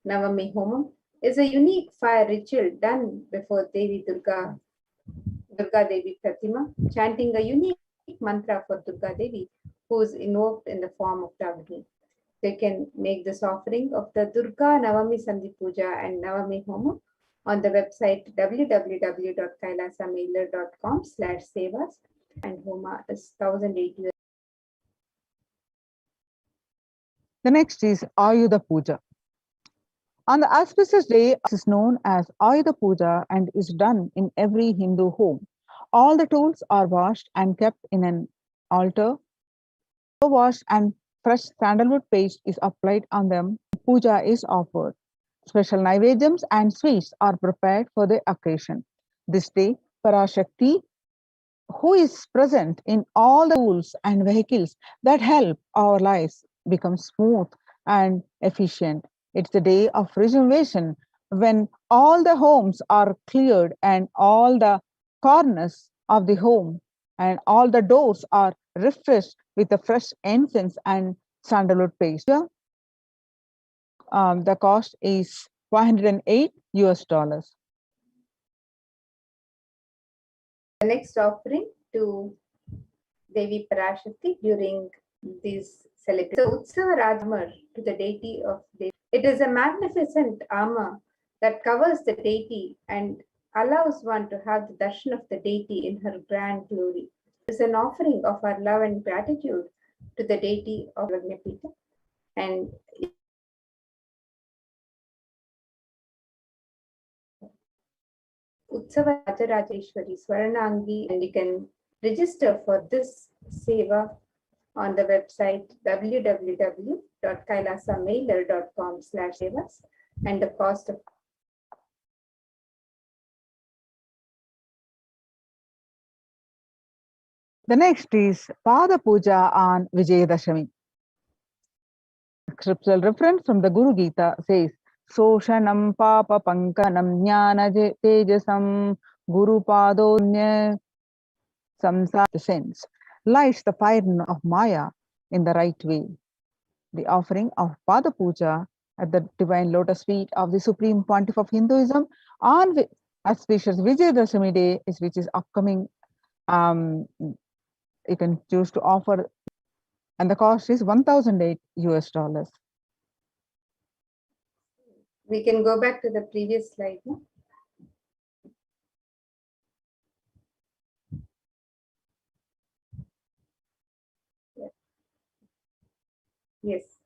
Navami Homam is a unique fire ritual done before Durga Devi Pratima, chanting a unique mantra for Durga Devi, who is invoked in the form of Dagni. They can make this offering of the Durga Navami Sandhi Puja and Navami Homa on the website www.kailasamailer.com/sevas, and Homa is 1008 US. The next is Ayudha Puja. On the auspicious day, this is known as Ayudha Puja and is done in every Hindu home. All the tools are washed and kept in an altar. Washed and fresh sandalwood paste is applied on them. Puja is offered. Special naivedyams and sweets are prepared for the occasion. This day, Parashakti, who is present in all the tools and vehicles that help our lives become smooth and efficient. It's the day of rejuvenation when all the homes are cleared and all the corners of the home and all the doors are refreshed with the fresh incense and sandalwood paste. The cost is $108 US. The next offering to Devi Parashakti during these celebrations. So, Utsava Rajamar to the deity of Devi. It is a magnificent armor that covers the deity and allows one to have the darshan of the deity in her grand glory. It is an offering of our love and gratitude to the deity of Vagnapita. And Utsava Rajarajeshwari Swaranangi, and you can register for this seva on the website www.kailasamailer.com/sevas, and the cost of The next is Pada Puja on Vijayadashami. Scriptural reference from the Guru Gita says, Soshanam Papa Pankanam Jnana Tejasam Guru Padonya Samsara sense lights the fire of Maya in the right way. The offering of Pada Puja at the divine lotus feet of the Supreme Pontiff of Hinduism on auspicious Vijayadashami day, which is upcoming. You can choose to offer, and the cost is $1,008 US. We can go back to the previous slide. No? Yes.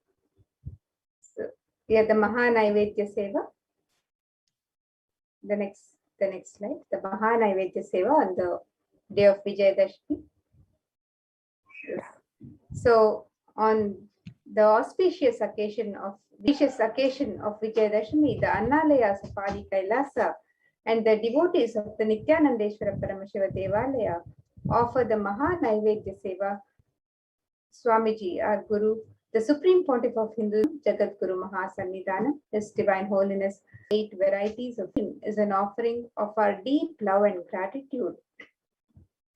So the Mahanaivedya Seva. The next slide. The Mahanaivedya Seva on the day of Vijayadashami. Yes. So on the auspicious occasion of Vijayadashami, the Annalayas of Adi Kailasa and the devotees of the Nithyanandeshwara Paramashiva Devalaya offer the Mahanaivedya Seva. Swamiji, our Guru, the Supreme Pontiff of Hinduism, Jagat Guru Mahasannidhanam, His Divine Holiness, 8 varieties of him is an offering of our deep love and gratitude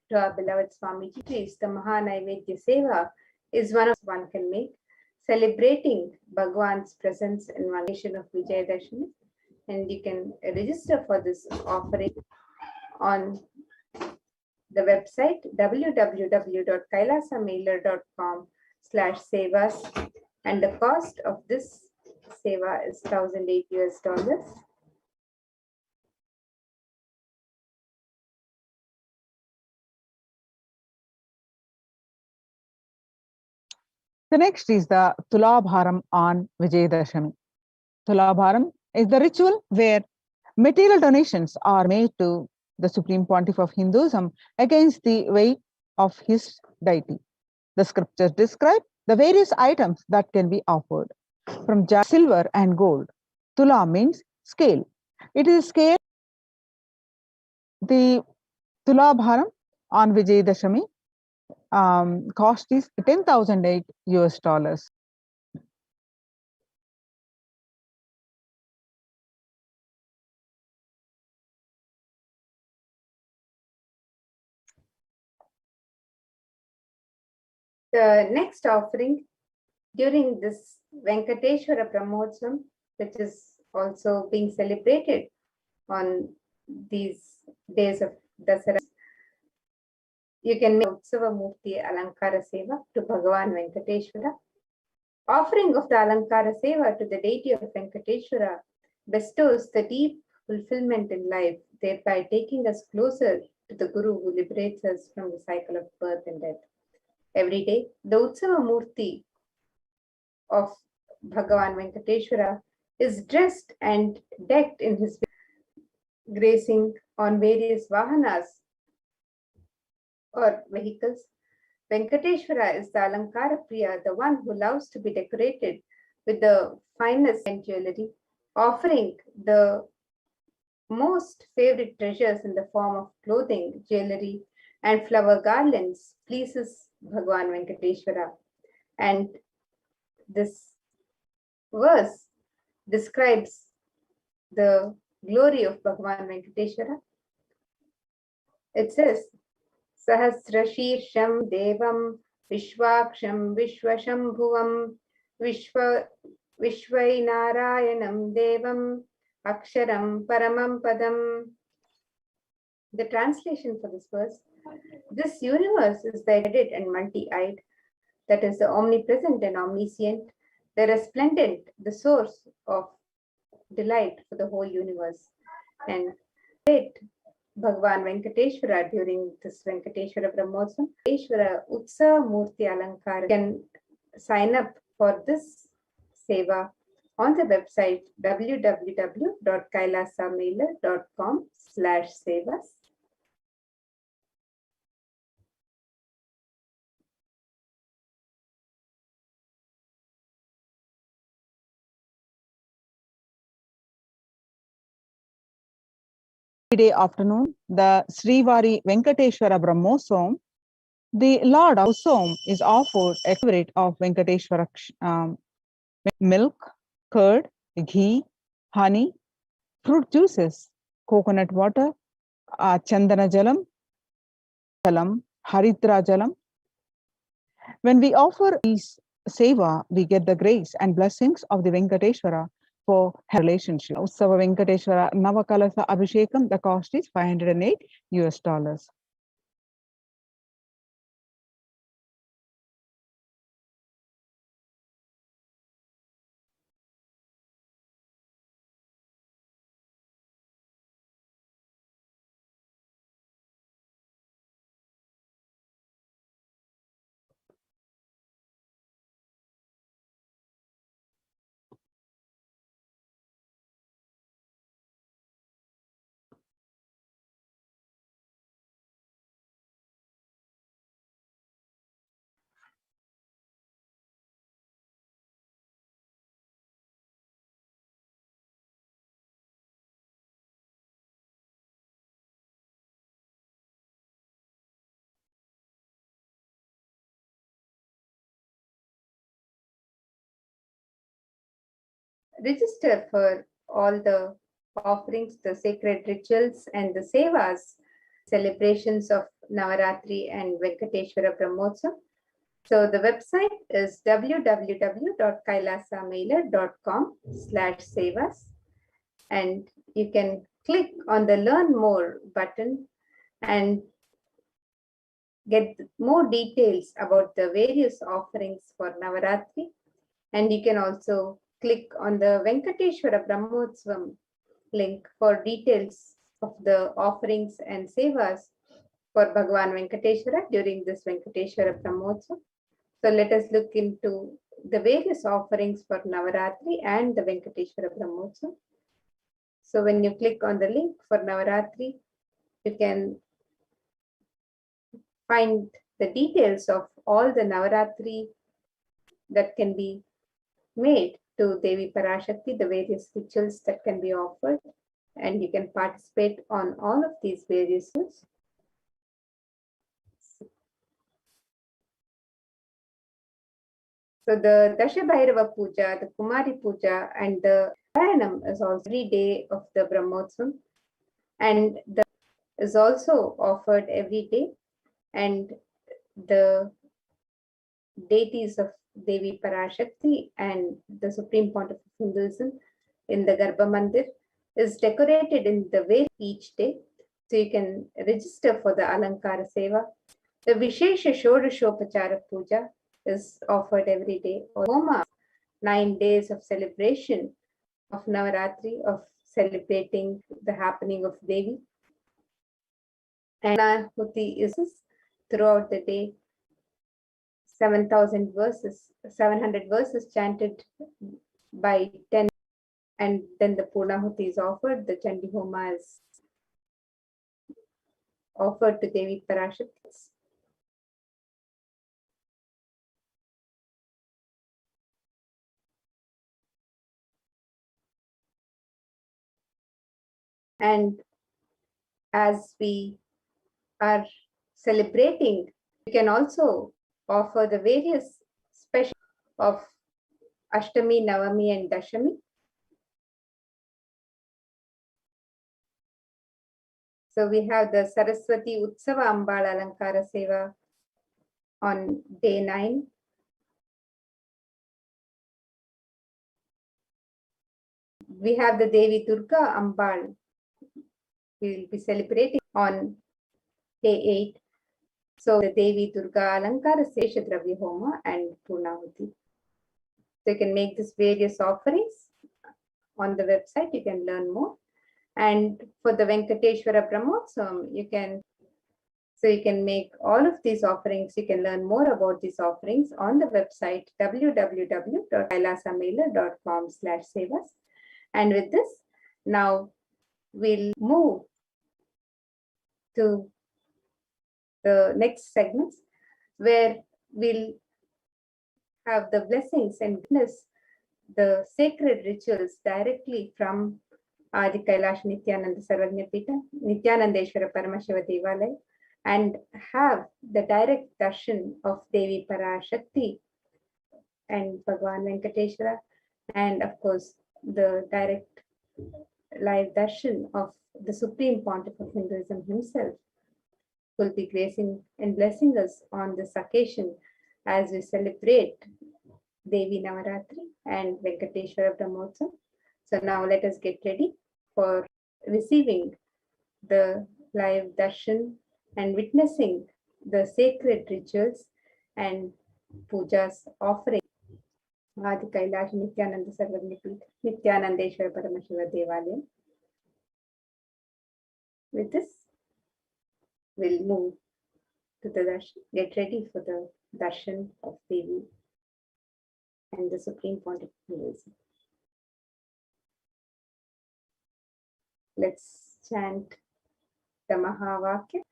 to our beloved Swamiji. The Mahanaivedya Seva is one can make, celebrating Bhagwan's presence in one nation of Vijayadashami, and you can register for this offering on the website www.kailasamailer.com/sevas, and the cost of this seva is $1,008 US. The next is the Tulabharam on Vijayadashami. Tulabharam is the ritual where Material donations are made to the Supreme Pontiff of Hinduism against the weight of his deity. The scriptures describe the various items that can be offered, from silver and gold. Tula means scale. It is a scale. The Tula Bharam on Vijayadashami cost is $10,008. The next offering during this Venkateshwara Brahmotsavam, which is also being celebrated on these days of Dasara, you can make Utsava Murti Alankara Seva to Bhagavan Venkateshwara. Offering of the Alankara Seva to the deity of Venkateshwara bestows the deep fulfillment in life, thereby taking us closer to the Guru who liberates us from the cycle of birth and death. Every day, the Utsava Murti of Bhagavan Venkateshwara is dressed and decked in his gracing on various vahanas or vehicles. Venkateshwara is the Alankara Priya, the one who loves to be decorated with the finest jewelry, offering the most favorite treasures in the form of clothing, jewelry, and flower garlands pleases Bhagavan Venkateshwara. And this verse describes the glory of Bhagavan Venkateshwara. It says, Sahasrashirsham Devam Vishwaksham Vishwashambhuvam Vishwainarayanam Devam Aksharam Paramam Padam. The translation for this verse: this universe is the headed and multi-eyed, that is the omnipresent and omniscient, the resplendent, the source of delight for the whole universe. And Bhagavan Venkateshwara during this Venkateshwara Brahmotsavam, Venkateshwara Utsava Murti Alankara. You can sign up for this seva on the website www.kailasamailer.com/sevas. Friday afternoon, the Srivari Venkateshwara Brahmotsavam, the Lord of Utsavam is offered a favorite of Venkateshwara milk, curd, ghee, honey, fruit juices, coconut water, Chandana Jalam, Haridra Jalam. When we offer these seva, we get the grace and blessings of the Venkateshwara for relationship. Utsava Venkateshwara Navakalasa Abhishekam, the cost is $508. Register for all the offerings, the sacred rituals, and the sevas, celebrations of Navaratri and Venkateshwara Brahmotsavam. So the website is www.kailasamailer.com/sevas, and you can click on the Learn More button and get more details about the various offerings for Navaratri. And you can also click on the Venkateshwara Brahmotsavam link for details of the offerings and sevas for Bhagavan Venkateshwara during this Venkateshwara Brahmotsavam. So let us look into the various offerings for Navaratri and the Venkateshwara Brahmotsavam. So when you click on the link for Navaratri, you can find the details of all the Navaratri that can be made to Devi Parashakti, the various rituals that can be offered, and you can participate on all of these various rituals. So the Dashabhairava Puja, the Kumari Puja, and the Paranam is also every day of the Brahmotsavam, and the is also offered every day, and the deities of Devi Parashakti and the Supreme Pontiff of Hinduism in the Garbha Mandir is decorated in the way each day. So you can register for the Alankara Seva. The Vishesha Shodashopachara Puja is offered every day. Homa, 9 days of celebration of Navaratri, of celebrating the happening of Devi. And Ahuti is throughout the day, 7,000 verses, 700 verses chanted by 10, and then the Purnahuti is offered, the Chandi Homa is offered to Devi Parashakti. And as we are celebrating, we can also offer the various special of Ashtami, Navami, and Dashami. So we have the Saraswati Utsava Ambal Alankara Seva on day 9. We have the Devi Durga Ambal. We will be celebrating on day 8. So the Devi Durga Alankara Sesha Dravya Homa and Purnahuti. So you can make these various offerings on the website. You can learn more. And for the Venkateshwara Brahmotsavam, you can make all of these offerings. You can learn more about these offerings on the website www.kailasamailer.com/sevas. And with this, now we'll move to the next segments where we'll have the blessings and witness the sacred rituals directly from Adi Kailasa Nithyananda Sarvajñapita, Nithyanandeshwara Paramashiva Devalaya, and have the direct darshan of Devi Parashakti and Bhagwan Venkateshwara, and of course the direct live darshan of the Supreme Pontiff of Hinduism himself will be gracing and blessing us on this occasion as we celebrate Devi Navaratri and Venkateshwara Brahmotsavam. So now let us get ready for receiving the live darshan and witnessing the sacred rituals and pujas offering Adi Kailasa Nithyananda Sarvajñapita, Nithyanandeshwara Paramashiva Devalaya. With this, we'll move to the darshan. Get ready for the darshan of Devi and the Supreme Pontiff of Hinduism. Let's chant the Mahavakya.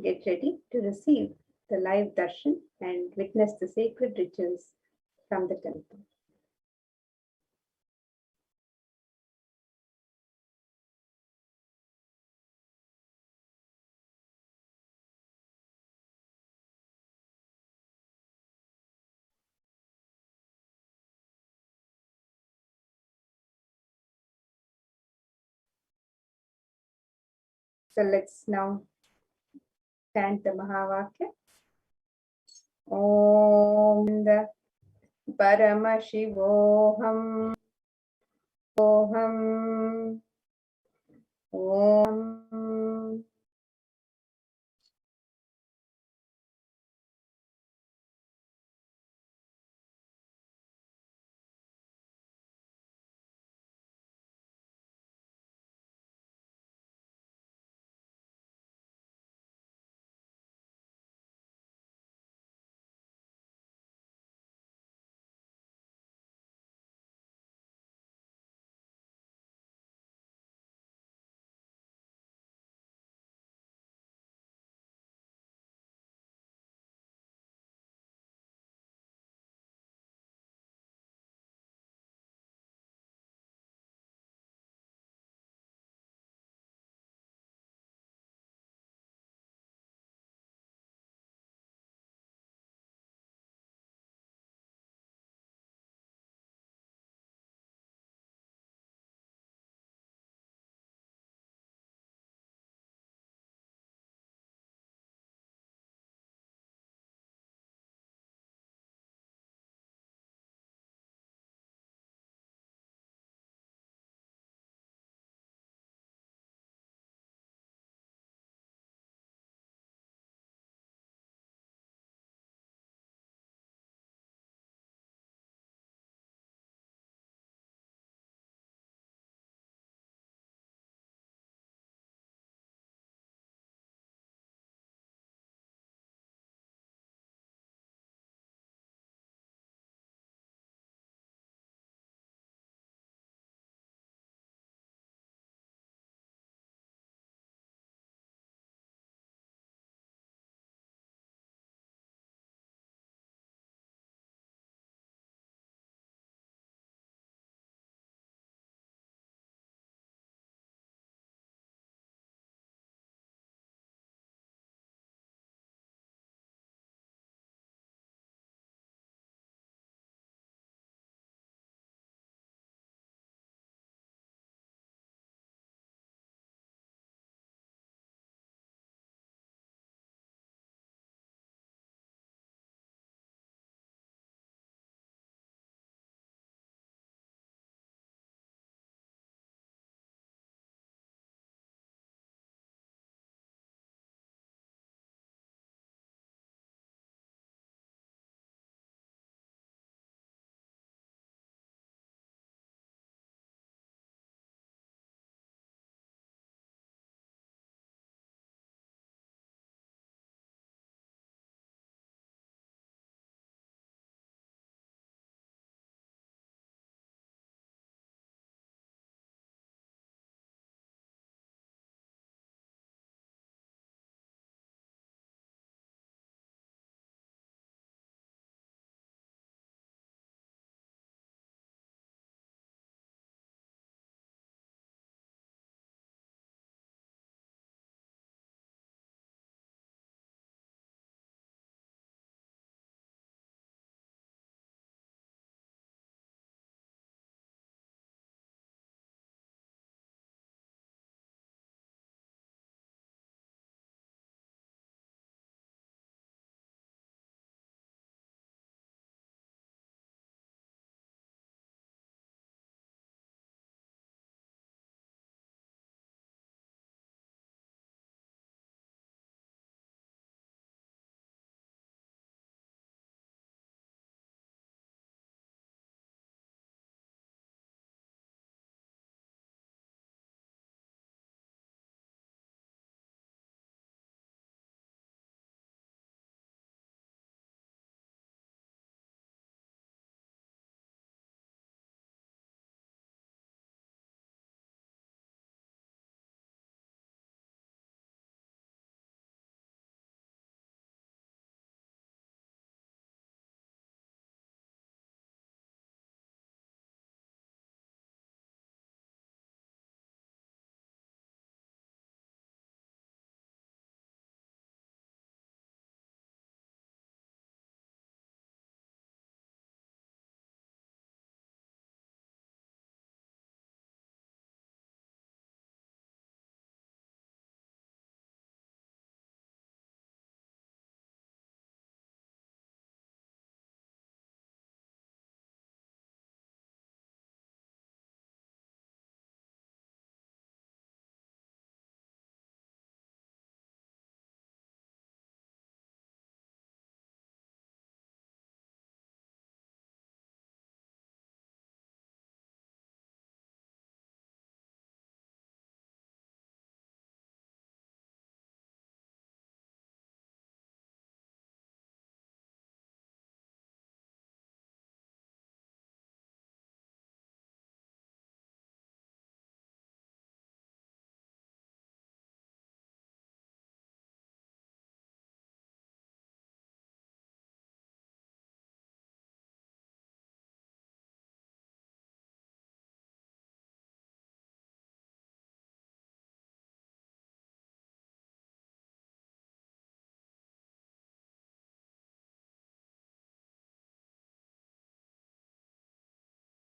Get ready to receive the live darshan and witness the sacred rituals from the temple. So let's now chant the Mahavakya. Om the Paramashivoham. Oham. Om